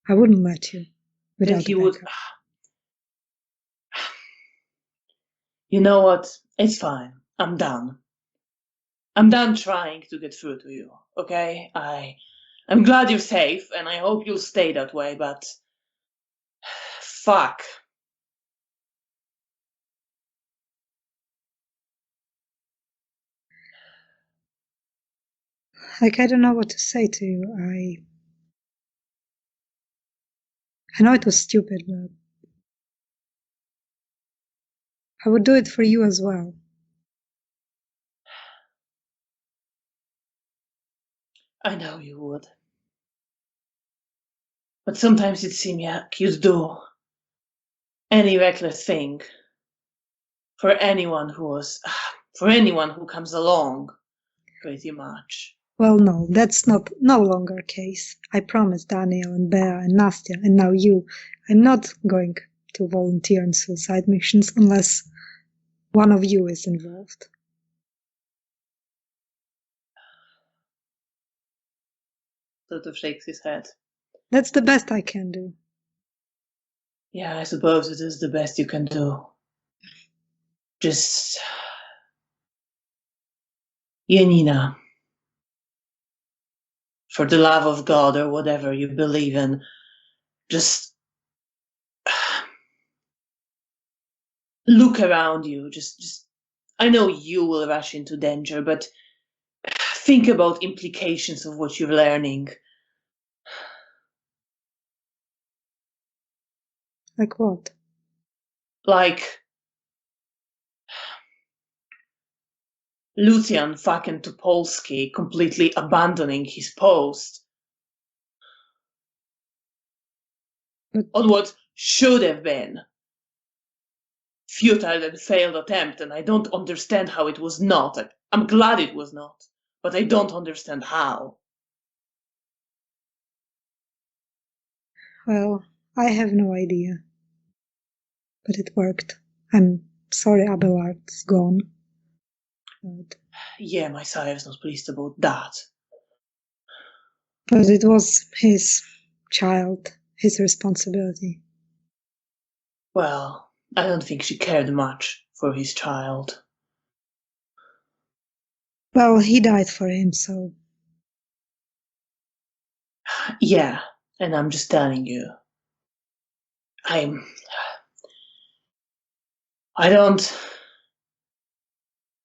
I wouldn't let you without Then he a would. backup. You know what? It's fine. I'm done. I'm done trying to get through to you. Okay? I'm glad you're safe, and I hope you'll stay that way. But fuck. Like, I don't know what to say to you. I know it was stupid, but I would do it for you as well. I know you would. But sometimes it seems like you'd do any reckless thing for anyone who comes along, pretty much. Well, no, that's no longer case. I promised Daniel and Bea and Nastya, and now you. I'm not going to volunteer in suicide missions unless one of you is involved. Sort of shakes his head. That's the best I can do. Yeah, I suppose it is the best you can do. Just... Janina, for the love of God or whatever you believe in, just look around you. Just I know you will rush into danger, but think about implications of what you're learning. Like what? Like Lucian fucking Topolsky completely abandoning his post on what should have been futile and failed attempt, and I don't understand how it was not. I'm glad it was not, but I don't understand how. Well, I have no idea. But it worked. I'm sorry Abelard's gone. But Yeah, my sire is not pleased about that. But it was his child, his responsibility. Well, I don't think she cared much for his child. Well, he died for him, so... Yeah, and I'm just telling you. I don't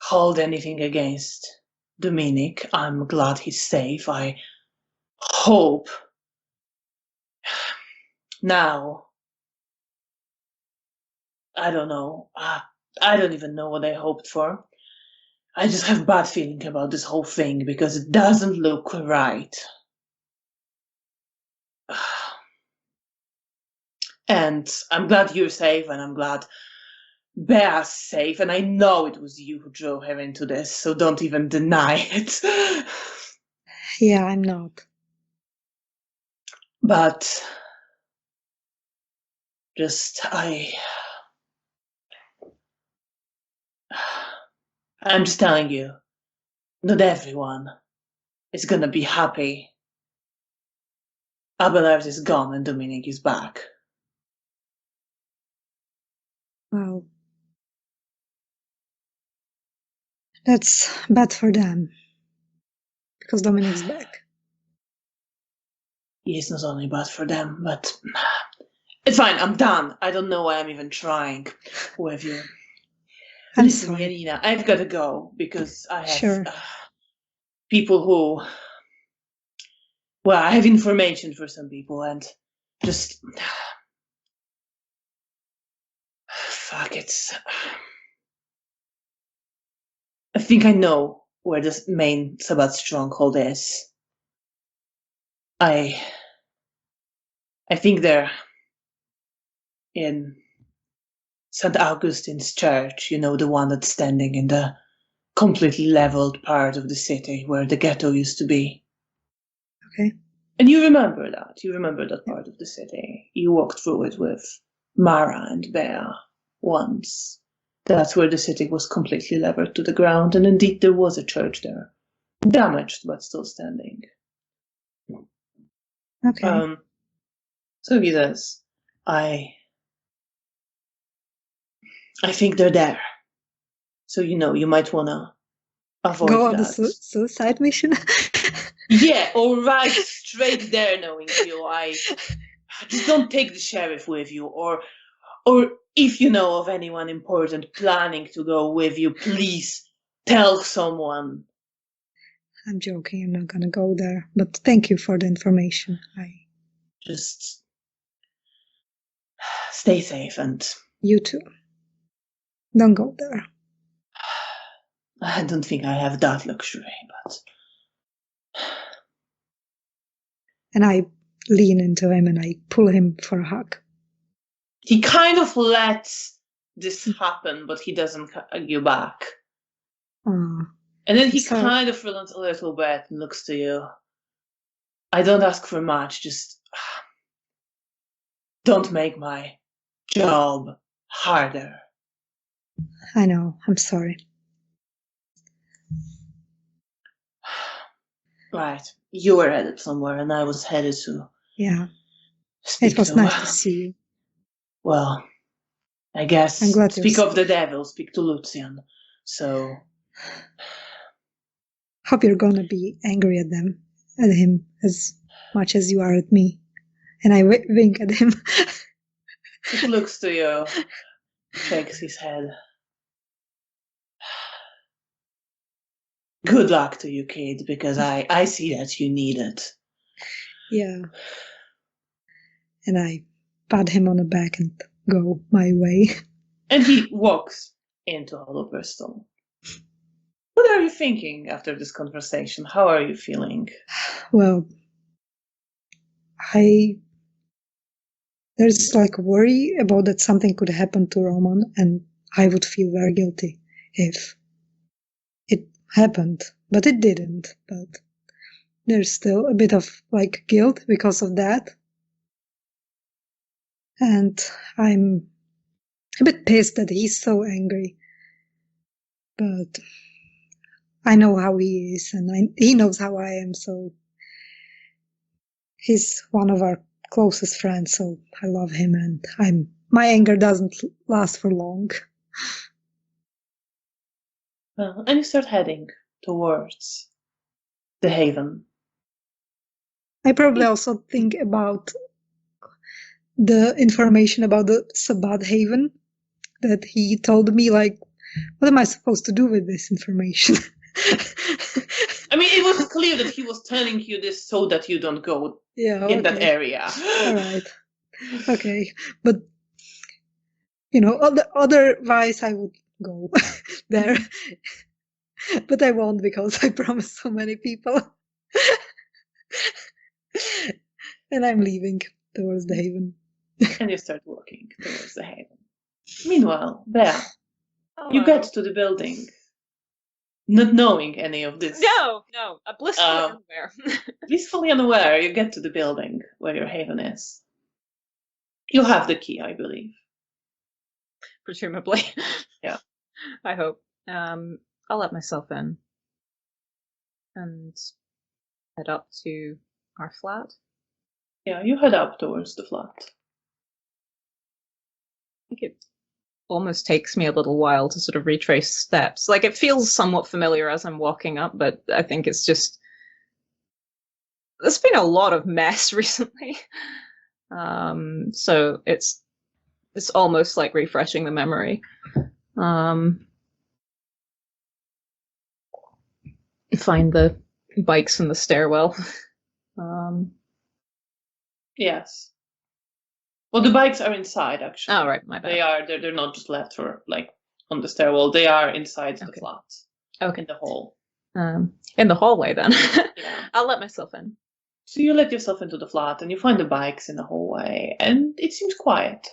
hold anything against Dominic. I'm glad he's safe. I hope now. I don't know. I don't even know what I hoped for. I just have a bad feeling about this whole thing because it doesn't look right. And I'm glad you're safe, and I'm glad Bea's safe, and I know it was you who drove her into this, so don't even deny it. Yeah, I'm not. But just I'm just telling you, not everyone is gonna be happy. Abelard is gone and Dominic is back. Well, that's bad for them. Because Dominic's back. It's not only bad for them, but it's fine. I'm done. I don't know why I'm even trying with you. I'm Listen, sorry. Janina, I've got to go because I have Sure. people who... Well, I have information for some people, and just... Fuck, it's... I think I know where the main Sabbath stronghold is. I think they're in St. Augustine's church, you know, the one that's standing in the completely leveled part of the city where the ghetto used to be. Okay. And you remember that. You remember that part of the city. You walked through it with Mara and Bea once. That's where the city was completely leveled to the ground, and indeed there was a church there. Damaged, but still standing. Okay. So he says, I think they're there. So, you know, you might want to avoid Go on that. the suicide mission? Yeah, or right straight there, knowing you. I just don't take the sheriff with you, or if you know of anyone important planning to go with you, please tell someone. I'm joking. I'm not gonna go there. But thank you for the information. Just stay safe, and You too. Don't go there. I don't think I have that luxury, but... And I lean into him and I pull him for a hug. He kind of lets this happen, but he doesn't hug you back. And then he So- kind of relents a little bit and looks to you. I don't ask for much, just don't make my job harder. I know, I'm sorry. Right. You were headed somewhere and I was headed to Yeah, speak it was to... nice to see you. Well, I guess I'm glad speak you're of the devil, speak to Lucian. So... Hope you're gonna be angry at him as much as you are at me. And I wink at him. He looks to you, shakes his head. Good luck to you, kid, because I see that you need it. Yeah. And I pat him on the back and go my way. And he walks into Hotel Bristol. What are you thinking after this conversation? How are you feeling? Well, there's like worry about that something could happen to Roman, and I would feel very guilty if it happened, but it didn't. But there's still a bit of like guilt because of that. And I'm a bit pissed that he's so angry. But I know how he is, and he knows how I am, so he's one of our closest friends, so I love him, and my anger doesn't last for long. And you start heading towards the haven. I probably also think about the information about the Sabbath Haven that he told me, like, what am I supposed to do with this information? I mean, it was clear that he was telling you this so that you don't go in that area. All right. Okay. But, otherwise I would go there. But I won't because I promised so many people. And I'm leaving towards the haven. And you start walking towards the haven. Meanwhile, Bea, you get to the building, not knowing any of this. No, I'm blissfully unaware. Blissfully unaware, you get to the building where your haven is. You have the key, I believe. Presumably. Yeah. I hope. I'll let myself in and head up to our flat. Yeah, you head up towards the flat. I think it almost takes me a little while to sort of retrace steps. Like, it feels somewhat familiar as I'm walking up, but I think it's just... There's been a lot of mess recently. So it's almost like refreshing the memory. Find the bikes in the stairwell. Yes. Well, the bikes are inside, actually. Oh, right, my bad. They're not just left for like on the stairwell. They are inside the flat. Okay. In the hall. In the hallway, then. Yeah. I'll let myself in. So you let yourself into the flat, and you find the bikes in the hallway, and it seems quiet.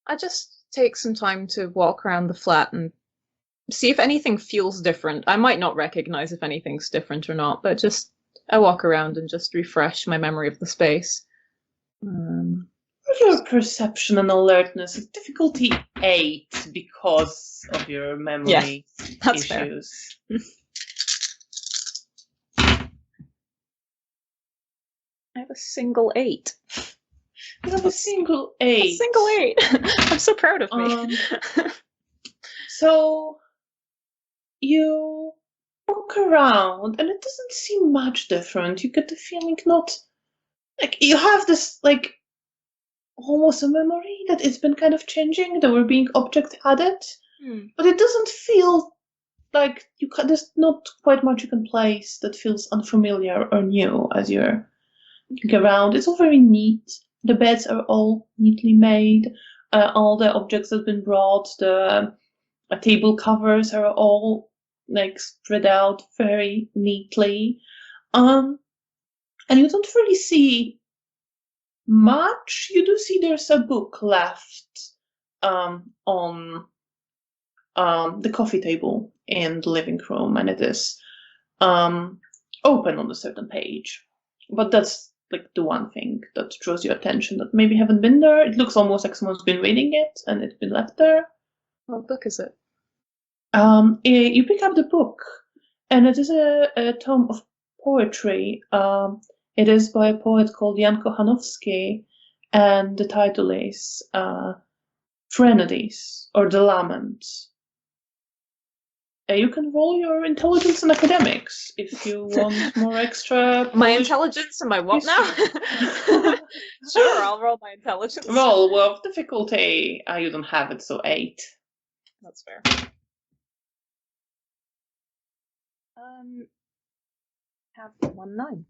I just take some time to walk around the flat and see if anything feels different. I might not recognize if anything's different or not, but just I walk around and just refresh my memory of the space. Your perception and alertness is difficulty 8 because of your memory that's issues. Fair. I have a single 8. You have a single 8. A single 8. I'm so proud of me. So you walk around, and it doesn't seem much different. You get the feeling not like you have this like almost a memory that it's been kind of changing. There were being objects added, but it doesn't feel like there's not quite much you can place that feels unfamiliar or new as you're looking around. It's all very neat. The beds are all neatly made. All the objects that have been brought, the table covers are all like spread out very neatly. And you don't really see much. You do see there's a book left on the coffee table in the living room, and it is open on a certain page. But that's like the one thing that draws your attention that maybe haven't been there. It looks almost like someone's been reading it and it's been left there. What book is it? You pick up the book, and it is a tome of poetry. It is by a poet called Jan Kochanowski, and the title is Threnodies, or The Lament. You can roll your intelligence and academics if you want more extra. My intelligence and my what now? Sure, I'll roll my intelligence. Roll with difficulty. You don't have it, so 8. That's fair. Have 1 9.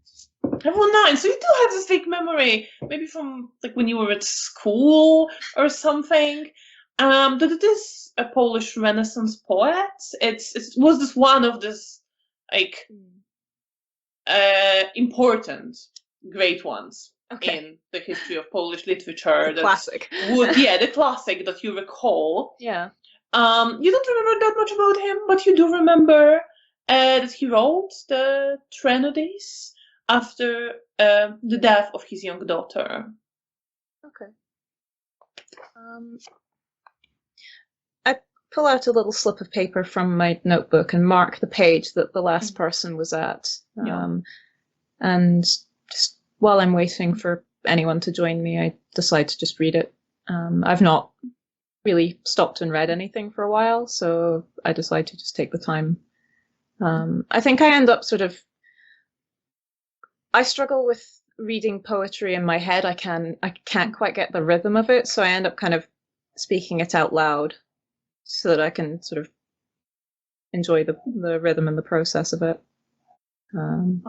Have 1 9. So you do have this vague memory, maybe from like when you were at school or something. That it is a Polish Renaissance poet. It was this one of this like important, great ones in the history of Polish literature. The classic. The classic that you recall. Yeah. You don't remember that much about him, but you do remember that he wrote the Threnodies after the death of his young daughter. Okay. I pull out a little slip of paper from my notebook and mark the page that the last person was at. And just while I'm waiting for anyone to join me, I decide to just read it. I've not really stopped and read anything for a while, so I decide to just take the time. I think I end up I struggle with reading poetry in my head. I can't quite get the rhythm of it, so I end up kind of speaking it out loud so that I can sort of enjoy the rhythm and the process of it. And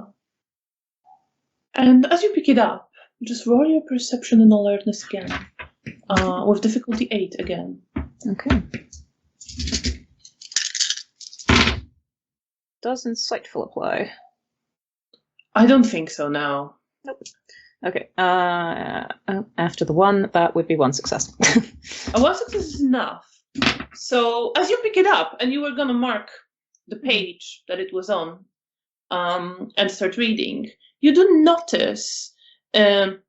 as you pick it up, just roll your perception and alertness again, with difficulty 8 again. Okay. Does insightful apply? I don't think so now. Nope. Okay. After the 1, that would be 1 success. A 1 success is enough. So as you pick it up, and you were gonna mark the page that it was on, and start reading, you do notice to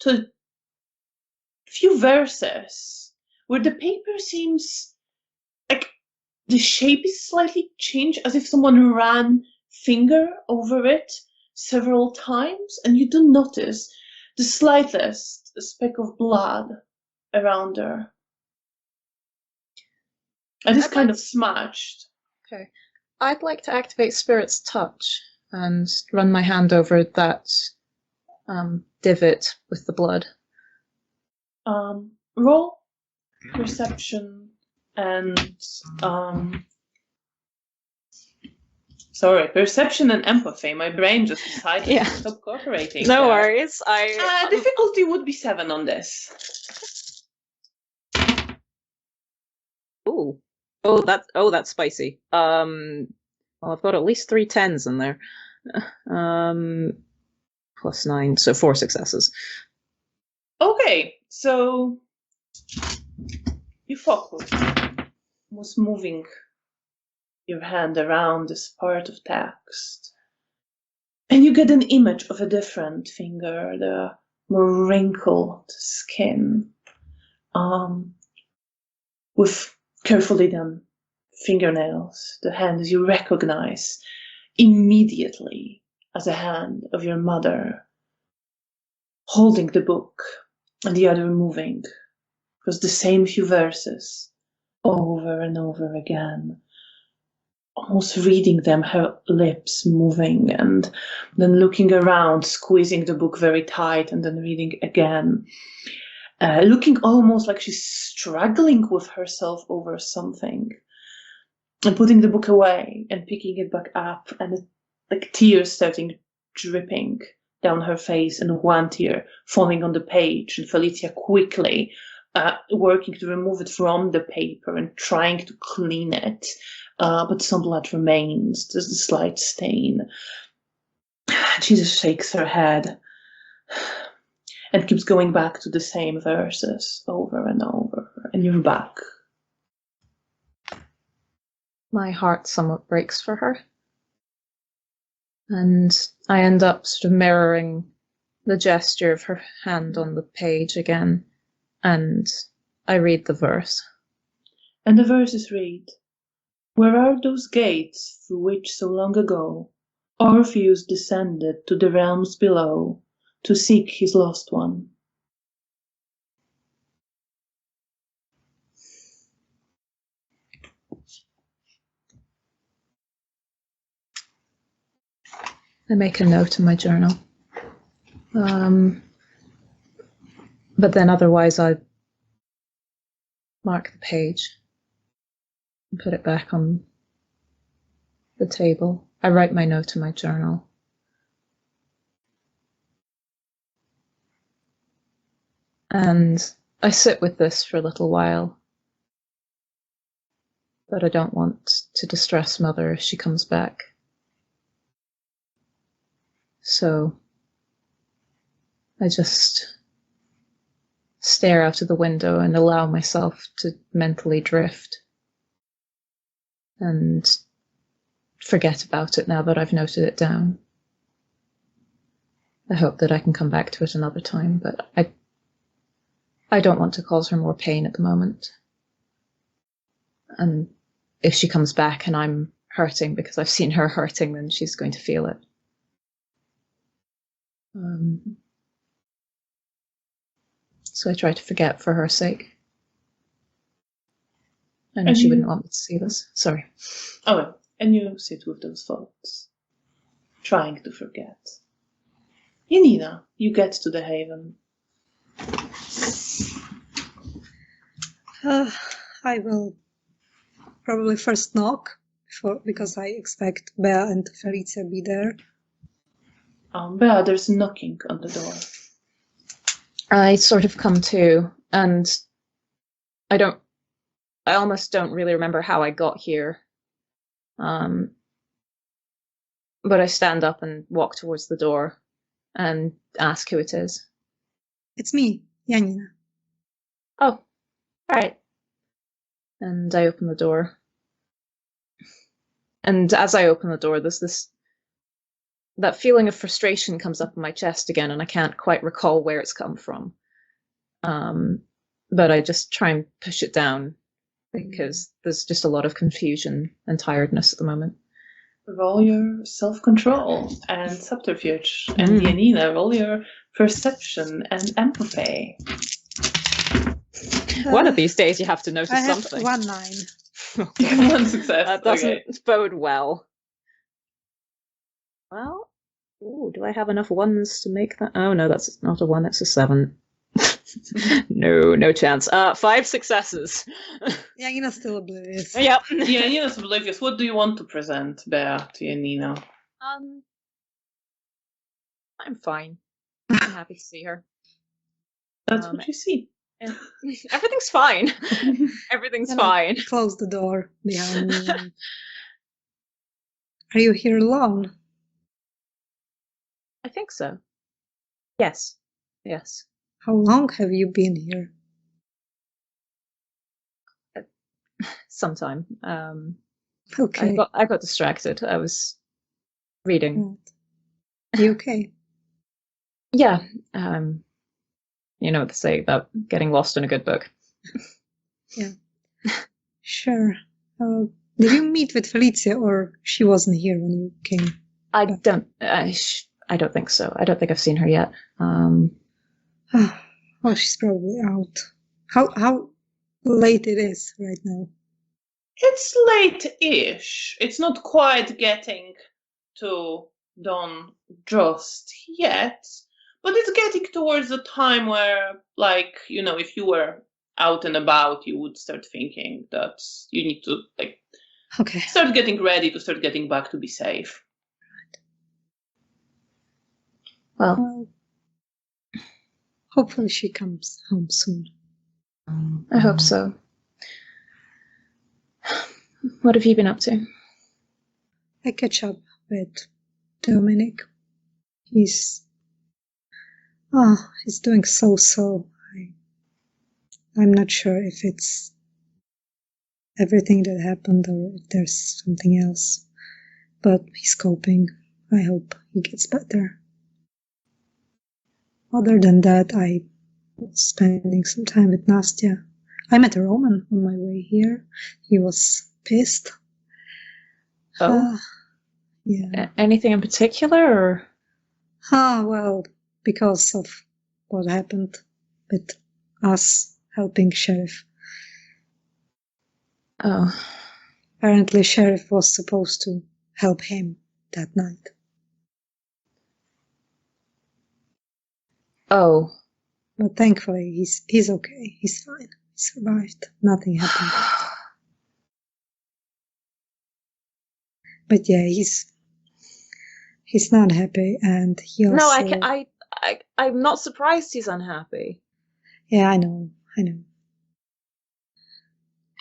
a few verses where the paper seems like the shape is slightly changed, as if someone ran finger over it several times, and you do notice the slightest speck of blood around there. And it's kind of smudged. Okay. I'd like to activate Spirit's Touch and run my hand over that divot with the blood. Roll perception and perception and empathy. My brain just decided to stop cooperating. No worries. Difficulty would be 7 on this. Ooh. That's spicy. Well, I've got at least 3 10s in there. Plus 9, so 4 successes. Okay, so you focus, almost moving your hand around this part of text, and you get an image of a different finger, the more wrinkled skin, with carefully done fingernails. The hand you recognize immediately as a hand of your mother, holding the book and the other moving, because the same few verses over and over again, almost reading them, her lips moving, and then looking around, squeezing the book very tight, and then reading again, looking almost like she's struggling with herself over something, and putting the book away and picking it back up, and like tears starting dripping down her face, and one tear falling on the page, and Felicia quickly working to remove it from the paper and trying to clean it, but some blood remains. There's a slight stain. She just shakes her head and keeps going back to the same verses over and over, and you're back. my heart somewhat breaks for her. And I end up sort of mirroring the gesture of her hand on the page again, and I read the verse. And the verses read, "Where are those gates through which so long ago Orpheus descended to the realms below to seek his lost one?" I make a note in my journal. But then otherwise I mark the page and put it back on the table. I write my note in my journal. And I sit with this for a little while. But I don't want to distress Mother if she comes back. So I just stare out of the window and allow myself to mentally drift and forget about it now that I've noted it down. I hope that I can come back to it another time, but I don't want to cause her more pain at the moment. And if she comes back and I'm hurting because I've seen her hurting, then she's going to feel it. So I try to forget for her sake. I know she wouldn't want me to see this. Sorry. Oh, well. And you sit with those thoughts, trying to forget. Janina, you get to the haven. I will probably first knock, because I expect Bea and Felicia be there. Bea, there's knocking on the door. I sort of come to, and I almost don't really remember how I got here. But I stand up and walk towards the door and ask who it is. It's me, Janina. Oh, all right. And I open the door. And as I open the door, there's that feeling of frustration comes up in my chest again, and I can't quite recall where it's come from. But I just try and push it down because there's just a lot of confusion and tiredness at the moment. Roll your self-control and subterfuge. And Janina, roll your perception and empathy. One of these days you have to notice I have something. 1 9. One success. That doesn't bode well. Well, do I have enough ones to make that? Oh no, that's not a 1, that's a 7. No chance. 5 successes. Janina's still oblivious. Yep. Janina's oblivious. What do you want to present, Bea, to Janina? I'm fine. I'm happy to see her. That's what you see. Everything's fine. Everything's fine. Close the door behind me. Are you here alone? I think so. Yes. How long have you been here? Sometime. Okay. I got distracted. I was reading. Are you okay? Yeah. You know what they say about getting lost in a good book. Yeah. Sure. Did you meet with Felicia, or she wasn't here when you came? I don't think so. I don't think I've seen her yet. Oh, she's probably out. How late it is right now? It's late-ish. It's not quite getting to dawn just yet, but it's getting towards the time where, like, you know, if you were out and about, you would start thinking that you need to, like, start getting ready to start getting back to be safe. Well, hopefully she comes home soon. I hope so. What have you been up to? I catch up with Dominic. He's doing so. I'm not sure if it's everything that happened or if there's something else. But he's coping. I hope he gets better. Other than that, I was spending some time with Nastya. I met Roman on my way here. He was pissed. Oh? Yeah. Anything in particular, or? Well, because of what happened with us helping Sheriff. Oh. Apparently, Sheriff was supposed to help him that night. Oh. But thankfully, he's okay. He's fine. He survived. Nothing happened. But yeah, he's not happy, and he also. No, I'm not surprised he's unhappy. Yeah, I know.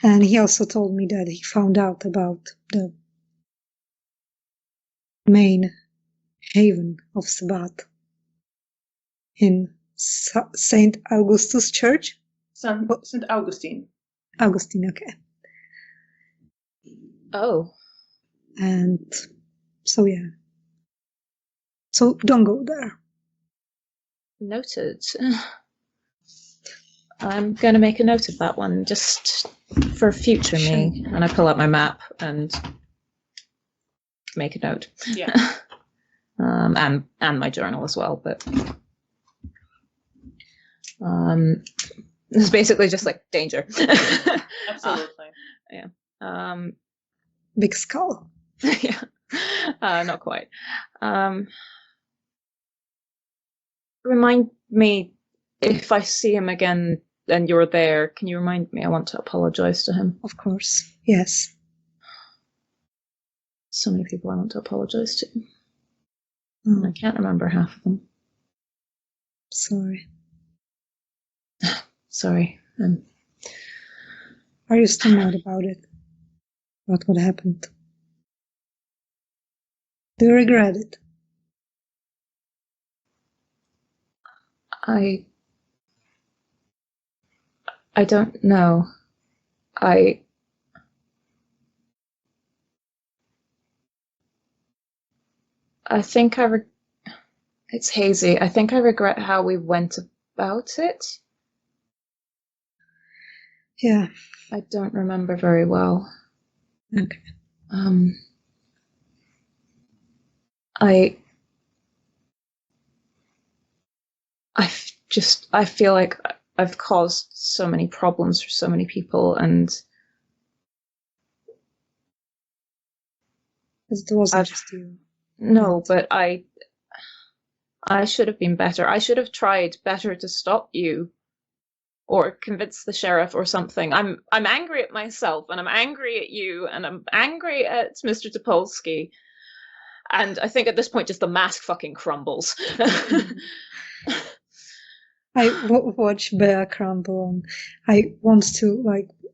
And he also told me that he found out about the main haven of Sabbath in St. Augustus Church. St. Augustine. Augustine, okay. Oh. And so, yeah. So don't go there. Noted. I'm going to make a note of that one, just for future me. And I pull out my map and make a note. Yeah. And my journal as well, but it's basically just like danger. Absolutely. Yeah. Big skull. Yeah. Not quite. Remind me, if I see him again and you're there, can you remind me? I want to apologize to him. Of course. Yes. So many people I want to apologize to. Oh, I can't remember half of them. sorry. Sorry. Are you still mad about it? About what happened? Do you regret it? I don't know. I think it's hazy. I think I regret how we went about it. Yeah. I don't remember very well. Okay. I feel like I've caused so many problems for so many people, and It wasn't just you. No, but I should have been better. I should have tried better to stop you or convince the sheriff or something. I'm angry at myself, and I'm angry at you, and I'm angry at Mr. Topolsky. And I think at this point just the mask fucking crumbles. I watch Bea crumble, and I want to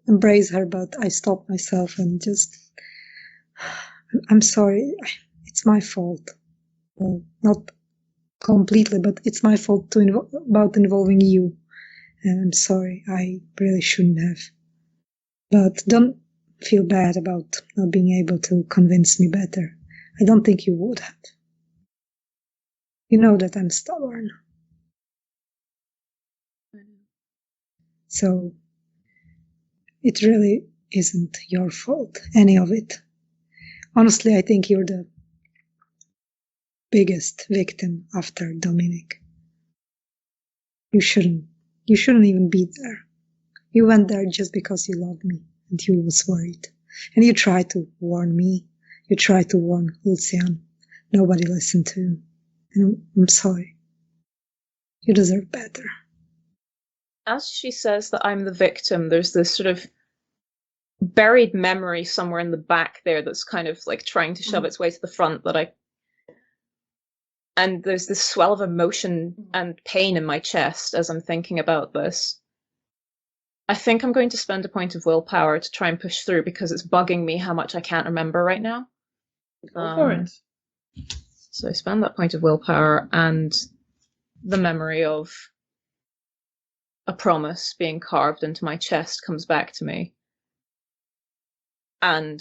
embrace her, but I stop myself and just. I'm sorry. It's my fault. Well, not completely, but it's my fault about involving you. And I'm sorry. I really shouldn't have. But don't feel bad about not being able to convince me better. I don't think you would have. You know that I'm stubborn. So it really isn't your fault, any of it. Honestly, I think you're the biggest victim after Dominic. You shouldn't even be there. You went there just because you loved me and you was worried. And you tried to warn me. You tried to warn Lucian. Nobody listened to you. And I'm sorry. You deserve better. As she says that I'm the victim, there's this sort of buried memory somewhere in the back there that's kind of like trying to shove its way to the front and there's this swell of emotion and pain in my chest as I'm thinking about this. I think I'm going to spend a point of willpower to try and push through because it's bugging me how much I can't remember right now. Go for it. So I spend that point of willpower, and the memory of a promise being carved into my chest comes back to me. And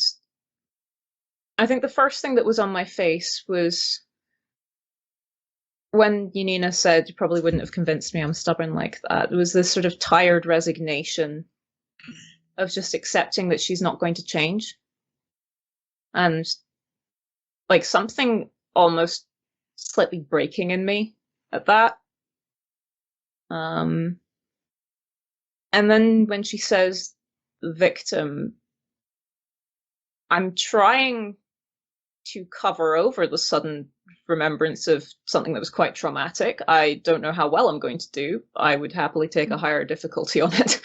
I think the first thing that was on my face was when Janina said, "You probably wouldn't have convinced me I'm stubborn like that." It was this sort of tired resignation of just accepting that she's not going to change. And like something almost slightly breaking in me at that. And then when she says victim, I'm trying to cover over the sudden remembrance of something that was quite traumatic. I don't know how well I'm going to do. I would happily take a higher difficulty on it.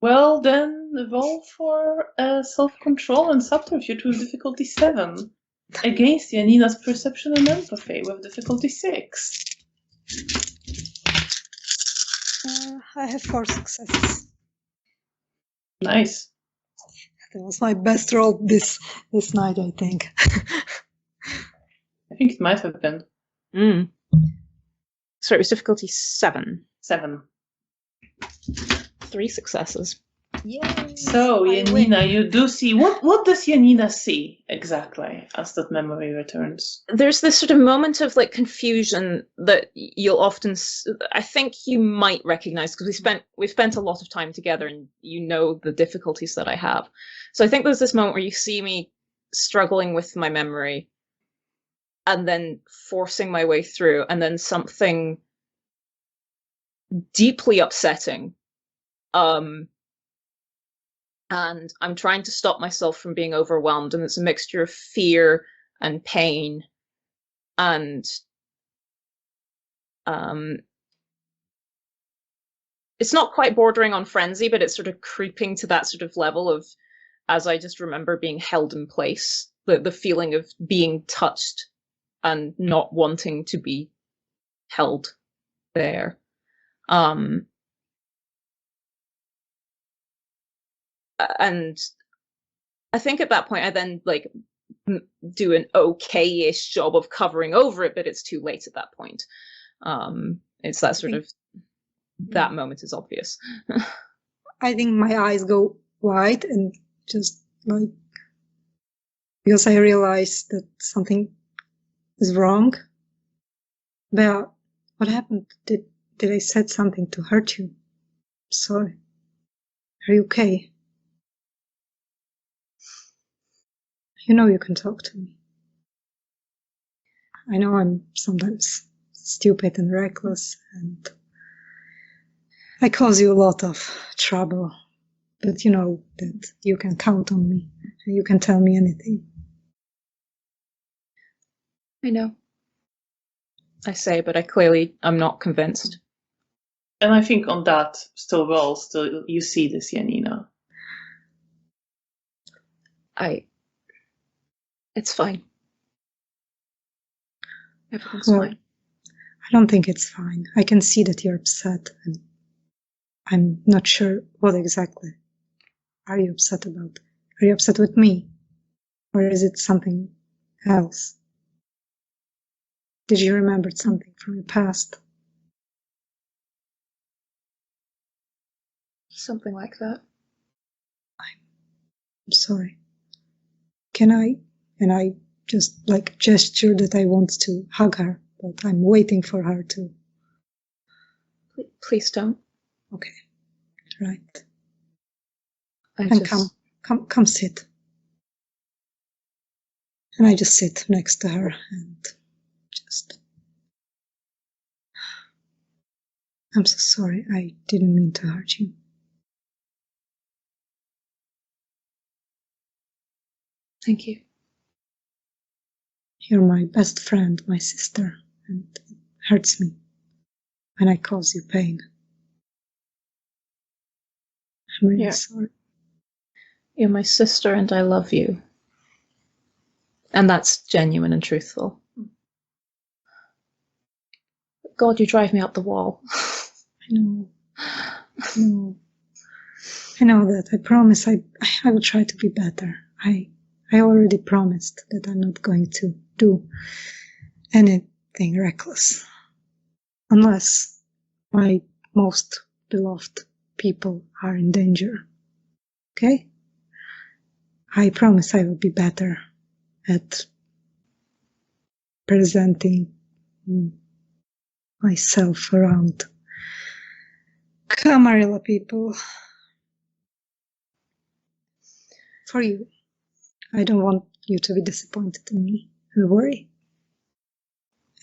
Well, then evolve for self-control and subterfuge with difficulty 7. Against Janina's perception and empathy with difficulty 6. I have 4 successes. Nice. That was my best roll this night, I think. I think it might have been. So it was difficulty 7. 7. 3 successes. Yay! So, Janina, you do see... What does Janina see exactly as that memory returns? There's this sort of moment of like confusion that you'll often... I think you might recognize, because we've spent a lot of time together and you know the difficulties that I have. So I think there's this moment where you see me struggling with my memory and then forcing my way through, and then something deeply upsetting. And I'm trying to stop myself from being overwhelmed, and it's a mixture of fear and pain and it's not quite bordering on frenzy, but it's sort of creeping to that sort of level of, as I just remember being held in place, the feeling of being touched and not wanting to be held there. And I think at that point I then like do an okay-ish job of covering over it, but it's too late at that point. It's that sort of, that moment is obvious. I think my eyes go wide and just like, because I realized that something is wrong. But what happened? Did I said something to hurt you? Sorry. Are you okay? You know you can talk to me. I know I'm sometimes stupid and reckless, and I cause you a lot of trouble. But you know that you can count on me. You can tell me anything. I know. I say, but I'm not convinced. And I think on that still you see this, Janina. It's fine. Everything's Well, fine. I don't think it's fine. I can see that you're upset, and I'm not sure what exactly are you upset about. Are you upset with me? Or is it something else? Did you remember something from your past? Something like that. I'm sorry. Can I just like gesture that I want to hug her, but I'm waiting for her to. Please don't. Okay. Right. And come sit. And I just sit next to her and just. I'm so sorry. I didn't mean to hurt you. Thank you. You're my best friend, my sister, and it hurts me when I cause you pain. I'm really sorry. You're my sister and I love you. And that's genuine and truthful. God, you drive me up the wall. I know. I know that. I promise I will try to be better. I already promised that I'm not going to do anything reckless. Unless my most beloved people are in danger. Okay? I promise I will be better at presenting myself around Camarilla people. For you. I don't want you to be disappointed in me and worry.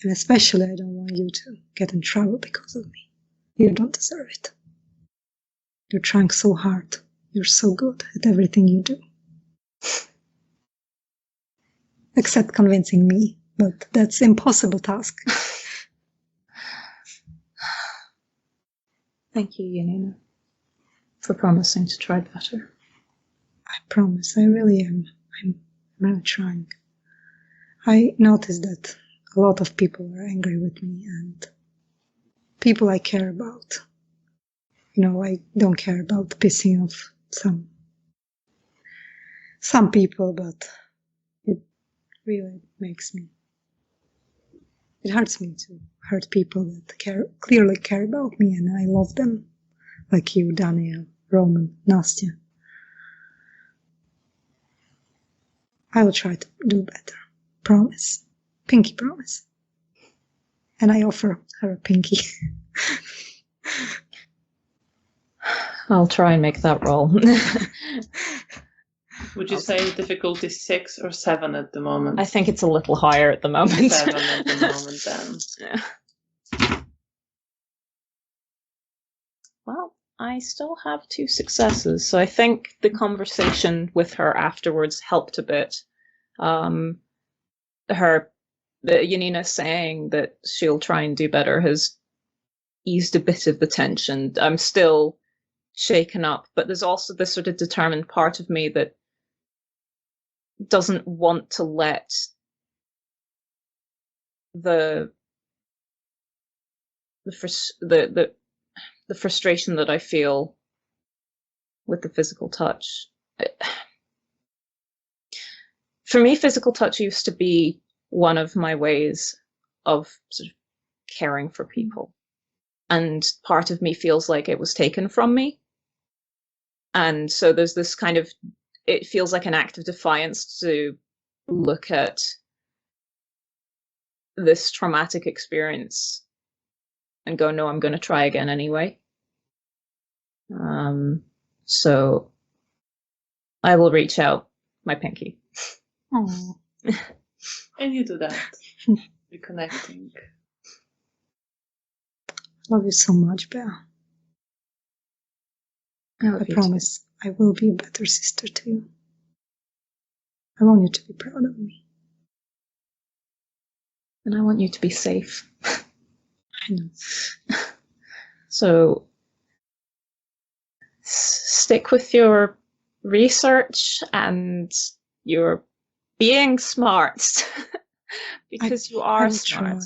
And especially I don't want you to get in trouble because of me. You don't deserve it. You're trying so hard. You're so good at everything you do. Except convincing me, but that's an impossible task. Thank you, Janina, for promising to try better. I promise, I really am. I'm really trying. I noticed that a lot of people are angry with me and people I care about. I don't care about pissing off some people, but it really it hurts me to hurt people that clearly care about me and I love them, like you, Daniel, Roman, Nastya. I will try to do better. Promise. Pinky promise. And I offer her a pinky. I'll try and make that roll. Would you say difficulty 6 or 7 at the moment? I think it's a little higher at the moment. 7 at the moment then. Yeah. Well, I still have 2 successes, so I think the conversation with her afterwards helped a bit. Janina saying that she'll try and do better has eased a bit of the tension. I'm still shaken up, but there's also this sort of determined part of me that doesn't want to let the frustration that I feel with the physical touch. For me, physical touch used to be one of my ways of sort of caring for people. And part of me feels like it was taken from me. And so there's this kind of, it feels like an act of defiance to look at this traumatic experience and go, no, I'm going to try again anyway. So I will reach out my pinky. Oh. And you do that. Reconnecting. Love you so much, Bea. I promise I will be a better sister to you. I want you to be proud of me. And I want you to be safe. I know. So stick with your research and your being smart. Because you are smart.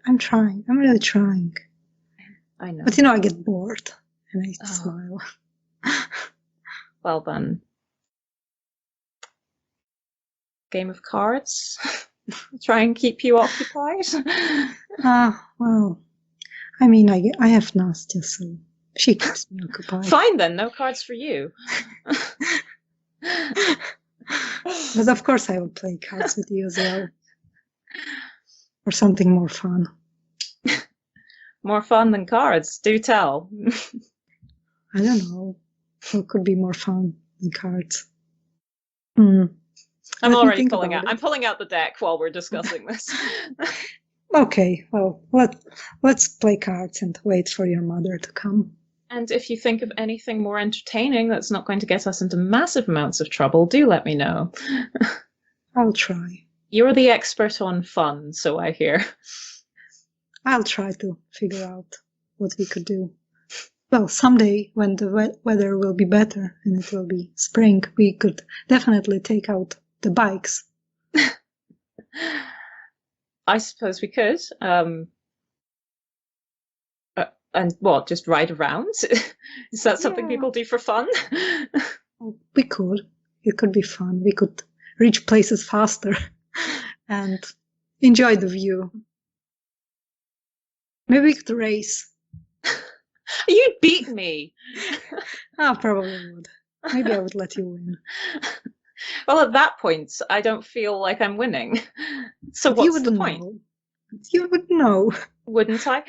I'm trying. I'm really trying. I know. But I get bored and I smile. Well then. Game of cards? Try and keep you occupied? Well, I mean, I have Nastya, so she keeps me occupied. Fine then, no cards for you. But of course I will play cards with you as well. Or something more fun. More fun than cards, do tell. I don't know. What could be more fun than cards? I'm already pulling out. I'm pulling out the deck while we're discussing this. Okay, well, let's play cards and wait for your mother to come. And if you think of anything more entertaining that's not going to get us into massive amounts of trouble, do let me know. I'll try. You're the expert on fun, so I hear. I'll try to figure out what we could do. Well, someday when the weather will be better and it will be spring, we could definitely take out the bikes. I suppose we could. And what, just ride around? Is that something people do for fun? We could. It could be fun. We could reach places faster and enjoy the view. Maybe we could race. You'd beat me. I probably would. Maybe I would let you win. Well, at that point, I don't feel like I'm winning. So But you what's the wouldn't point? know. You would know. Wouldn't I?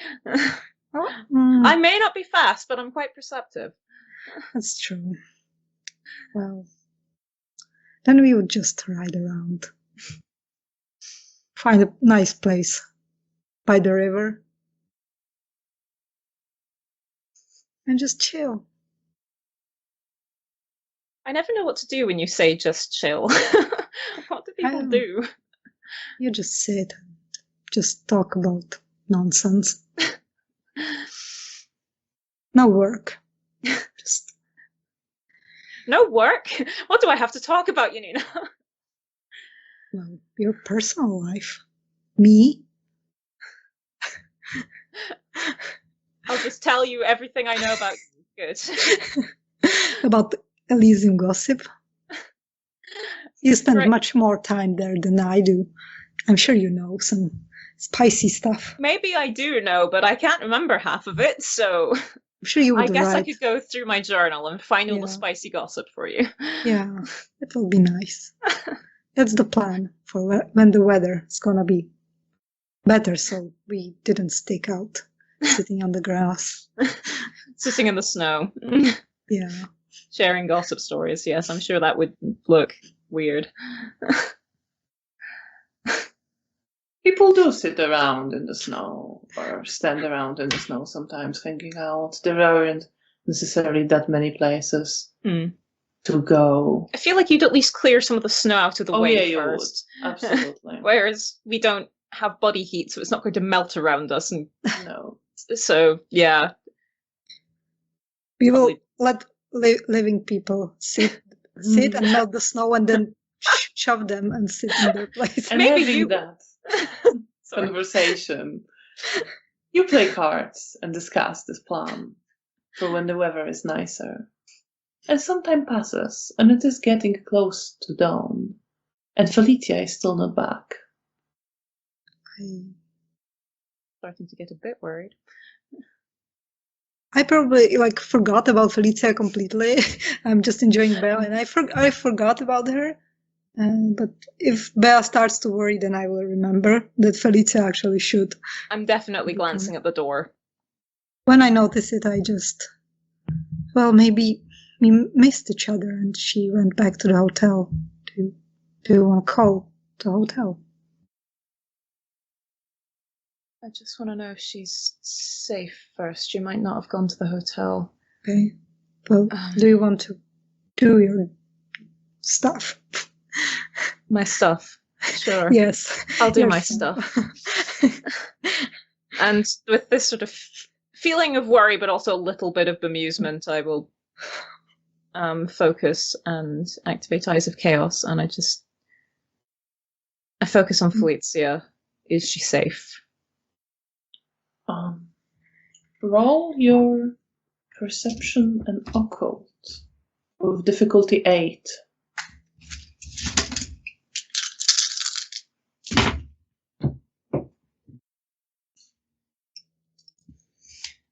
Mm, I may not be fast, but I'm quite perceptive. that's true. Well, then we would just ride around. Find a nice place by the river. And just chill. I never know what to do when you say just chill. What do people do? You just sit and just talk about nonsense. No work. Just No work? What do I have to talk about, Janina? well, your personal life. Me? I'll just tell you everything I know about you. Good. About Elysium gossip. You spend Right. much more time there than I do. I'm sure you know some spicy stuff. Maybe I do know, but I can't remember half of it, so I'm sure you I would guess I write. could go through my journal and find all the Yeah. spicy gossip for you. Yeah, it will be nice. That's the plan for when the weather is gonna be better, so we didn't stick out sitting on the grass. Sitting in the snow. Yeah. Sharing gossip stories, yes, I'm sure that would look weird. People do sit around in the snow or stand around in the snow sometimes hanging out. There aren't necessarily that many places to go. I feel like you'd at least clear some of the snow out of the way yeah, you first. would. Absolutely. Whereas we don't have body heat, so it's not going to melt around us. And No. so, yeah. We will let living people sit and melt the snow and then shove them and sit in their place. And Maybe having you- that conversation, you play cards and discuss this plan for when the weather is nicer. And some time passes, and it is getting close to dawn, and Felicia is still not back. I'm starting to get a bit worried. I probably forgot about Felicia completely. I'm just enjoying Belle, and I forgot about her. But if Belle starts to worry, then I will remember that Felicia actually should. I'm definitely glancing at the door. When I notice it, I just, maybe we missed each other, and she went back to the hotel. Do you want to call the hotel? I just want to know if she's safe first. She might not have gone to the hotel. Okay. Well, do you want to do your stuff? My stuff. Sure. Yes. I'll do my stuff. And with this sort of feeling of worry, but also a little bit of bemusement, I will focus and activate Eyes of Chaos, and I focus on Felicia. Is she safe? Roll your perception and occult with difficulty 8.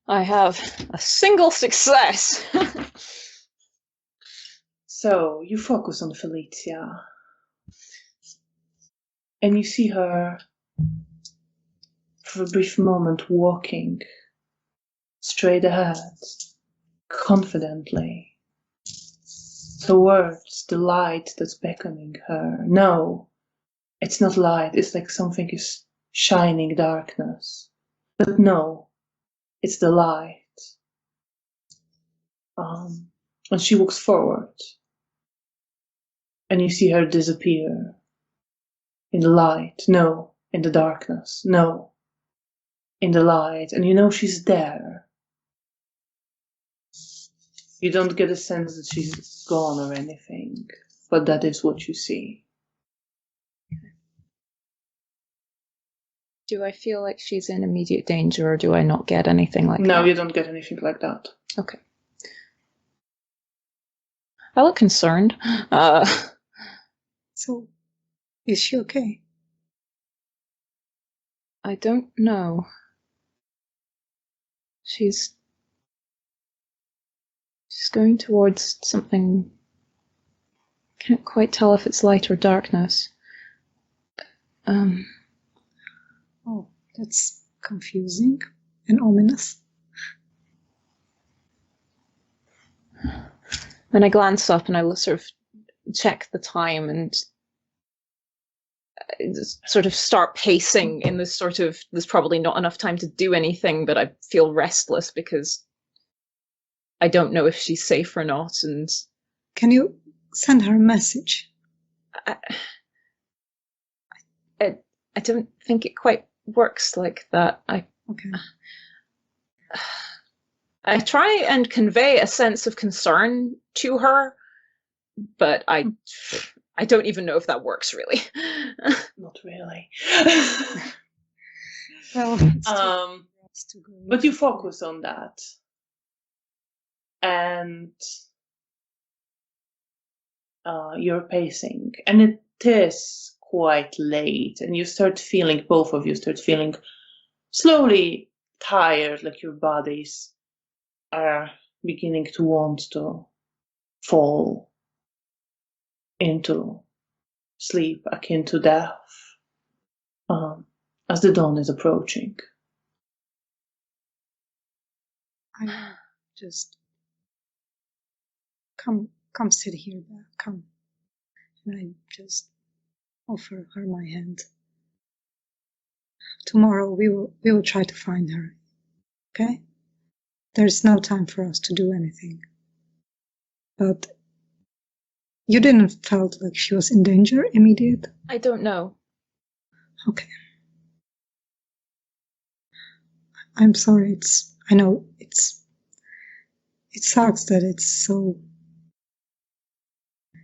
I have a single success. So you focus on Felicia, and you see her for a brief moment walking straight ahead, confidently, towards the light that's beckoning her. No, it's not light, it's like something is shining darkness. But no, it's the light. And she walks forward, and you see her disappear in the light. No, in the darkness. No, in the light. And you know she's there. You don't get a sense that she's gone or anything, but that is what you see. Do I feel like she's in immediate danger, or do I not get anything like that? No, you don't get anything like that. Okay. I look concerned. So, is she okay? I don't know. She's She's going towards something. Can't quite tell if it's light or darkness. Oh, that's confusing and ominous. Then I glance up and I sort of check the time and sort of start pacing in this sort of, there's probably not enough time to do anything, but I feel restless because I don't know if she's safe or not. And Can you send her a message? I don't think it quite works like that. Okay. I try and convey a sense of concern to her, but I don't even know if that works really. Not really. Well, but you focus on that. And you're pacing. And it is quite late. And you start feeling, both of you start feeling slowly tired, like your bodies are beginning to want to fall into sleep akin to death as the dawn is approaching. I just come sit here, Belle. Come. And I just offer her my hand. Tomorrow we will try to find her. Okay? There's no time for us to do anything. But you didn't felt like she was in danger immediate? I don't know. Okay. I'm sorry, I know it sucks that it's so,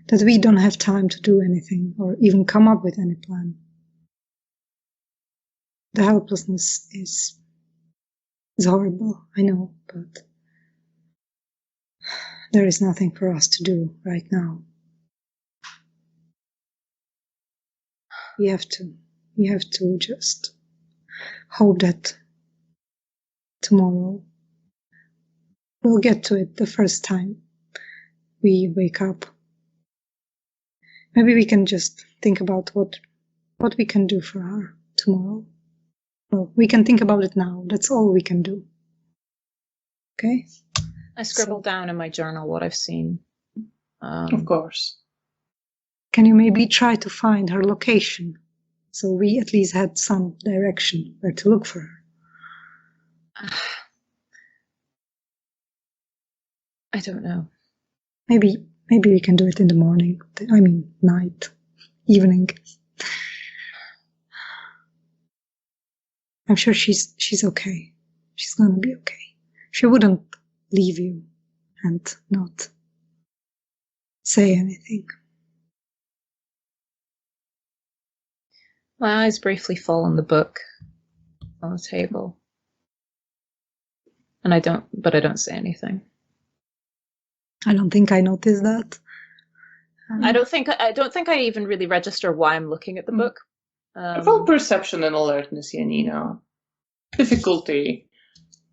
that we don't have time to do anything or even come up with any plan. The helplessness is horrible, I know, but there is nothing for us to do right now. We have to just hope that tomorrow we'll get to it the first time we wake up. Maybe we can just think about what we can do for her tomorrow. Well, we can think about it now. That's all we can do. Okay? I scribbled down in my journal what I've seen. Of course. Can you maybe try to find her location? So we at least had some direction where to look for her. I don't know. Maybe we can do it in the morning. I mean, night, evening. I'm sure she's okay. She's gonna be okay. She wouldn't leave you and not say anything. My eyes briefly fall on the book on the table. And I don't say anything. I don't think I noticed that. I don't think I even really register why I'm looking at the book. Roll perception and alertness, Janina. Difficulty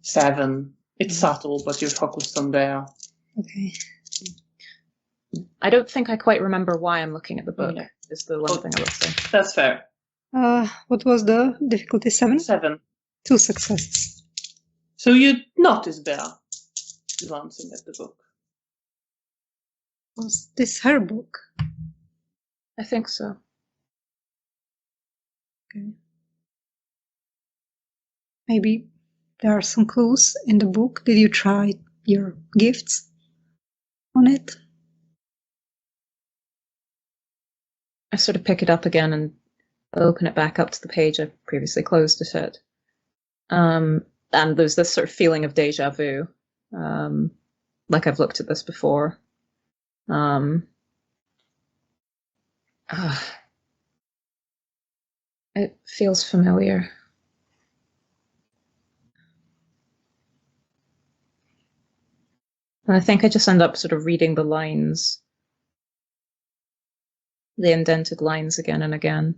7. It's subtle, but you're focused on there. Okay. I don't think I quite remember why I'm looking at the book. Yeah. Is the one thing I would say. That's fair. What was the difficulty? 7? 7. 2 successes. So you notice Bea glancing at the book. Was this her book? I think so. Okay. Maybe there are some clues in the book. Did you try your gifts on it? I sort of pick it up again and open it back up to the page I previously closed it at. And there's this sort of feeling of deja vu. Like I've looked at this before. It feels familiar. And I think I just end up sort of reading the lines, the indented lines again and again.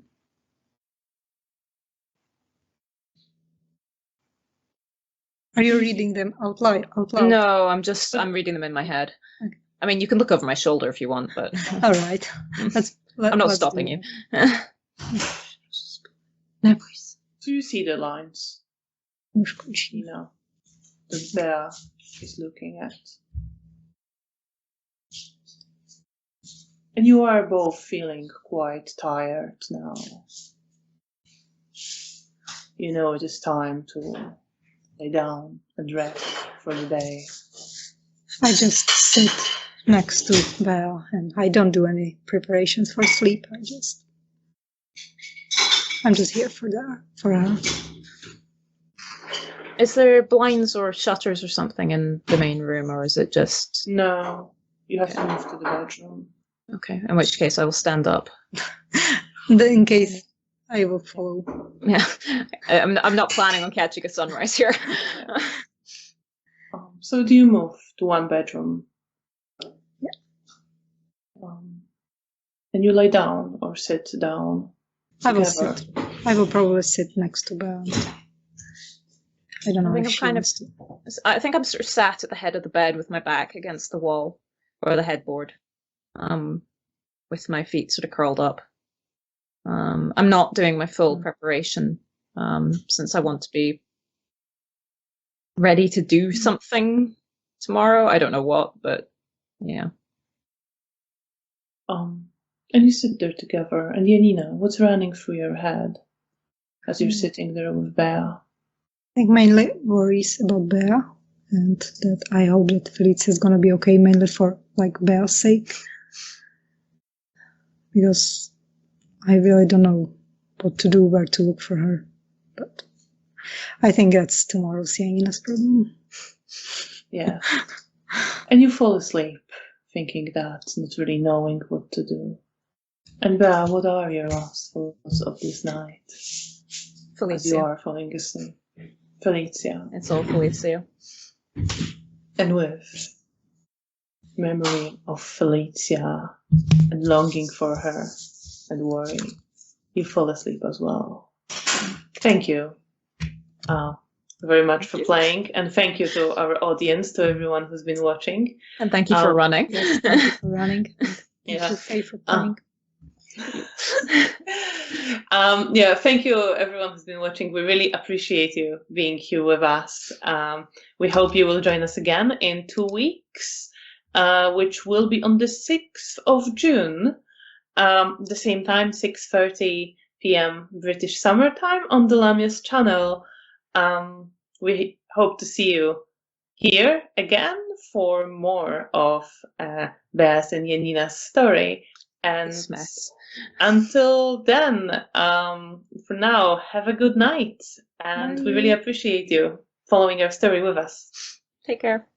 Are you reading them out loud? No, I'm reading them in my head. Okay. I mean, you can look over my shoulder if you want, but All right. I'm not stopping you. Do you see the lines? You know, the bear is looking at. And you are both feeling quite tired now. You know it is time to lay down and rest for the day. I just sit next to Bear and I don't do any preparations for sleep. I'm just here for her. Is there blinds or shutters or something in the main room, or is it just... No, you have to move to the bedroom. Okay, in which case I will stand up. In case I will follow. Yeah, I'm not planning on catching a sunrise here. So do you move to one bedroom? Yeah. And you lie down or sit down? I will sit. I will probably sit next to Bear. I don't know if she wants to. I think I'm sort of sat at the head of the bed with my back against the wall or the headboard, with my feet sort of curled up. I'm not doing my full preparation, since I want to be ready to do something tomorrow. I don't know what, but yeah. And you sit there together, and Janina, what's running through your head as you're sitting there with Bear? I think mainly worries about Bear, and that I hope that Felicia is gonna be okay, mainly for Bear's sake, because I really don't know what to do, where to look for her. But I think that's tomorrow's Janina's problem. Yeah. And you fall asleep, thinking that, not really knowing what to do. And Bear, what are your last thoughts of this night? Felicia. As you are falling asleep. Felicia. It's all Felicia. And with memory of Felicia and longing for her and worry, you fall asleep as well. Thank you very much for playing, and thank you to our audience, to everyone who's been watching. And thank you for running. Yes, thank you for running. Yeah. Thank you for playing. Thank you everyone who's been watching. We really appreciate you being here with us. We hope you will join us again in 2 weeks, which will be on the 6th of June, the same time, 6:30 p.m. British Summer Time on the Lamias channel. We hope to see you here again for more of Bear's and Janina's story. And until then, for now, have a good night. And we really appreciate you following our story with us. Take care.